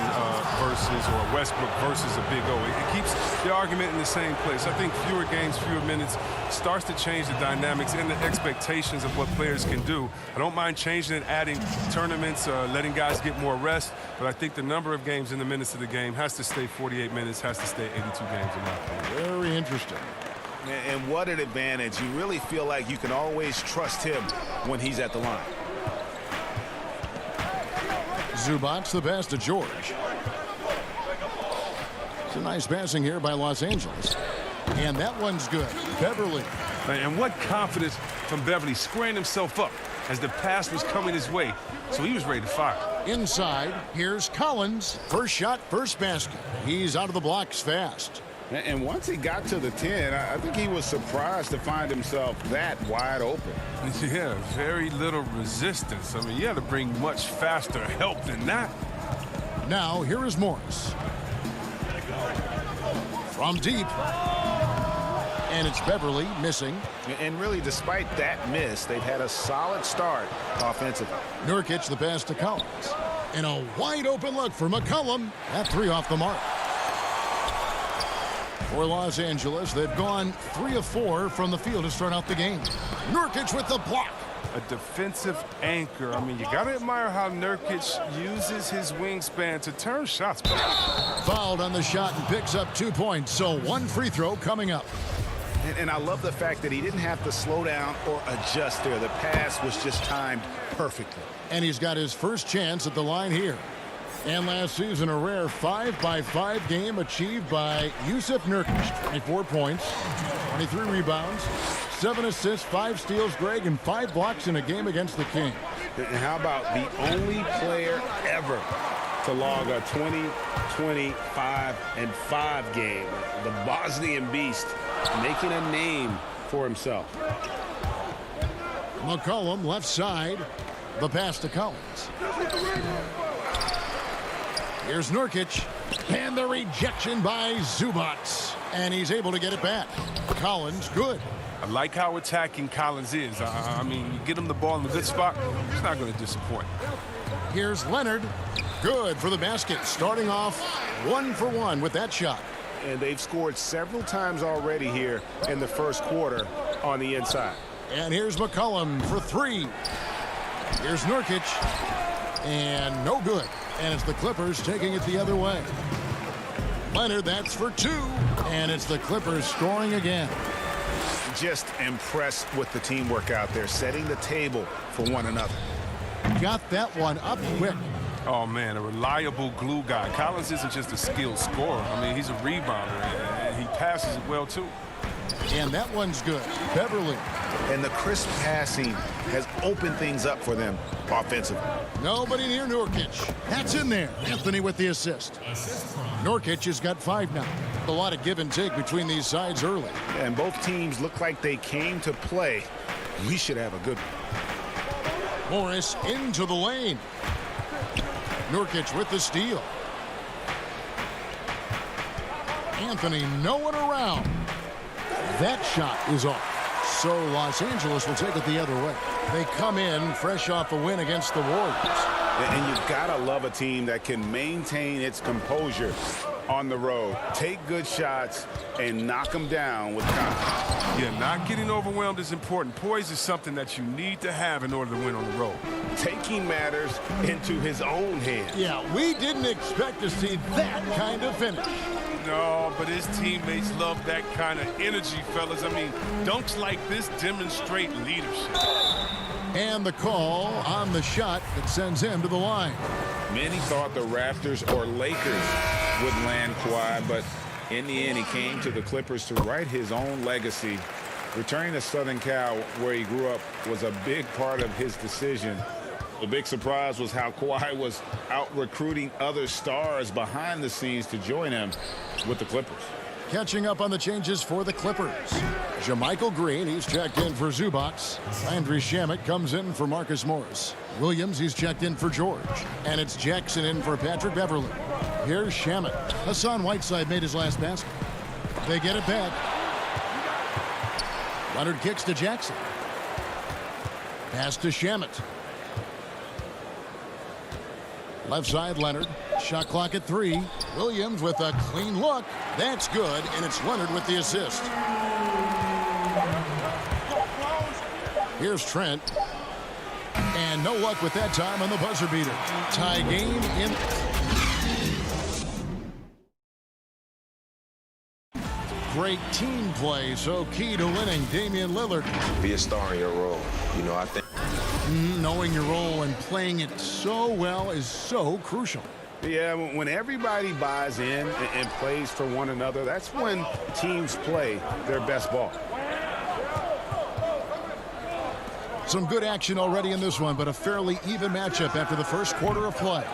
S21: versus or Westbrook versus a Big O. It keeps the argument in the same place. I think fewer games, fewer minutes starts to change the dynamics and the expectations of what players can do. I don't mind changing and adding tournaments, letting guys get more rest, but I think the number of games in the minutes of the game has to stay 48 minutes, has to stay 82 games in my opinion.
S2: Very interesting.
S14: And what an advantage. You really feel like you can always trust him when he's at the line.
S2: Zubac the pass to George. It's a nice passing here by Los Angeles. And that one's good. Beverley.
S21: And what confidence from Beverley, squaring himself up as the pass was coming his way. So he was ready to fire.
S2: Inside, here's Collins. First shot, first basket. He's out of the blocks fast.
S14: And once he got to the 10, I think he was surprised to find himself that wide open.
S21: Yeah, very little resistance. I mean, you had to bring much faster help than that.
S2: Now, here is Morris. From deep. And it's Beverley missing.
S14: And really, despite that miss, they've had a solid start offensively.
S2: Nurkic the pass to Collins. And a wide open look for McCollum. That 3 off the mark. For Los Angeles, they've gone 3 of 4 from the field to start out the game. Nurkic with the block.
S21: A defensive anchor. I mean, you got to admire how Nurkic uses his wingspan to turn shots back.
S2: Fouled on the shot and picks up 2 points. So 1 free throw coming up.
S14: And I love the fact that he didn't have to slow down or adjust there. The pass was just timed perfectly.
S2: And he's got his first chance at the line here. And last season, a rare 5-by-5 game achieved by Jusuf Nurkic. 24 points, 23 rebounds, 7 assists, 5 steals, Greg, and 5 blocks in a game against the Kings.
S14: And how about the only player ever to log a 20-25-5 game? The Bosnian Beast making a name for himself.
S2: McCollum left side. The pass to Collins. Here's Nurkic. And the rejection by Zubac. And he's able to get it back. Collins, good.
S21: I like how attacking Collins is. I mean, you get him the ball in the good spot, he's not going to disappoint.
S2: Here's Leonard. Good for the basket. Starting off 1 for 1 with that shot.
S14: And they've scored several times already here in the first quarter on the inside.
S2: And here's McCollum for 3. Here's Nurkic. And no good. And it's the Clippers taking it the other way. Leonard, that's for 2. And it's the Clippers scoring again.
S14: Just impressed with the teamwork out there, setting the table for one another.
S2: Got that one up quick.
S21: Oh, man, a reliable glue guy. Collins isn't just a skilled scorer. I mean, he's a rebounder, and he passes it well, too.
S2: And that one's good. Beverley.
S14: And the crisp passing has opened things up for them offensively.
S2: Nobody near Nurkic. That's in there. Anthony with the assist. Nurkic has got 5 now. A lot of give and take between these sides early.
S14: And both teams look like they came to play. We should have a good one.
S2: Morris into the lane. Nurkic with the steal. Anthony, no one around. That shot is off. So Los Angeles will take it the other way. They come in fresh off a win against the Warriors.
S14: And you've got to love a team that can maintain its composure on the road, take good shots, and knock them down with confidence.
S21: Yeah, not getting overwhelmed is important. Poise is something that you need to have in order to win on the road.
S14: Taking matters into his own hands.
S2: Yeah, we didn't expect to see that kind of finish.
S21: No, but his teammates love that kind of energy, fellas. I mean, dunks like this demonstrate leadership.
S2: And the call on the shot that sends him to the line.
S14: Many thought the Raptors or Lakers would land Kawhi, but in the end, he came to the Clippers to write his own legacy. Returning to Southern Cal, where he grew up, was a big part of his decision. The big surprise was how Kawhi was out recruiting other stars behind the scenes to join him with the Clippers.
S2: Catching up on the changes for the Clippers. JaMychal Green, he's checked in for Zubac. Landry Shamet comes in for Marcus Morris. Williams, he's checked in for George. And it's Jackson in for Patrick Beverly. Here's Shamet. Hassan Whiteside made his last basket. They get it back. Leonard kicks to Jackson. Pass to Shamet. Left side, Leonard. Shot clock at 3. Williams with a clean look. That's good, and it's Leonard with the assist. Here's Trent. And no luck with that time on the buzzer beater. Tie game in. Great team play, so key to winning. Damian Lillard.
S3: Be a star in your role. You know, I think
S2: knowing your role and playing it so well is so crucial.
S14: Yeah, when everybody buys in and plays for one another, that's when teams play their best ball.
S2: Some good action already in this one, but a fairly even matchup after the first quarter of play.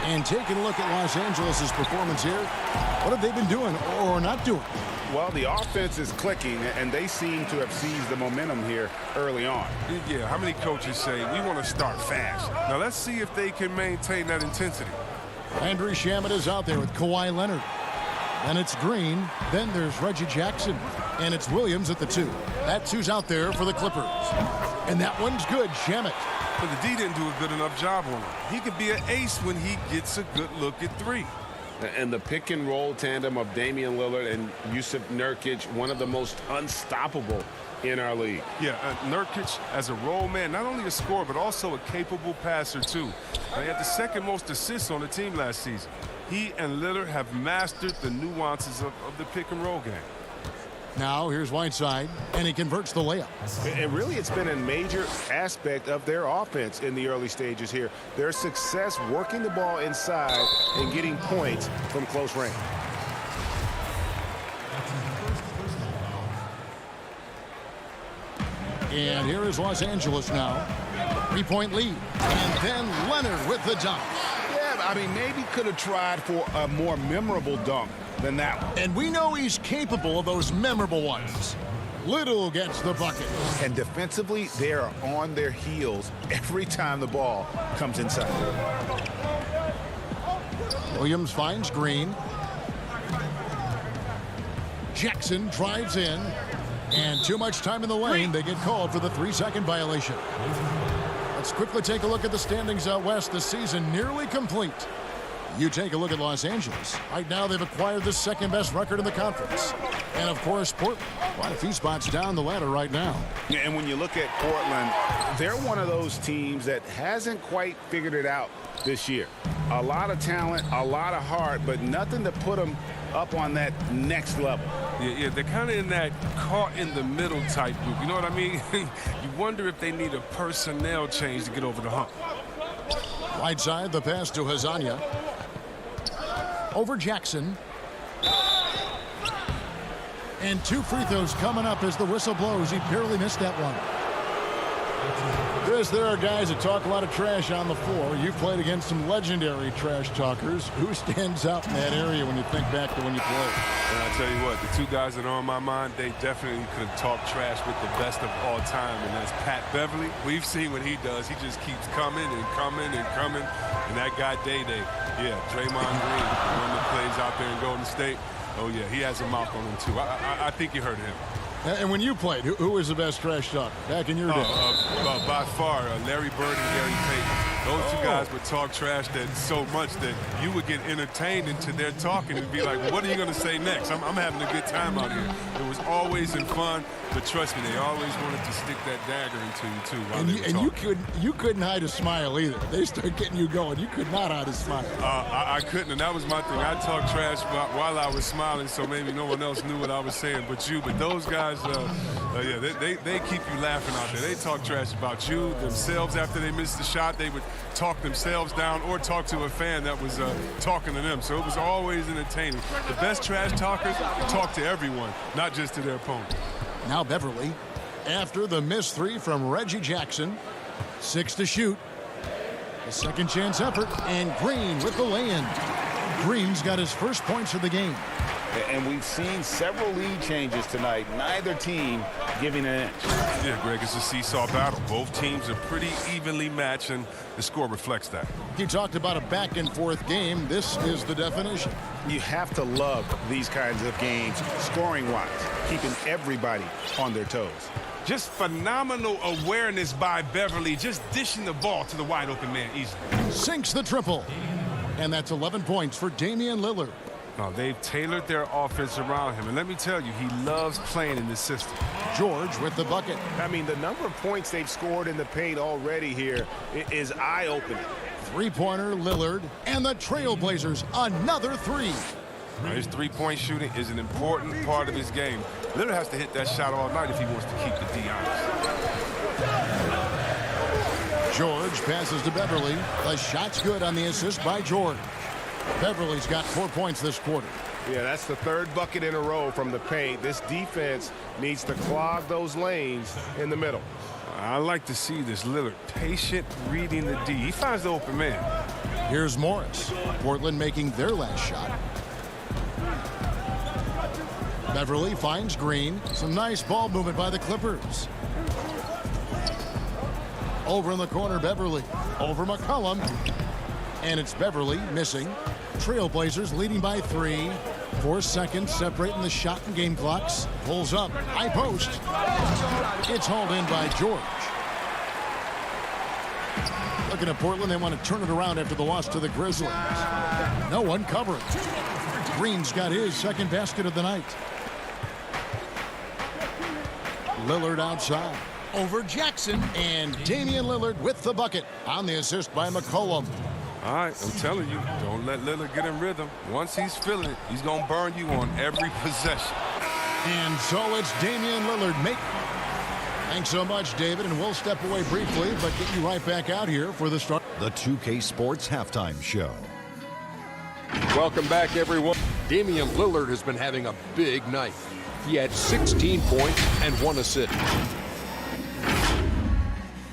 S2: And taking a look at Los Angeles' performance here, what have they been doing or not doing?
S14: Well, the offense is clicking, and they seem to have seized the momentum here early on.
S21: Yeah, how many coaches say we want to start fast? Now let's see if they can maintain that intensity.
S2: Landry Shamet is out there with Kawhi Leonard. And it's Green. Then there's Reggie Jackson. And it's Williams at the 2. That's who's out there for the Clippers. And that one's good, Shamet.
S21: But the D didn't do a good enough job on him. He could be an ace when he gets a good look at 3.
S14: And the pick and roll tandem of Damian Lillard and Jusuf Nurkic, one of the most unstoppable in our league.
S21: Yeah, Nurkic as a role man, not only a scorer, but also a capable passer, too. He had the second most assists on the team last season. He and Lillard have mastered the nuances of the pick and roll game.
S2: Now here's Whiteside, and he converts the layup.
S14: And really, it's been a major aspect of their offense in the early stages here. Their success working the ball inside and getting points from close range.
S2: And here is Los Angeles now. 3-point lead. And then Leonard with the dunk.
S14: Yeah, I mean, maybe could have tried for a more memorable dunk than that one.
S2: And we know he's capable of those memorable ones. Little gets the bucket.
S14: And defensively, they are on their heels every time the ball comes inside.
S2: Williams finds Green. Jackson drives in. And too much time in the lane. They get called for the 3-second violation. Let's quickly take a look at the standings out west. This season nearly complete. You take a look at Los Angeles. Right now, they've acquired the second-best record in the conference. And, of course, Portland, quite a few spots down the ladder right now.
S14: Yeah, and when you look at Portland, they're one of those teams that hasn't quite figured it out this year. A lot of talent, a lot of heart, but nothing to put them up on that next level.
S21: Yeah, they're kind of in that caught-in-the-middle type group. You know what I mean? You wonder if they need a personnel change to get over the hump.
S2: Right side, the pass to Hazania. Over Jackson. And 2 free throws coming up as the whistle blows. He barely missed that one. Chris, there are guys that talk a lot of trash on the floor. You've played against some legendary trash talkers. Who stands out in that area when you think back to when you played?
S21: And I'll tell you what, the 2 guys that are on my mind, they definitely could talk trash with the best of all time, and that's Pat Beverly. We've seen what he does. He just keeps coming and coming and coming. And that guy, Day-Day, yeah, Draymond Green, one that plays out there in Golden State. Oh, yeah, he has a mouth on him, too. I think you heard him.
S2: And when you played, who was the best trash talker back in your day?
S21: By far, Larry Bird and Gary Payton. Those two guys would talk trash that so much that you would get entertained into their talking and be like, well, what are you going to say next? I'm having a good time out here. It was always in fun, but trust me, they always wanted to stick that dagger into you, too, while they were talking.
S2: you couldn't hide a smile either. They start getting you going. You could not hide a smile.
S21: I couldn't, and that was my thing. I talked trash while I was smiling, so maybe no one else knew what I was saying but you. But those guys, yeah, they keep you laughing out there. They talk trash about you, themselves after they missed the shot. They would talk themselves down or talk to a fan that was talking to them. So it was always entertaining. The best trash talkers talk to everyone, not just to their opponent.
S2: Now Beverly, after the missed three from Reggie Jackson, 6 to shoot. A second chance effort, and Green with the lay-in. Green's got his first points of the game.
S14: And we've seen several lead changes tonight. Neither team giving an inch.
S21: Yeah, Greg, it's a seesaw battle. Both teams are pretty evenly matched, and the score reflects that.
S2: You talked about a back-and-forth game. This is the definition.
S14: You have to love these kinds of games, scoring-wise, keeping everybody on their toes.
S21: Just phenomenal awareness by Beverly, just dishing the ball to the wide-open man easily.
S2: Sinks the triple. And that's 11 points for Damian Lillard.
S21: Now, they've tailored their offense around him. And let me tell you, he loves playing in this system.
S2: George with the bucket.
S14: I mean, the number of points they've scored in the paint already here is eye-opening.
S2: Three-pointer, Lillard, and the Trailblazers, another three.
S21: Now, his three-point shooting is an important part of his game. Lillard has to hit that shot all night if he wants to keep the D honest.
S2: George passes to Beverly. The shot's good on the assist by George. Beverly's got 4 points this quarter.
S14: Yeah, that's the third bucket in a row from the paint. This defense needs to clog those lanes in the middle.
S21: I like to see this. Lillard patient reading the D. He finds the open man.
S2: Here's Morris. Portland making their last shot. Beverly finds Green. Some nice ball movement by the Clippers. Over in the corner, Beverly. Over McCollum. And it's Beverly missing. Trailblazers leading by 3. 4 seconds separating the shot and game clocks. Pulls up. High post. It's hauled in by George. Looking at Portland, they want to turn it around after the loss to the Grizzlies. No one covering. Green's got his second basket of the night. Lillard outside. Over Jackson. And Damian Lillard with the bucket on the assist by McCollum.
S21: All right, I'm telling you, don't let Lillard get in rhythm. Once he's feeling it, he's going to burn you on every possession.
S2: And so it's Damian Lillard. Thanks so much, David, and we'll step away briefly, but get you right back out here for the start.
S6: The 2K Sports Halftime Show.
S10: Welcome back, everyone. Damian Lillard has been having a big night. He had 16 points and 1 assist.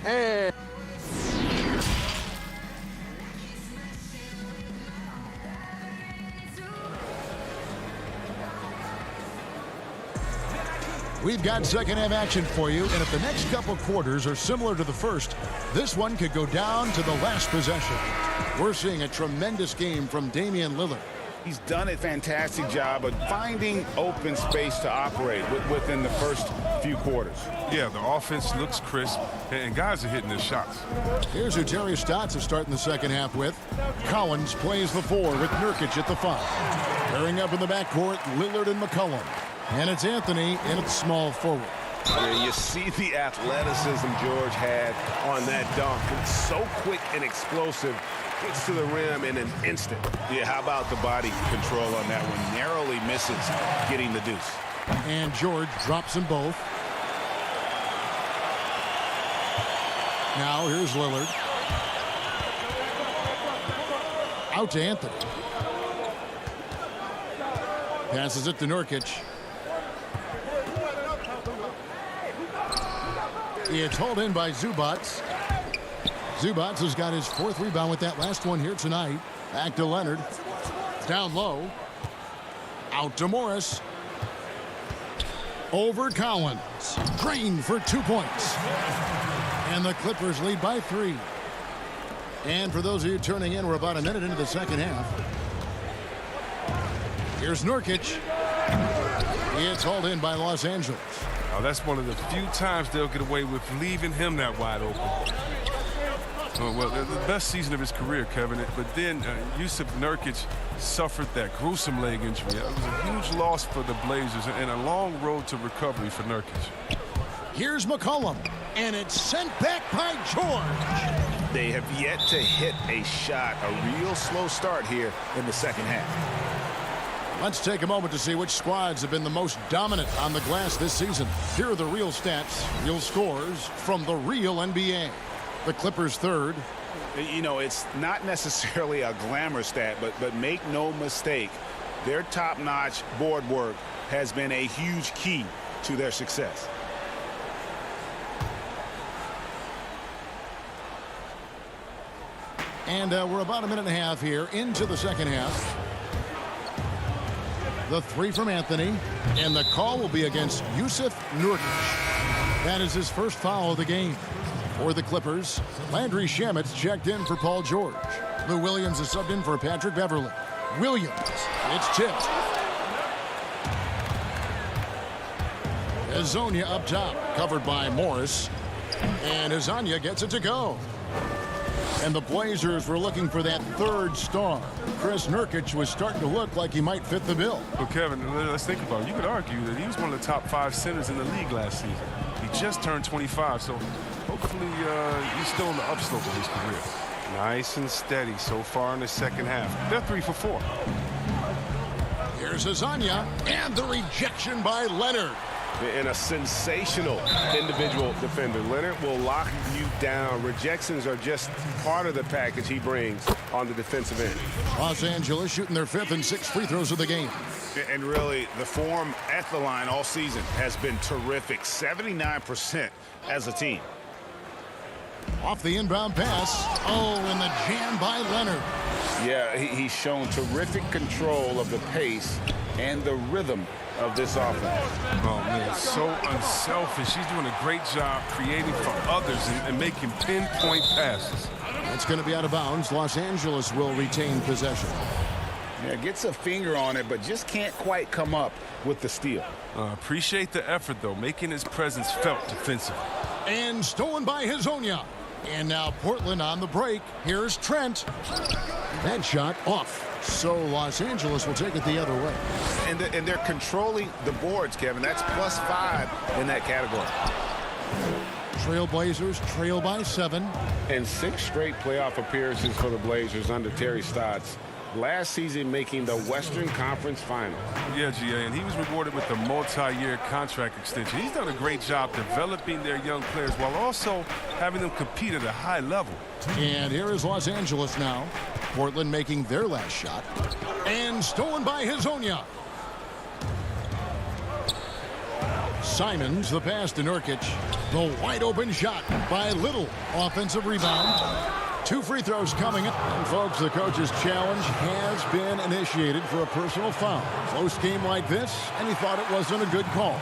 S10: And
S2: we've got second half action for you, and if the next couple quarters are similar to the first, this one could go down to the last possession. We're seeing a tremendous game from Damian Lillard.
S14: He's done a fantastic job of finding open space to operate within the first few quarters.
S21: Yeah, the offense looks crisp, and guys are hitting their shots.
S2: Here's who Terry Stotts is starting the second half with. Collins plays the 4 with Nurkic at the 5. Pairing up in the backcourt, Lillard and McCollum. And it's Anthony in at small forward.
S14: I mean, you see the athleticism George had on that dunk. It's so quick and explosive. Gets to the rim in an instant. Yeah, how about the body control on that one? Narrowly misses getting the deuce.
S2: And George drops them both. Now here's Lillard. Out to Anthony. Passes it to Nurkic. It's hauled in by Zubats. Zubats has got his 4th rebound with that last one here tonight. Back to Leonard. Down low. Out to Morris. Over Collins. Green for 2 points. And the Clippers lead by 3. And for those of you turning in, we're about a minute into the second half. Here's Nurkic. It's hauled in by Los Angeles.
S21: Now, that's one of the few times they'll get away with leaving him that wide open. Well, the best season of his career, Kevin. But then Yusuf Nurkic suffered that gruesome leg injury. It was a huge loss for the Blazers and a long road to recovery for Nurkic.
S2: Here's McCollum, and it's sent back by George.
S14: They have yet to hit a shot, a real slow start here in the second half.
S2: Let's take a moment to see which squads have been the most dominant on the glass this season. Here are the real stats, real scores from the real NBA. The Clippers third.
S14: You know, it's not necessarily a glamour stat, but make no mistake, their top-notch board work has been a huge key to their success.
S2: And we're about a minute and a half here into the second half. The three from Anthony, and the call will be against Yusuf Nurkic. That is his first foul of the game. For the Clippers, Landry Shamet's checked in for Paul George. Lou Williams is subbed in for Patrick Beverley. Williams, it's tipped. Hezonja up top, covered by Morris. And Hezonja gets it to go. And the Blazers were looking for that third star. Chris Nurkic was starting to look like he might fit the bill.
S21: Well, Kevin, let's think about it. You could argue that he was one of the top 5 centers in the league last season. He just turned 25, so hopefully he's still on the upslope of his career. Nice and steady so far in the second half. They're 3 for 4.
S2: Here's Hezonja, and the rejection by Leonard.
S9: And a sensational individual defender. Leonard will lock you down. Rejections are just part of the package he brings on the defensive end.
S2: Los Angeles shooting their 5th and 6th free throws of the game.
S14: And really, the form at the line all season has been terrific. 79% as a team.
S2: Off the inbound pass. Oh, and the jam by Leonard.
S9: Yeah, he's shown terrific control of the pace and the rhythm of this offense.
S21: Oh, man, so unselfish. He's doing a great job creating for others and making pinpoint passes.
S2: It's going to be out of bounds. Los Angeles will retain possession.
S9: Yeah, gets a finger on it, but just can't quite come up with the steal.
S21: Appreciate the effort, though, making his presence felt defensively.
S2: And stolen by Hezonja. And now Portland on the break. Here's Trent. That shot off. So Los Angeles will take it the other way.
S14: And they're controlling the boards, Kevin. That's +5 in that category.
S2: Trailblazers trail by 7.
S9: And 6 straight playoff appearances for the Blazers under Terry Stotts. Last season making the Western Conference Finals.
S21: Yeah, GA, and he was rewarded with a multi-year contract extension. He's done a great job developing their young players while also having them compete at a high level.
S2: And here is Los Angeles now. Portland making their last shot. And stolen by Hezonja. Simons, the pass to Nurkic. The wide open shot by Little. Offensive rebound. 2 free throws coming up. And folks, the coach's challenge has been initiated for a personal foul. Close game like this, and he thought it wasn't a good call.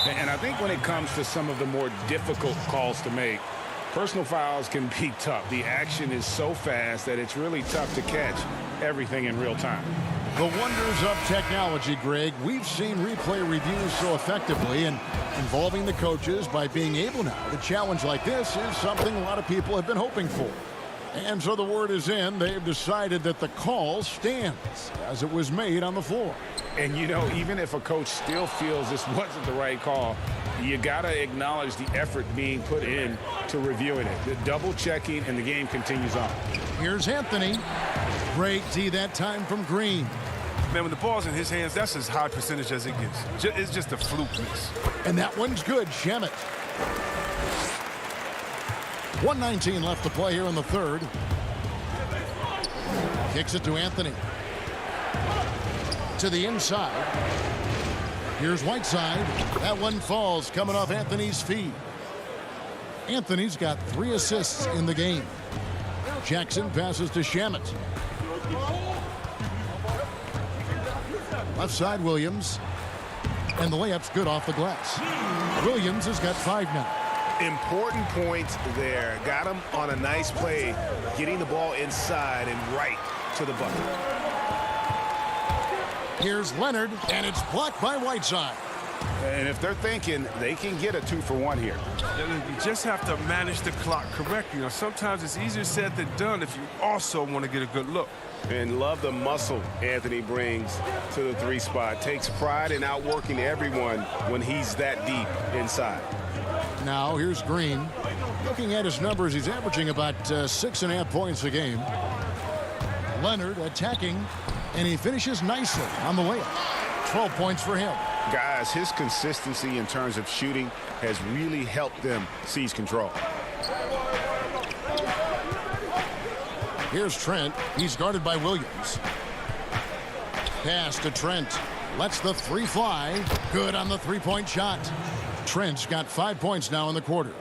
S9: And I think when it comes to some of the more difficult calls to make, personal fouls can be tough. The action is so fast that it's really tough to catch everything in real time.
S2: The wonders of technology, Greg. We've seen replay reviews so effectively, and involving the coaches by being able now to challenge like this is something a lot of people have been hoping for. And so the word is in. They've decided that the call stands as it was made on the floor.
S9: And, you know, even if a coach still feels this wasn't the right call, you got to acknowledge the effort being put in to reviewing it. The double checking, and the game continues on.
S2: Here's Anthony. Great D that time from Green.
S21: Man, when the ball's in his hands, that's as high percentage as it gets. It's just a fluke miss.
S2: And that one's good. Shamet. 1:19 left to play here in the third. Kicks it to Anthony. To the inside. Here's Whiteside. That one falls coming off Anthony's feet. Anthony's got 3 assists in the game. Jackson passes to Shamet. Left side, Williams. And the layup's good off the glass. Williams has got 5 now.
S14: Important points there. Got him on a nice play, getting the ball inside and right to the bucket.
S2: Here's Leonard, and it's blocked by Whiteside.
S14: And if they're thinking they can get a 2-for-1 here.
S21: You just have to manage the clock correctly. You know, sometimes it's easier said than done if you also want to get a good look.
S14: And love the muscle Anthony brings to the 3 spot. Takes pride in outworking everyone when he's that deep inside.
S2: Now here's Green. Looking at his numbers, he's averaging about 6.5 points a game. Leonard attacking, and he finishes nicely on the layup. 12 points for him.
S14: Guys, his consistency in terms of shooting has really helped them seize control.
S2: Here's Trent. He's guarded by Williams. Pass to Trent. Lets the 3 fly. Good on the 3-point shot. Trent's got 5 points now in the quarter.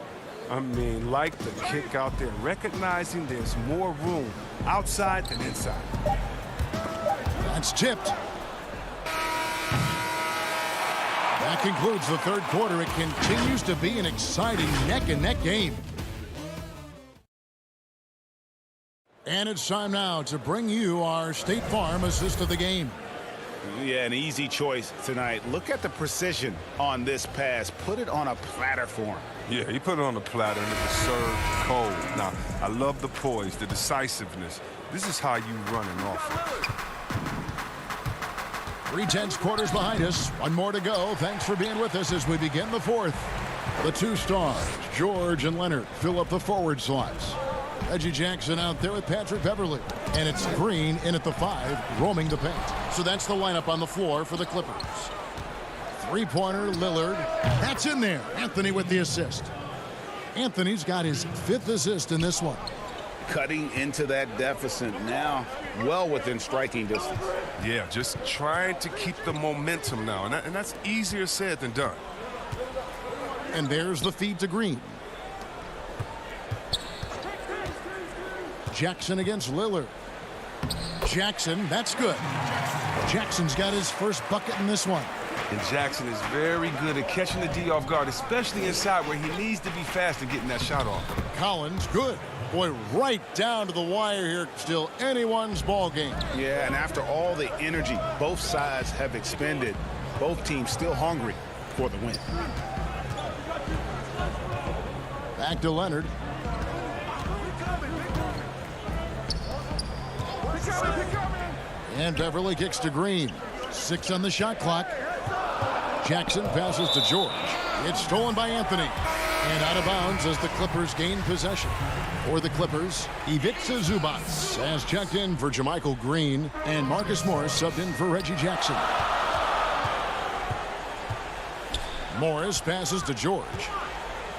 S21: I mean, like the kick out there, recognizing there's more room outside than inside.
S2: That's tipped. That concludes the third quarter. It continues to be an exciting neck-and-neck game. And it's time now to bring you our State Farm assist of the game.
S14: Yeah, an easy choice tonight. Look at the precision on this pass. Put it on a platter for him.
S21: Yeah, he put it on the platter and it was served cold. Now, I love the poise, the decisiveness. This is how you run an offense.
S2: 3/10 quarters behind us. One more to go. Thanks for being with us as we begin the fourth. The 2 stars, George and Leonard, fill up the forward slots. Reggie Jackson out there with Patrick Beverly. And it's Green in at the 5, roaming the paint. So that's the lineup on the floor for the Clippers. 3-pointer, Lillard. That's in there. Anthony with the assist. Anthony's got his 5th assist in this one.
S14: Cutting into that deficit now, well within striking distance.
S21: Yeah, just trying to keep the momentum now, and that's easier said than done.
S2: And there's the feed to Green. Jackson against Lillard. Jackson, that's good. Jackson's got his first bucket in this one.
S21: And Jackson is very good at catching the D off guard, especially inside where he needs to be fast and getting that shot off.
S2: Collins, good. Boy, right down to the wire here. Still anyone's ball game.
S14: Yeah, and after all the energy both sides have expended, both teams still hungry for the win.
S2: Back to Leonard. And Beverly kicks to Green. 6 on the shot clock. Jackson passes to George. It's stolen by Anthony. And out of bounds as the Clippers gain possession. For the Clippers, Ivica Zubac has checked in for Jermichael Green. And Marcus Morris subbed in for Reggie Jackson. Morris passes to George.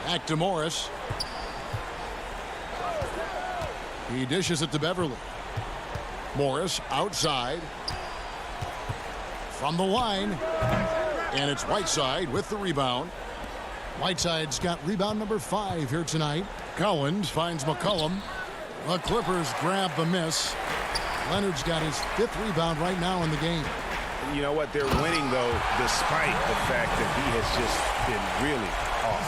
S2: Back to Morris. He dishes it to Beverly. Morris outside. From the line. And it's Whiteside with the rebound. Whiteside's got rebound number 5 here tonight. Collins finds McCollum. The Clippers grab the miss. Leonard's got his 5th rebound right now in the game.
S14: You know what? They're winning, though, despite the fact that he has just been really off.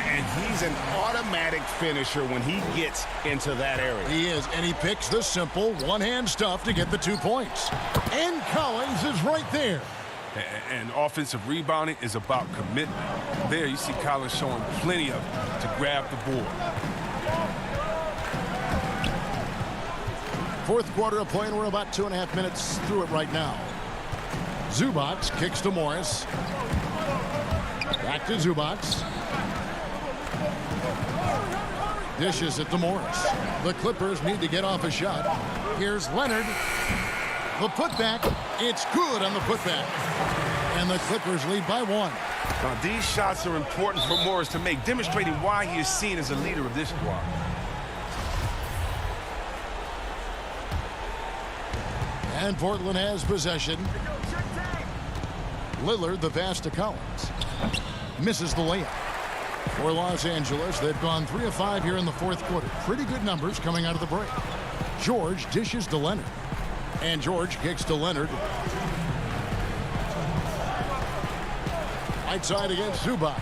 S14: And he's an automatic finisher when he gets into that area.
S2: He is, and he picks the simple one-hand stuff to get the 2 points. And Collins is right there.
S21: And offensive rebounding is about commitment. There you see Collins showing plenty of it to grab the board.
S2: 4th quarter of play, and we're about 2.5 minutes through it right now. Zubac kicks to Morris. Back to Zubac. Dishes it to Morris. The Clippers need to get off a shot. Here's Leonard. The putback. It's good on the putback. And the Clippers lead by 1.
S21: Now, these shots are important for Morris to make, demonstrating why he is seen as a leader of this squad.
S2: And Portland has possession. Lillard, the pass to Collins. Misses the layup. For Los Angeles, they've gone 3 of 5 here in the 4th quarter. Pretty good numbers coming out of the break. George dishes to Leonard. And George kicks to Leonard. Right side against Zubac.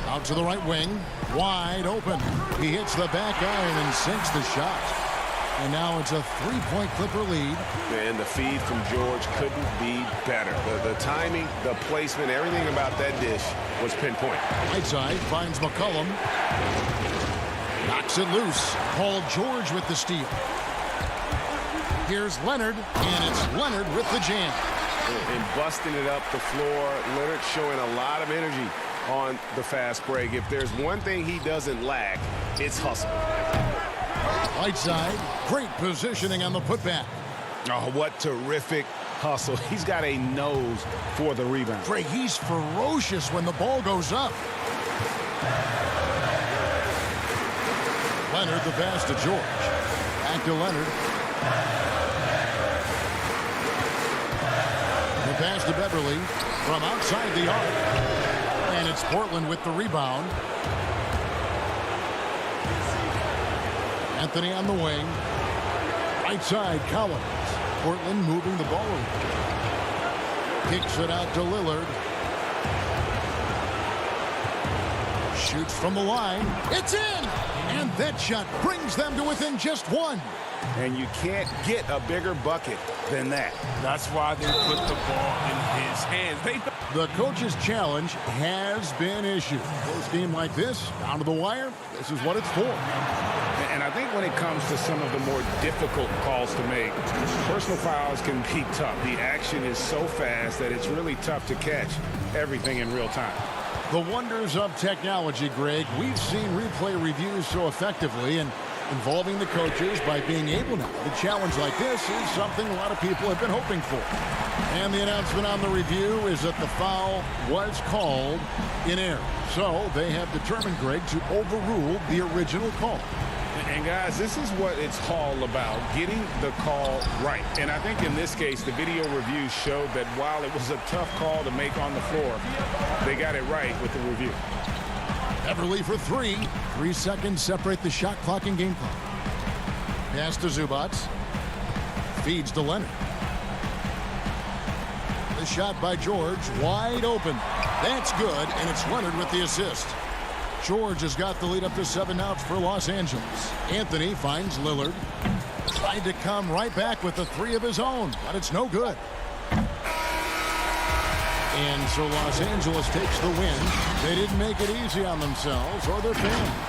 S2: Out to the right wing. Wide open. He hits the back iron and sinks the shot. And now it's a 3-point Clipper lead.
S9: And the feed from George couldn't be better. The timing, the placement, everything about that dish was pinpoint.
S2: Whiteside finds McCollum. Knocks it loose. Paul George with the steal. Here's Leonard, and it's Leonard with the jam.
S9: And busting it up the floor. Leonard showing a lot of energy on the fast break. If there's one thing he doesn't lack, it's hustle.
S2: Whiteside, great positioning on the putback.
S9: Oh, what terrific hustle. He's got a nose for the rebound.
S2: Greg, he's ferocious when the ball goes up. Leonard, the pass to George. Back to Leonard. The pass to Beverly from outside the arc. And it's Portland with the rebound. Anthony on the wing. Right side, Collins. Portland moving the ball around. Kicks it out to Lillard. Shoots from the line. It's in! And that shot brings them to within just one.
S9: And you can't get a bigger bucket than that.
S21: That's why they put the ball in his hands.
S2: The coach's challenge has been issued. Close game like this, down to the wire, this is what it's for.
S9: And I think when it comes to some of the more difficult calls to make, personal fouls can be tough. The action is so fast that it's really tough to catch everything in real time.
S2: The wonders of technology, Greg. We've seen replay reviews so effectively, and involving the coaches by being able now to challenge like this is something a lot of people have been hoping for. And the announcement on the review is that the foul was called in error. So they have determined, Greg, to overrule the original call.
S9: And guys, this is what it's all about, getting the call right. And I think in this case, the video review showed that while it was a tough call to make on the floor, they got it right with the review.
S2: Beverly for three. 3 seconds separate the shot clock and game clock. Pass to Zubac. Feeds to Leonard. The shot by George, wide open. That's good, and it's Leonard with the assist. George has got the lead up to 7 outs for Los Angeles. Anthony finds Lillard. Tried to come right back with a 3 of his own, but it's no good. And so Los Angeles takes the win. They didn't make it easy on themselves or their fans.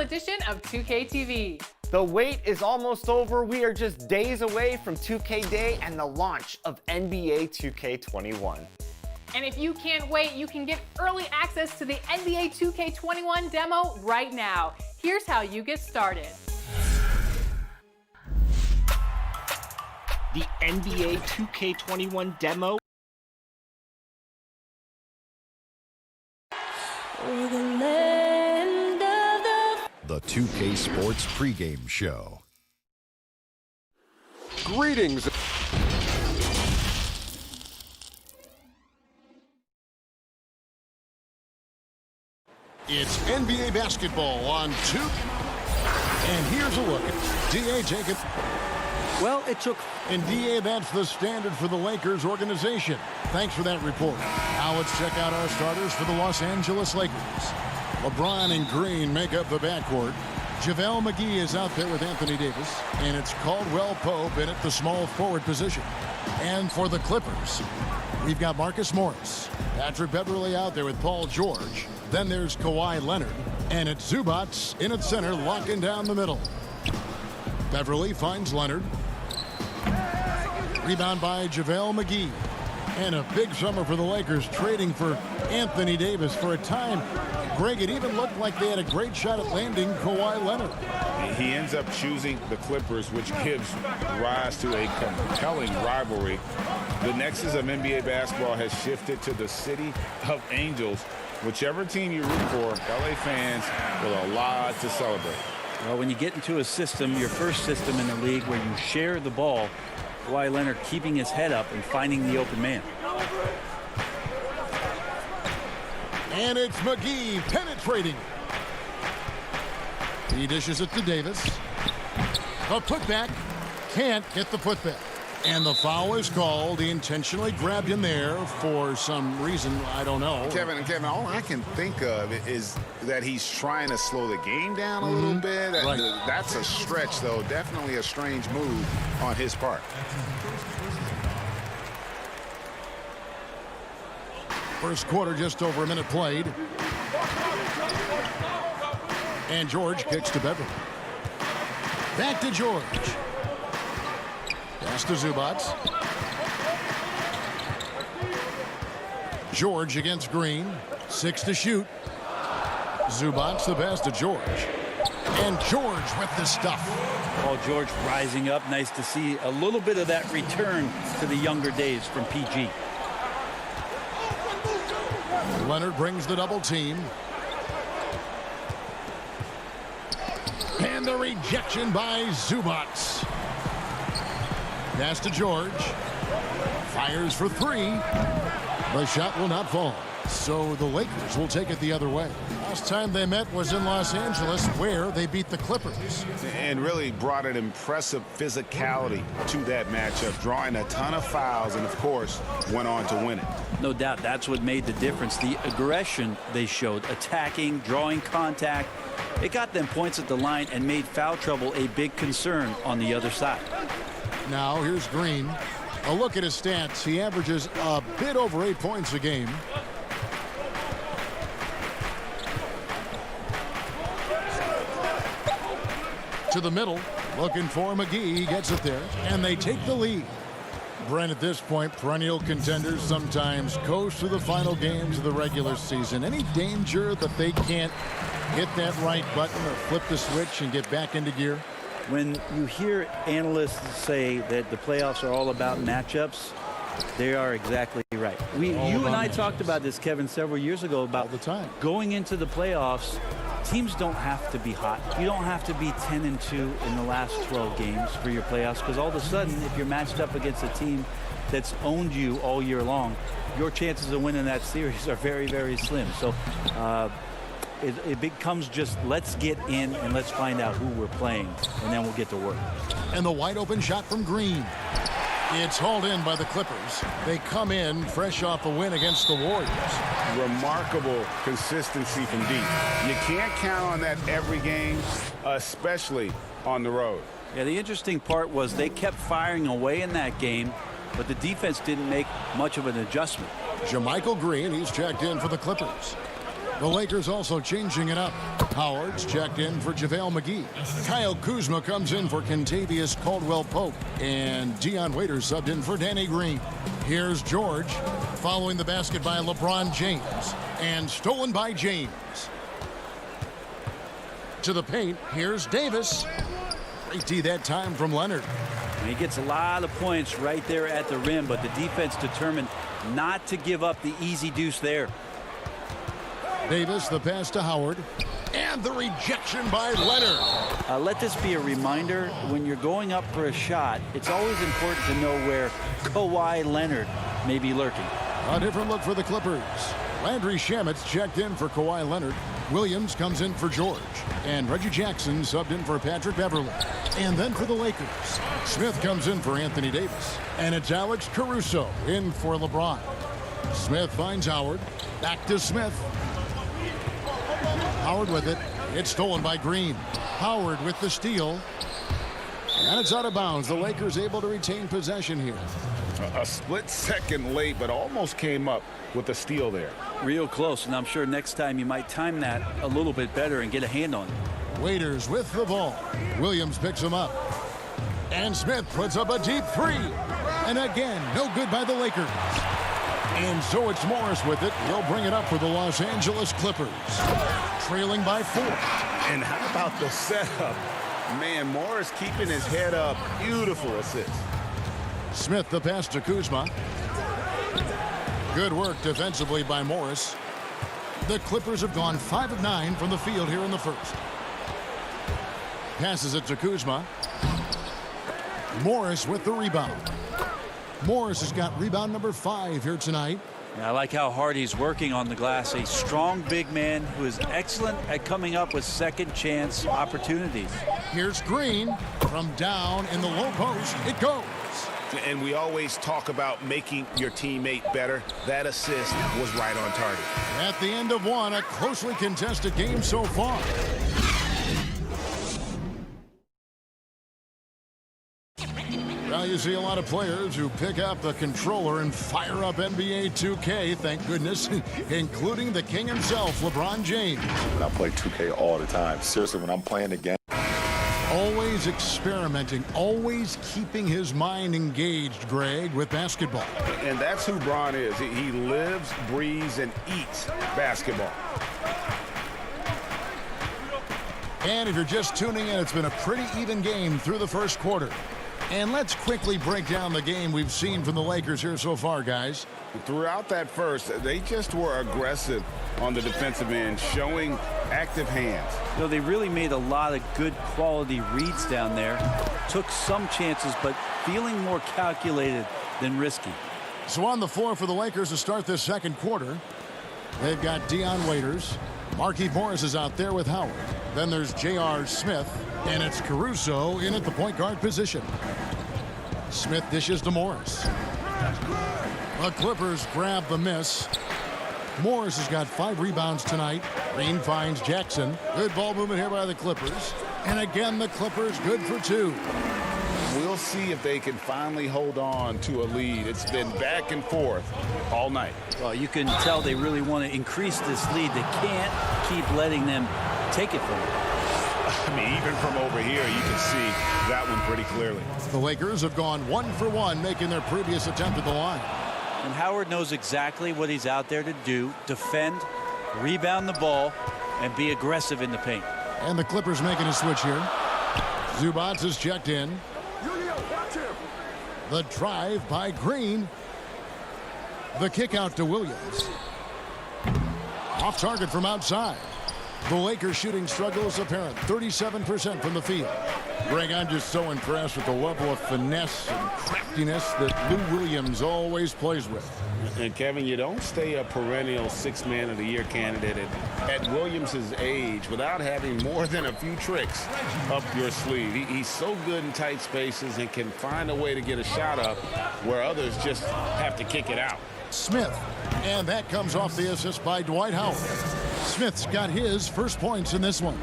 S4: edition of 2K TV.
S1: The wait is almost over. We are just days away from 2K Day and the launch of NBA 2K21.
S4: And if you can't wait, you can get early access to the NBA 2K21 demo right now. Here's how you get started.
S1: The NBA 2K21 demo.
S6: The 2K Sports pregame show.
S10: Greetings.
S2: It's NBA basketball on 2. And here's a look at D.A. Jacob.
S20: Well, it took...
S2: And D.A., that's the standard for the Lakers organization. Thanks for that report. Now let's check out our starters for the Los Angeles Lakers. LeBron and Green make up the backcourt. JaVale McGee is out there with Anthony Davis. And it's Caldwell Pope in at the small forward position. And for the Clippers, we've got Marcus Morris. Patrick Beverley out there with Paul George. Then there's Kawhi Leonard. And it's Zubats in at center, locking down the middle. Beverley finds Leonard. Rebound by JaVale McGee. And a big summer for the Lakers, trading for Anthony Davis. For a time, Greg, it even looked like they had a great shot at landing Kawhi Leonard.
S14: He ends up choosing the Clippers, which gives rise to a compelling rivalry. The nexus of NBA basketball has shifted to the city of Angels. Whichever team you root for, LA fans with a lot to celebrate.
S13: Well, when you get into a system, your first system in the league where you share the ball, Kawhi Leonard keeping his head up and finding the open man.
S2: And it's McGee penetrating. He dishes it to Davis. The putback, can't get the putback. And the foul is called. He intentionally grabbed him there for some reason, I don't know.
S14: Kevin, all I can think of is that he's trying to slow the game down a little bit.
S2: Right.
S14: That's a stretch, though. Definitely a strange move on his part.
S2: First quarter, just over a minute played. And George kicks to Beverley. Back to George. Pass to Zubats. George against Green. 6 to shoot. Zubats the pass to George. And George with the stuff.
S13: Paul George rising up. Nice to see a little bit of that return to the younger days from PG.
S2: Leonard brings the double team. And the rejection by Zubats. Pass to George. Fires for 3. The shot will not fall. So the Lakers will take it the other way. Last time they met was in Los Angeles, where they beat the Clippers.
S14: And really brought an impressive physicality to that matchup, drawing a ton of fouls and, of course, went on to win it.
S13: No doubt that's what made the difference. The aggression they showed, attacking, drawing contact. It got them points at the line and made foul trouble a big concern on the other side.
S2: Now here's Green. A look at his stats. He averages a bit over 8 points a game. To the middle, looking for McGee. He gets it there, and they take the lead. Brent, at this point, perennial contenders sometimes coast through the final games of the regular season. Any danger that they can't hit that right button or flip the switch and get back into gear?
S13: When you hear analysts say that the playoffs are all about matchups, they are exactly right. You and I talked about this, Kevin, several years ago about
S2: all the time.
S13: Going into the playoffs, teams don't have to be hot. You don't have to be 10-2 in the last 12 games for your playoffs, because all of a sudden, if you're matched up against a team that's owned you all year long, your chances of winning that series are very, very slim. So it becomes just let's get in and let's find out who we're playing, and then we'll get to work.
S2: And the wide open shot from Green. It's hauled in by the Clippers. They come in fresh off a win against the Warriors.
S14: Remarkable consistency from deep. You can't count on that every game, especially on the road.
S13: Yeah, the interesting part was they kept firing away in that game, but the defense didn't make much of an adjustment.
S2: JaMychal Green, he's checked in for the Clippers. The Lakers also changing it up. Howard's checked in for JaVale McGee. Kyle Kuzma comes in for Kentavious Caldwell-Pope. And Deion Waiters subbed in for Danny Green. Here's George, following the basket by LeBron James. And stolen by James. To the paint, here's Davis. Great D that time from Leonard.
S13: He gets a lot of points right there at the rim, but the defense determined not to give up the easy deuce there.
S2: Davis, the pass to Howard. And the rejection by Leonard.
S13: Let this be a reminder, when you're going up for a shot, it's always important to know where Kawhi Leonard may be lurking.
S2: A different look for the Clippers. Landry Shamet's checked in for Kawhi Leonard. Williams comes in for George. And Reggie Jackson subbed in for Patrick Beverley. And then for the Lakers, Smith comes in for Anthony Davis. And it's Alex Caruso in for LeBron. Smith finds Howard. Back to Smith. Howard with it. It's stolen by Green. Howard with the steal. And it's out of bounds. The Lakers able to retain possession here.
S9: A split second late, but almost came up with the steal there.
S13: Real close, and I'm sure next time you might time that a little bit better and get a hand on it.
S2: Waiters with the ball. Williams picks him up. And Smith puts up a deep three. And again, no good by the Lakers. And so it's Morris with it. He'll bring it up for the Los Angeles Clippers. Trailing by 4.
S9: And how about the setup? Man, Morris keeping his head up. Beautiful assist.
S2: Smith the pass to Kuzma. Good work defensively by Morris. The Clippers have gone 5 of 9 from the field here in the first. Passes it to Kuzma. Morris with the rebound. Morris has got rebound number 5 here tonight.
S13: I like how hard he's working on the glass. A strong big man who is excellent at coming up with second chance opportunities.
S2: Here's Green from down in the low post. It goes.
S14: And we always talk about making your teammate better. That assist was right on target.
S2: At the end of one, a closely contested game so far. Well, you see a lot of players who pick up the controller and fire up NBA 2K, thank goodness, including the king himself, LeBron James.
S18: But I play 2K all the time. Seriously, when I'm playing the game.
S2: Always experimenting, always keeping his mind engaged, Greg, with basketball.
S9: And that's who Bron is. He lives, breathes, and eats basketball.
S2: And if you're just tuning in, it's been a pretty even game through the first quarter. And let's quickly break down the game we've seen from the Lakers here so far, guys.
S9: Throughout that first, they just were aggressive on the defensive end, showing active hands.
S13: You know, they really made a lot of good quality reads down there. Took some chances, but feeling more calculated than risky.
S2: So on the floor for the Lakers to start this second quarter, they've got Deion Waiters. Markieff Morris is out there with Howard. Then there's J.R. Smith, and it's Caruso in at the point guard position. Smith dishes to Morris. The Clippers grab the miss. Morris has got 5 rebounds tonight. Green finds Jackson. Good ball movement here by the Clippers. And again, the Clippers good for 2.
S9: We'll see if they can finally hold on to a lead. It's been back and forth all night.
S13: Well, you can tell they really want to increase this lead. They can't keep letting them take it from them.
S14: I mean, even from over here, you can see that one pretty clearly.
S2: The Lakers have gone 1 for 1, making their previous attempt at the line.
S13: And Howard knows exactly what he's out there to do: defend, rebound the ball, and be aggressive in the paint.
S2: And the Clippers making a switch here. Zubats is checked in. The drive by Green. The kick out to Williams. Off target from outside. The Lakers shooting struggles apparent. 37% from the field. Greg, I'm just so impressed with the level of finesse and craftiness that Lou Williams always plays with.
S9: And Kevin, you don't stay a perennial 6th Man of the Year candidate at Williams' age without having more than a few tricks up your sleeve. He's so good in tight spaces and can find a way to get a shot up where others just have to kick it out.
S2: Smith, and that comes off the assist by Dwight Howard. Smith's got his first points in this one.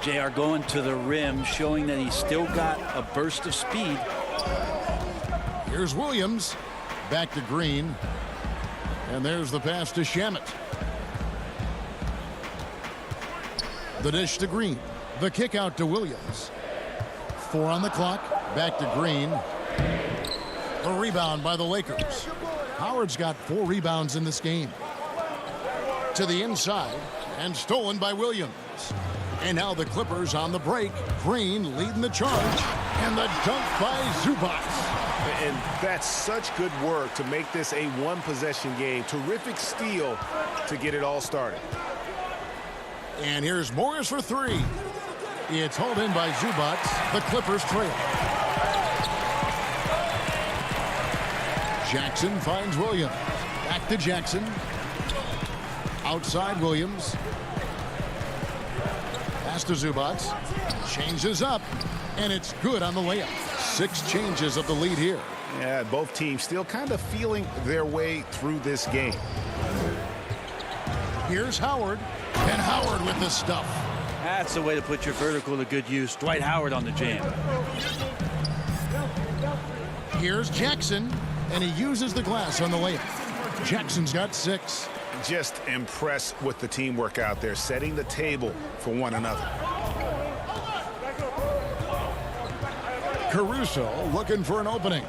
S13: JR going to the rim, showing that he's still got a burst of speed.
S2: Here's Williams. Back to Green. And there's the pass to Shamet. The dish to Green. The kick out to Williams. 4 on the clock. Back to Green. A rebound by the Lakers. Howard's got 4 rebounds in this game. To the inside and stolen by Williams. And now the Clippers on the break. Green leading the charge. And the dunk by Zubac.
S14: And that's such good work to make this a one-possession game. Terrific steal to get it all started.
S2: And here's Morris for 3. It's hauled in by Zubac. The Clippers trail. Jackson finds Williams. Back to Jackson. Outside Williams. Pass to Zubac. Changes up. And it's good on the layup. 6 changes of the lead here.
S14: Yeah, both teams still kind of feeling their way through this game.
S2: Here's Howard. And Howard with the stuff.
S13: That's the way to put your vertical to good use. Dwight Howard on the jam.
S2: Here's Jackson. And he uses the glass on the layup. Jackson's got 6.
S14: Just impressed with the teamwork out there, setting the table for one another.
S2: Caruso looking for an opening.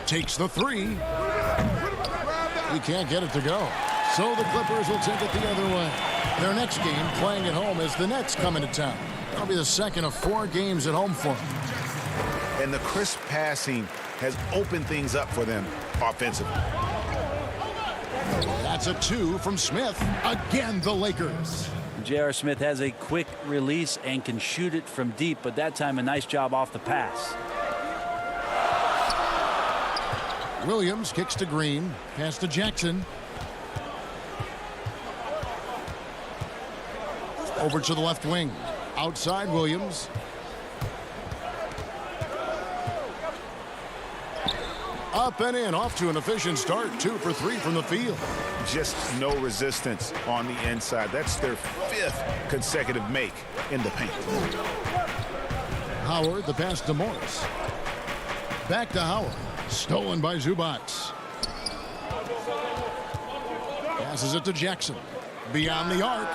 S2: Takes the 3. He can't get it to go. So the Clippers will take it the other way. Their next game, playing at home, is the Nets coming to town. That'll be the second of 4 games at home for them.
S14: And the crisp passing has opened things up for them offensively.
S2: That's a 2 from Smith. Again, the Lakers.
S13: J.R. Smith has a quick release and can shoot it from deep, but that time a nice job off the pass.
S2: Williams kicks to Green. Pass to Jackson. Over to the left wing. Outside Williams. Up and in. Off to an efficient start. 2 for 3 from the field.
S14: Just no resistance on the inside. That's their 5th consecutive make in the paint.
S2: Howard, the pass to Morris. Back to Howard. Stolen by Zubac. Passes it to Jackson. Beyond the arc.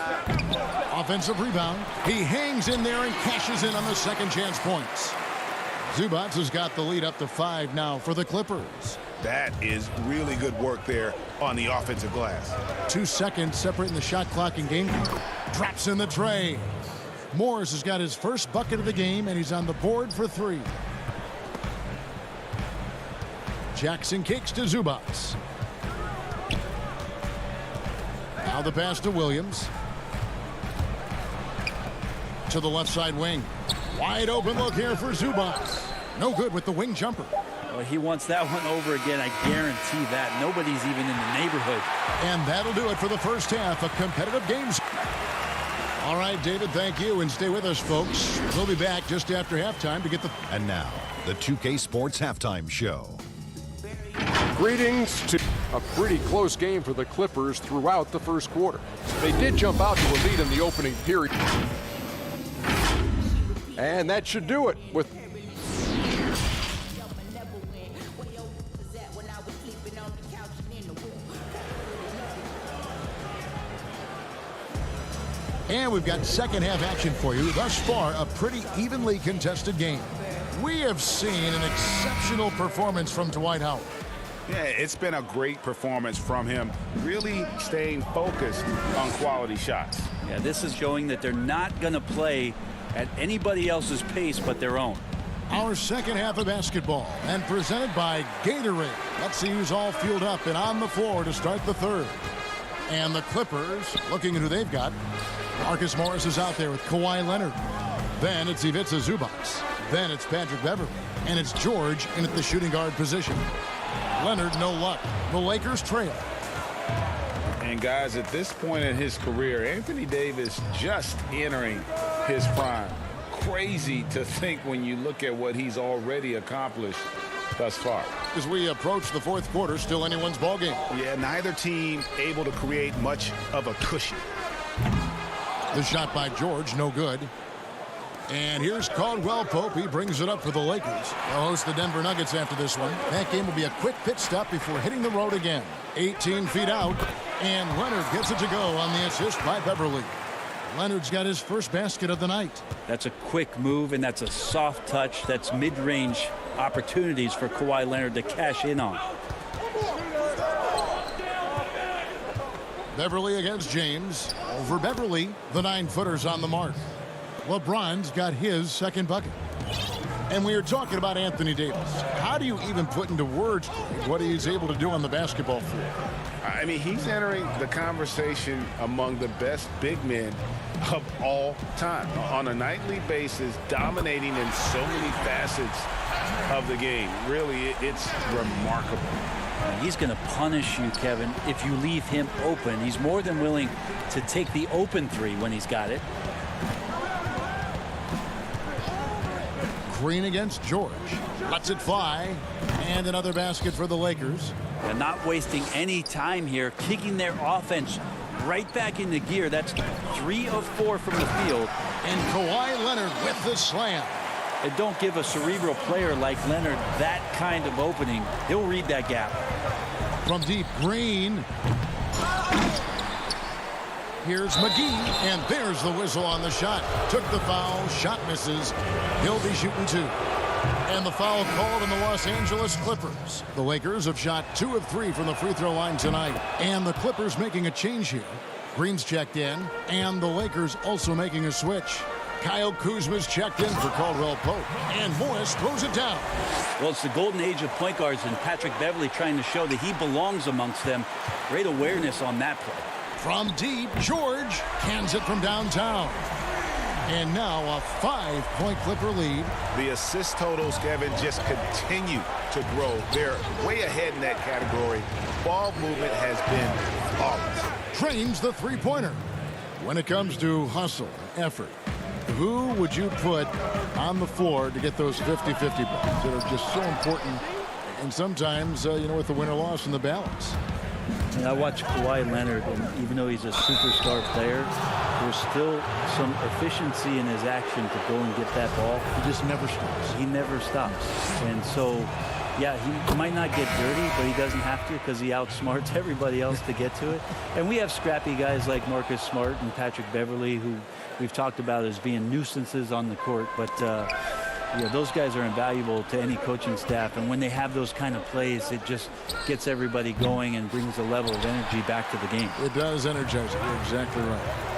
S2: Offensive rebound. He hangs in there and cashes in on the second chance points. Zubac has got the lead up to 5 now for the Clippers.
S14: That is really good work there on the offensive glass.
S2: 2 seconds separating the shot clock and game clock. Drops in the tray. Morris has got his first bucket of the game, and he's on the board for 3. Jackson kicks to Zubac. Now the pass to Williams. To the left side wing. Wide open look here for Zubac. No good with the wing jumper.
S13: Well, he wants that one over again. I guarantee that. Nobody's even in the neighborhood.
S2: And that'll do it for the first half of competitive games. All right, David, thank you. And stay with us, folks. We'll be back just after halftime to get the...
S6: And now, the 2K Sports Halftime Show.
S10: Greetings to a pretty close game for the Clippers throughout the first quarter. They did jump out to a lead in the opening period. And that should do it with...
S2: And we've got second half action for you. Thus far, a pretty evenly contested game. We have seen an exceptional performance from Dwight Howard.
S14: Yeah, it's been a great performance from him, really staying focused on quality shots.
S13: Yeah, this is showing that they're not going to play at anybody else's pace but their own.
S2: Our second half of basketball, and presented by Gatorade. Let's see who's all fueled up and on the floor to start the third. And the Clippers, looking at who they've got. Marcus Morris is out there with Kawhi Leonard. Then it's Ivica Zubac. Then it's Patrick Beverley. And it's George in at the shooting guard position. Leonard, no luck. The Lakers trail.
S14: And guys, at this point in his career, Anthony Davis just entering his prime. Crazy to think when you look at what he's already accomplished thus far.
S2: As we approach the fourth quarter, still anyone's ballgame.
S14: Yeah, neither team able to create much of a cushion.
S2: The shot by George, no good. And here's Caldwell Pope. He brings it up for the Lakers. They'll host the Denver Nuggets after this one. That game will be a quick pit stop before hitting the road again. 18 feet out, and Leonard gets it to go on the assist by Beverley. Leonard's got his first basket of the night.
S13: That's a quick move, and that's a soft touch. That's mid-range opportunities for Kawhi Leonard to cash in on.
S2: Beverly against James. Over Beverly, the 9-footer's on the mark. LeBron's got his second bucket. And we are talking about Anthony Davis. How do you even put into words what he's able to do on the basketball floor?
S9: I mean, he's entering the conversation among the best big men of all time. On a nightly basis, dominating in so many facets of the game. Really, it's remarkable.
S13: He's going to punish you, Kevin, if you leave him open. He's more than willing to take the open three when he's got it.
S2: Green against George. Lets it fly. And another basket for the Lakers.
S13: They're not wasting any time here, kicking their offense right back into gear. That's 3 of 4 from the field.
S2: And Kawhi Leonard with the slam.
S13: And don't give a cerebral player like Leonard that kind of opening. He'll read that gap.
S2: From deep, Green. Here's McGee, and there's the whistle on the shot. Took the foul, shot misses. He'll be shooting 2. And the foul called on the Los Angeles Clippers. The Lakers have shot 2 of 3 from the free throw line tonight. And the Clippers making a change here. Green's checked in, and the Lakers also making a switch. Kyle Kuzma's checked in for Caldwell Pope. And Morris throws it down.
S13: Well, it's the golden age of point guards, and Patrick Beverly trying to show that he belongs amongst them. Great awareness on that play.
S2: From deep, George cans it from downtown. And now a 5-point Clipper lead.
S14: The assist totals, Kevin, just continue to grow. They're way ahead in that category. Ball movement has been flawless.
S2: Trains the three-pointer. When it comes to hustle, effort, who would you put on the floor to get those 50-50 balls that are just so important? And sometimes, with the win or loss in the balance.
S13: And I watch Kawhi Leonard, and even though he's a superstar player, there's still some efficiency in his action to go and get that ball.
S2: He just never stops.
S13: He never stops. And so, yeah, he might not get dirty, but he doesn't have to because he outsmarts everybody else to get to it. And we have scrappy guys like Marcus Smart and Patrick Beverly, who we've talked about as being nuisances on the court. But those guys are invaluable to any coaching staff. And when they have those kind of plays, it just gets everybody going and brings a level of energy back to the game.
S2: It does energize it. You're exactly right.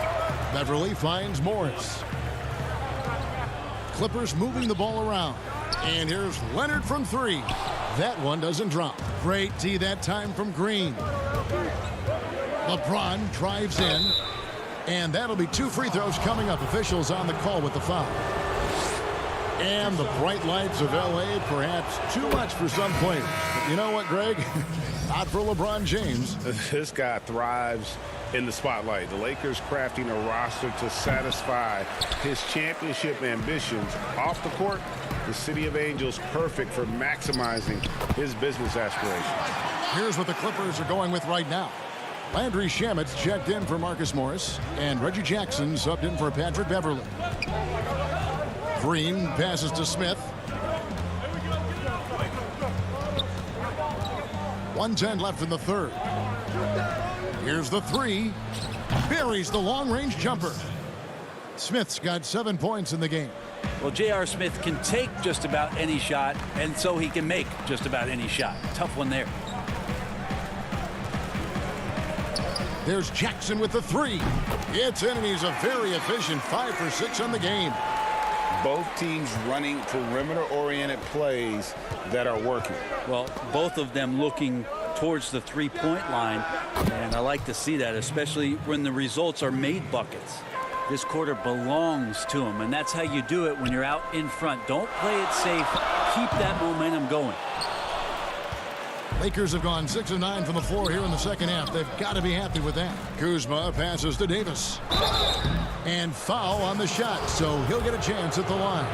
S2: Beverly finds Morris. Clippers moving the ball around. And here's Leonard from 3. That one doesn't drop. Great D that time from Green. LeBron drives in. And that'll be 2 free throws coming up. Officials on the call with the foul. And the bright lights of L.A. perhaps too much for some players. But you know what, Greg? Not for LeBron James.
S9: This guy thrives in the spotlight. The Lakers crafting a roster to satisfy his championship ambitions. Off the court, the City of Angels perfect for maximizing his business aspirations.
S2: Here's what the Clippers are going with right now. Landry Shamet's checked in for Marcus Morris, and Reggie Jackson subbed in for Patrick Beverly. Green passes to Smith. 1:10 left in the third. Here's the 3. Buries the long-range jumper. Smith's got 7 points in the game.
S13: Well, J.R. Smith can take just about any shot, and so he can make just about any shot. Tough one there.
S2: There's Jackson with the 3. It's in, and he's a very efficient 5 for 6 on the game.
S9: Both teams running perimeter-oriented plays that are working.
S13: Well, both of them looking towards the three-point line, and I like to see that, especially when the results are made buckets. This quarter belongs to them, and that's how you do it when you're out in front. Don't play it safe. Keep that momentum going.
S2: Lakers have gone 6 of 9 from the floor here in the second half. They've got to be happy with that. Kuzma passes to Davis. And foul on the shot, so he'll get a chance at the line.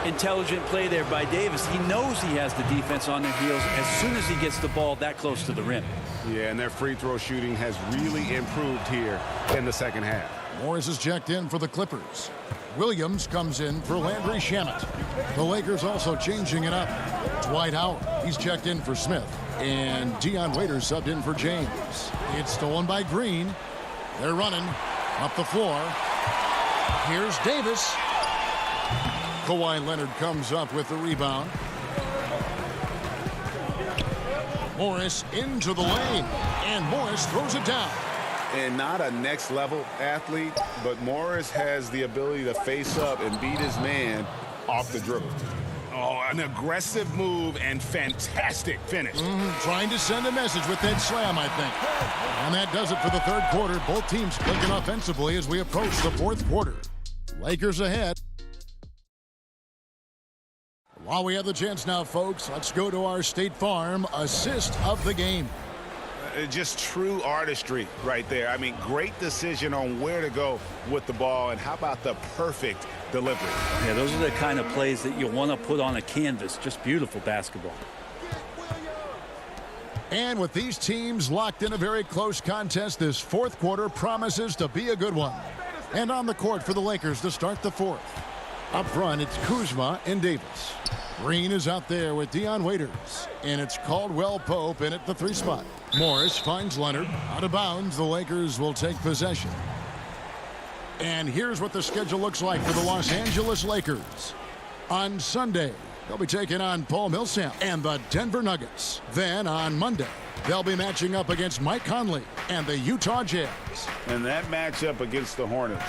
S13: Intelligent play there by Davis. He knows he has the defense on their heels as soon as he gets the ball that close to the rim.
S9: Yeah, and their free throw shooting has really improved here in the second half.
S2: Morris is checked in for the Clippers. Williams comes in for Landry Shamet. The Lakers also changing it up. Dwight Howard, he's checked in for Smith. And Dion Waiters subbed in for James. It's stolen by Green. They're running. Up the floor. Here's Davis. Kawhi Leonard comes up with the rebound. Morris into the lane, and Morris throws it down.
S9: And not a next-level athlete, but Morris has the ability to face up and beat his man off the dribble. Oh, an aggressive move and fantastic finish.
S2: Trying to send a message with that slam, I think. And that does it for the third quarter. Both teams clicking offensively as we approach the fourth quarter. Lakers ahead. While we have the chance now, folks, let's go to our State Farm assist of the game.
S14: Just true artistry right there. I mean, great decision on where to go with the ball, and how about the perfect delivery?
S13: Yeah, those are the kind of plays that you want to put on a canvas. Just beautiful basketball.
S2: And with these teams locked in a very close contest, this fourth quarter promises to be a good one. And on the court for the Lakers to start the fourth. Up front, it's Kuzma and Davis. Green is out there with Dion Waiters. And it's Caldwell Pope in at the 3 spot. Morris finds Leonard. Out of bounds, the Lakers will take possession. And here's what the schedule looks like for the Los Angeles Lakers. On Sunday, they'll be taking on Paul Millsap and the Denver Nuggets. Then on Monday, they'll be matching up against Mike Conley and the Utah Jazz.
S14: And that matchup against the Hornets,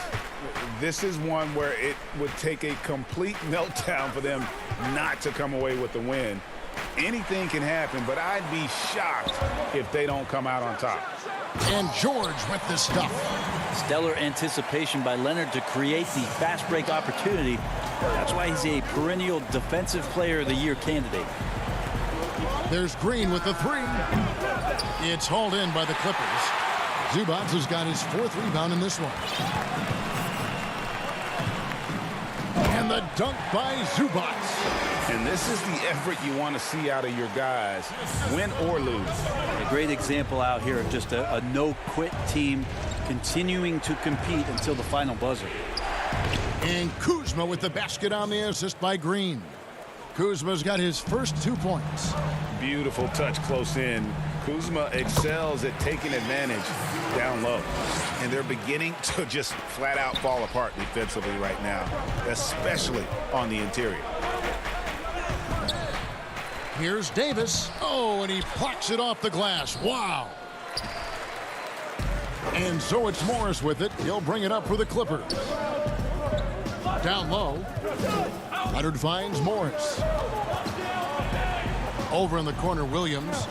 S14: this is one where it would take a complete meltdown for them not to come away with the win. Anything can happen, but I'd be shocked if they don't come out on top.
S2: And George with the stuff.
S13: Stellar anticipation by Leonard to create the fast break opportunity. That's why he's a perennial defensive player of the year candidate.
S2: There's Green with the 3. It's hauled in by the Clippers. Zubac has got his 4th rebound in this one. And the dunk by Zubac.
S14: And this is the effort you want to see out of your guys, win or lose.
S13: A great example out here of just a no-quit team continuing to compete until the final buzzer.
S2: And Kuzma with the basket on the assist by Green. Kuzma's got his first 2 points.
S14: Beautiful touch close in. Kuzma excels at taking advantage down low. And they're beginning to just flat out fall apart defensively right now, especially on the interior.
S2: Here's Davis. Oh, and he plucks it off the glass. Wow. And so it's Morris with it. He'll bring it up for the Clippers. Down low. Leonard finds Morris. Over in the corner, Williams.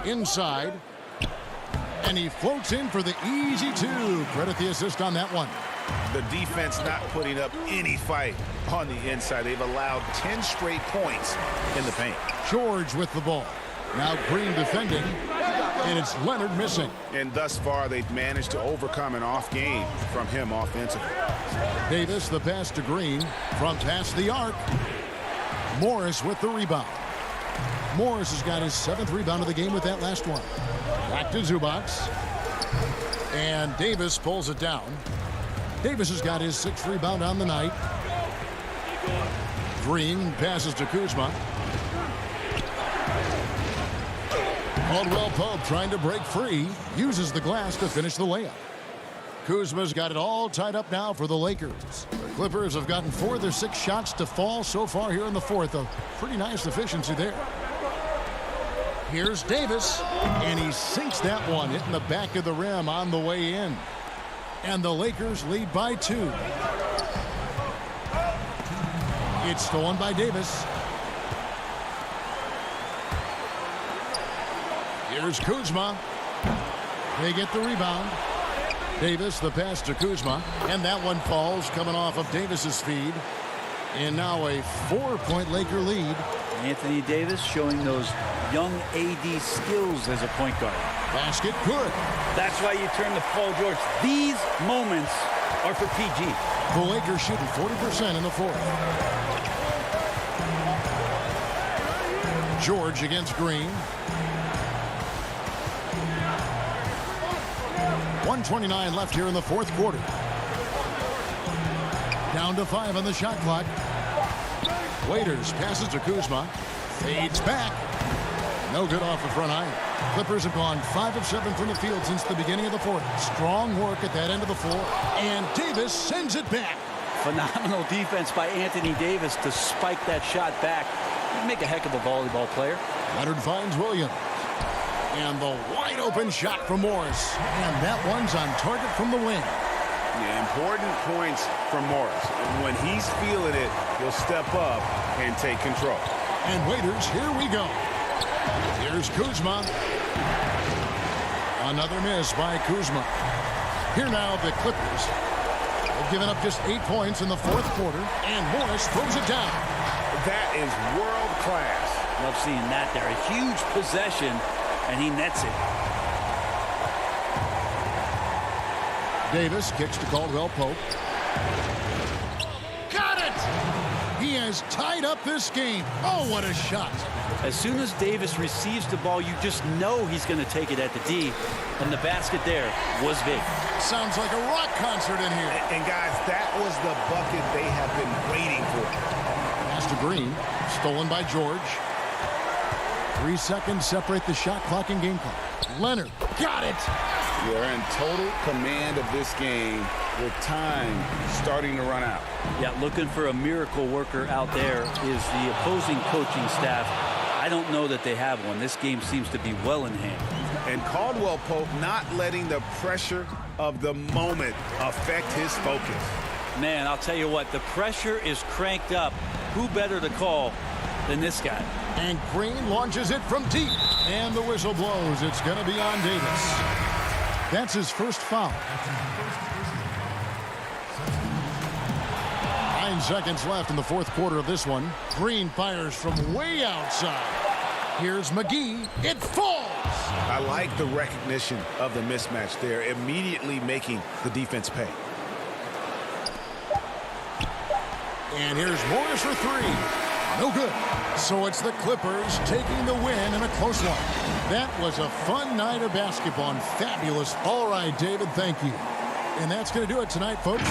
S2: Inside. And he floats in for the easy 2. Credit the assist on that one.
S14: The defense not putting up any fight on the inside. They've allowed 10 straight points in the paint.
S2: George with the ball. Now Green defending. And it's Leonard missing.
S14: And thus far, they've managed to overcome an off game from him offensively.
S2: Davis, the pass to Green from past the arc. Morris with the rebound. Morris has got his 7th rebound of the game with that last one. Back to Zubac. And Davis pulls it down. Davis has got his 6th rebound on the night. Green passes to Kuzma. Caldwell Pope trying to break free. Uses the glass to finish the layup. Kuzma's got it all tied up now for the Lakers. The Clippers have gotten 4 of their 6 shots to fall so far here in the fourth. A pretty nice efficiency there. Here's Davis, and he sinks that one, hitting the back of the rim on the way in. And the Lakers lead by 2. It's stolen by Davis. Here's Kuzma. They get the rebound. Davis, the pass to Kuzma. And that one falls, coming off of Davis's feed. And now a 4-point Laker lead.
S13: Anthony Davis showing those young AD skills as a point guard.
S2: Basket good. That's why you turn to Paul George.
S13: These moments are for PG.
S2: The Lakers shooting 40% in the fourth. George against Green. 1:29 left here in the fourth quarter. Down to 5 on the shot clock. Waiters passes to Kuzma. Fades back. No good off the front iron. Clippers have gone 5 of 7 from the field since the beginning of the fourth. Strong work at that end of the floor, and Davis sends it back.
S13: Phenomenal defense by Anthony Davis to spike that shot back. He'd make a heck of a volleyball player.
S2: Leonard finds Williams. And the wide open shot from Morris. And that one's on target from the wing.
S9: Yeah, important points from Morris. When he's feeling it, he'll step up and take control.
S2: And waiters, here we go. Here's Kuzma. Another miss by Kuzma. Here now the Clippers. They've given up just 8 points in the fourth quarter, and Morris throws it down.
S9: That is world class.
S13: Love seeing that there. A huge possession, and he nets it.
S2: Davis kicks to Caldwell Pope. Got it! He has tied up this game. Oh, what a shot.
S13: As soon as Davis receives the ball, you just know he's going to take it at the D, and the basket there was big.
S2: Sounds like a rock concert in here.
S9: And guys, that was the bucket they have been waiting for.
S2: Pass to Green, stolen by George. 3 seconds separate the shot clock and game clock. Leonard, got it!
S9: They're in total command of this game with time starting to run out.
S13: Yeah, looking for a miracle worker out there is the opposing coaching staff. I don't know that they have one. This game seems to be well in hand.
S9: And Caldwell Pope not letting the pressure of the moment affect his focus.
S13: Man, I'll tell you what, the pressure is cranked up. Who better to call than this guy?
S2: And Green launches it from deep. And the whistle blows. It's going to be on Davis. That's his first foul. 9 seconds left in the fourth quarter of this one. Green fires from way outside. Here's McGee. It falls.
S9: I like the recognition of the mismatch there, immediately making the defense pay.
S2: And here's Morris for 3. No good. So it's the Clippers taking the win in a close one. That was a fun night of basketball and fabulous. All right, David, thank you. And that's going to do it tonight, folks.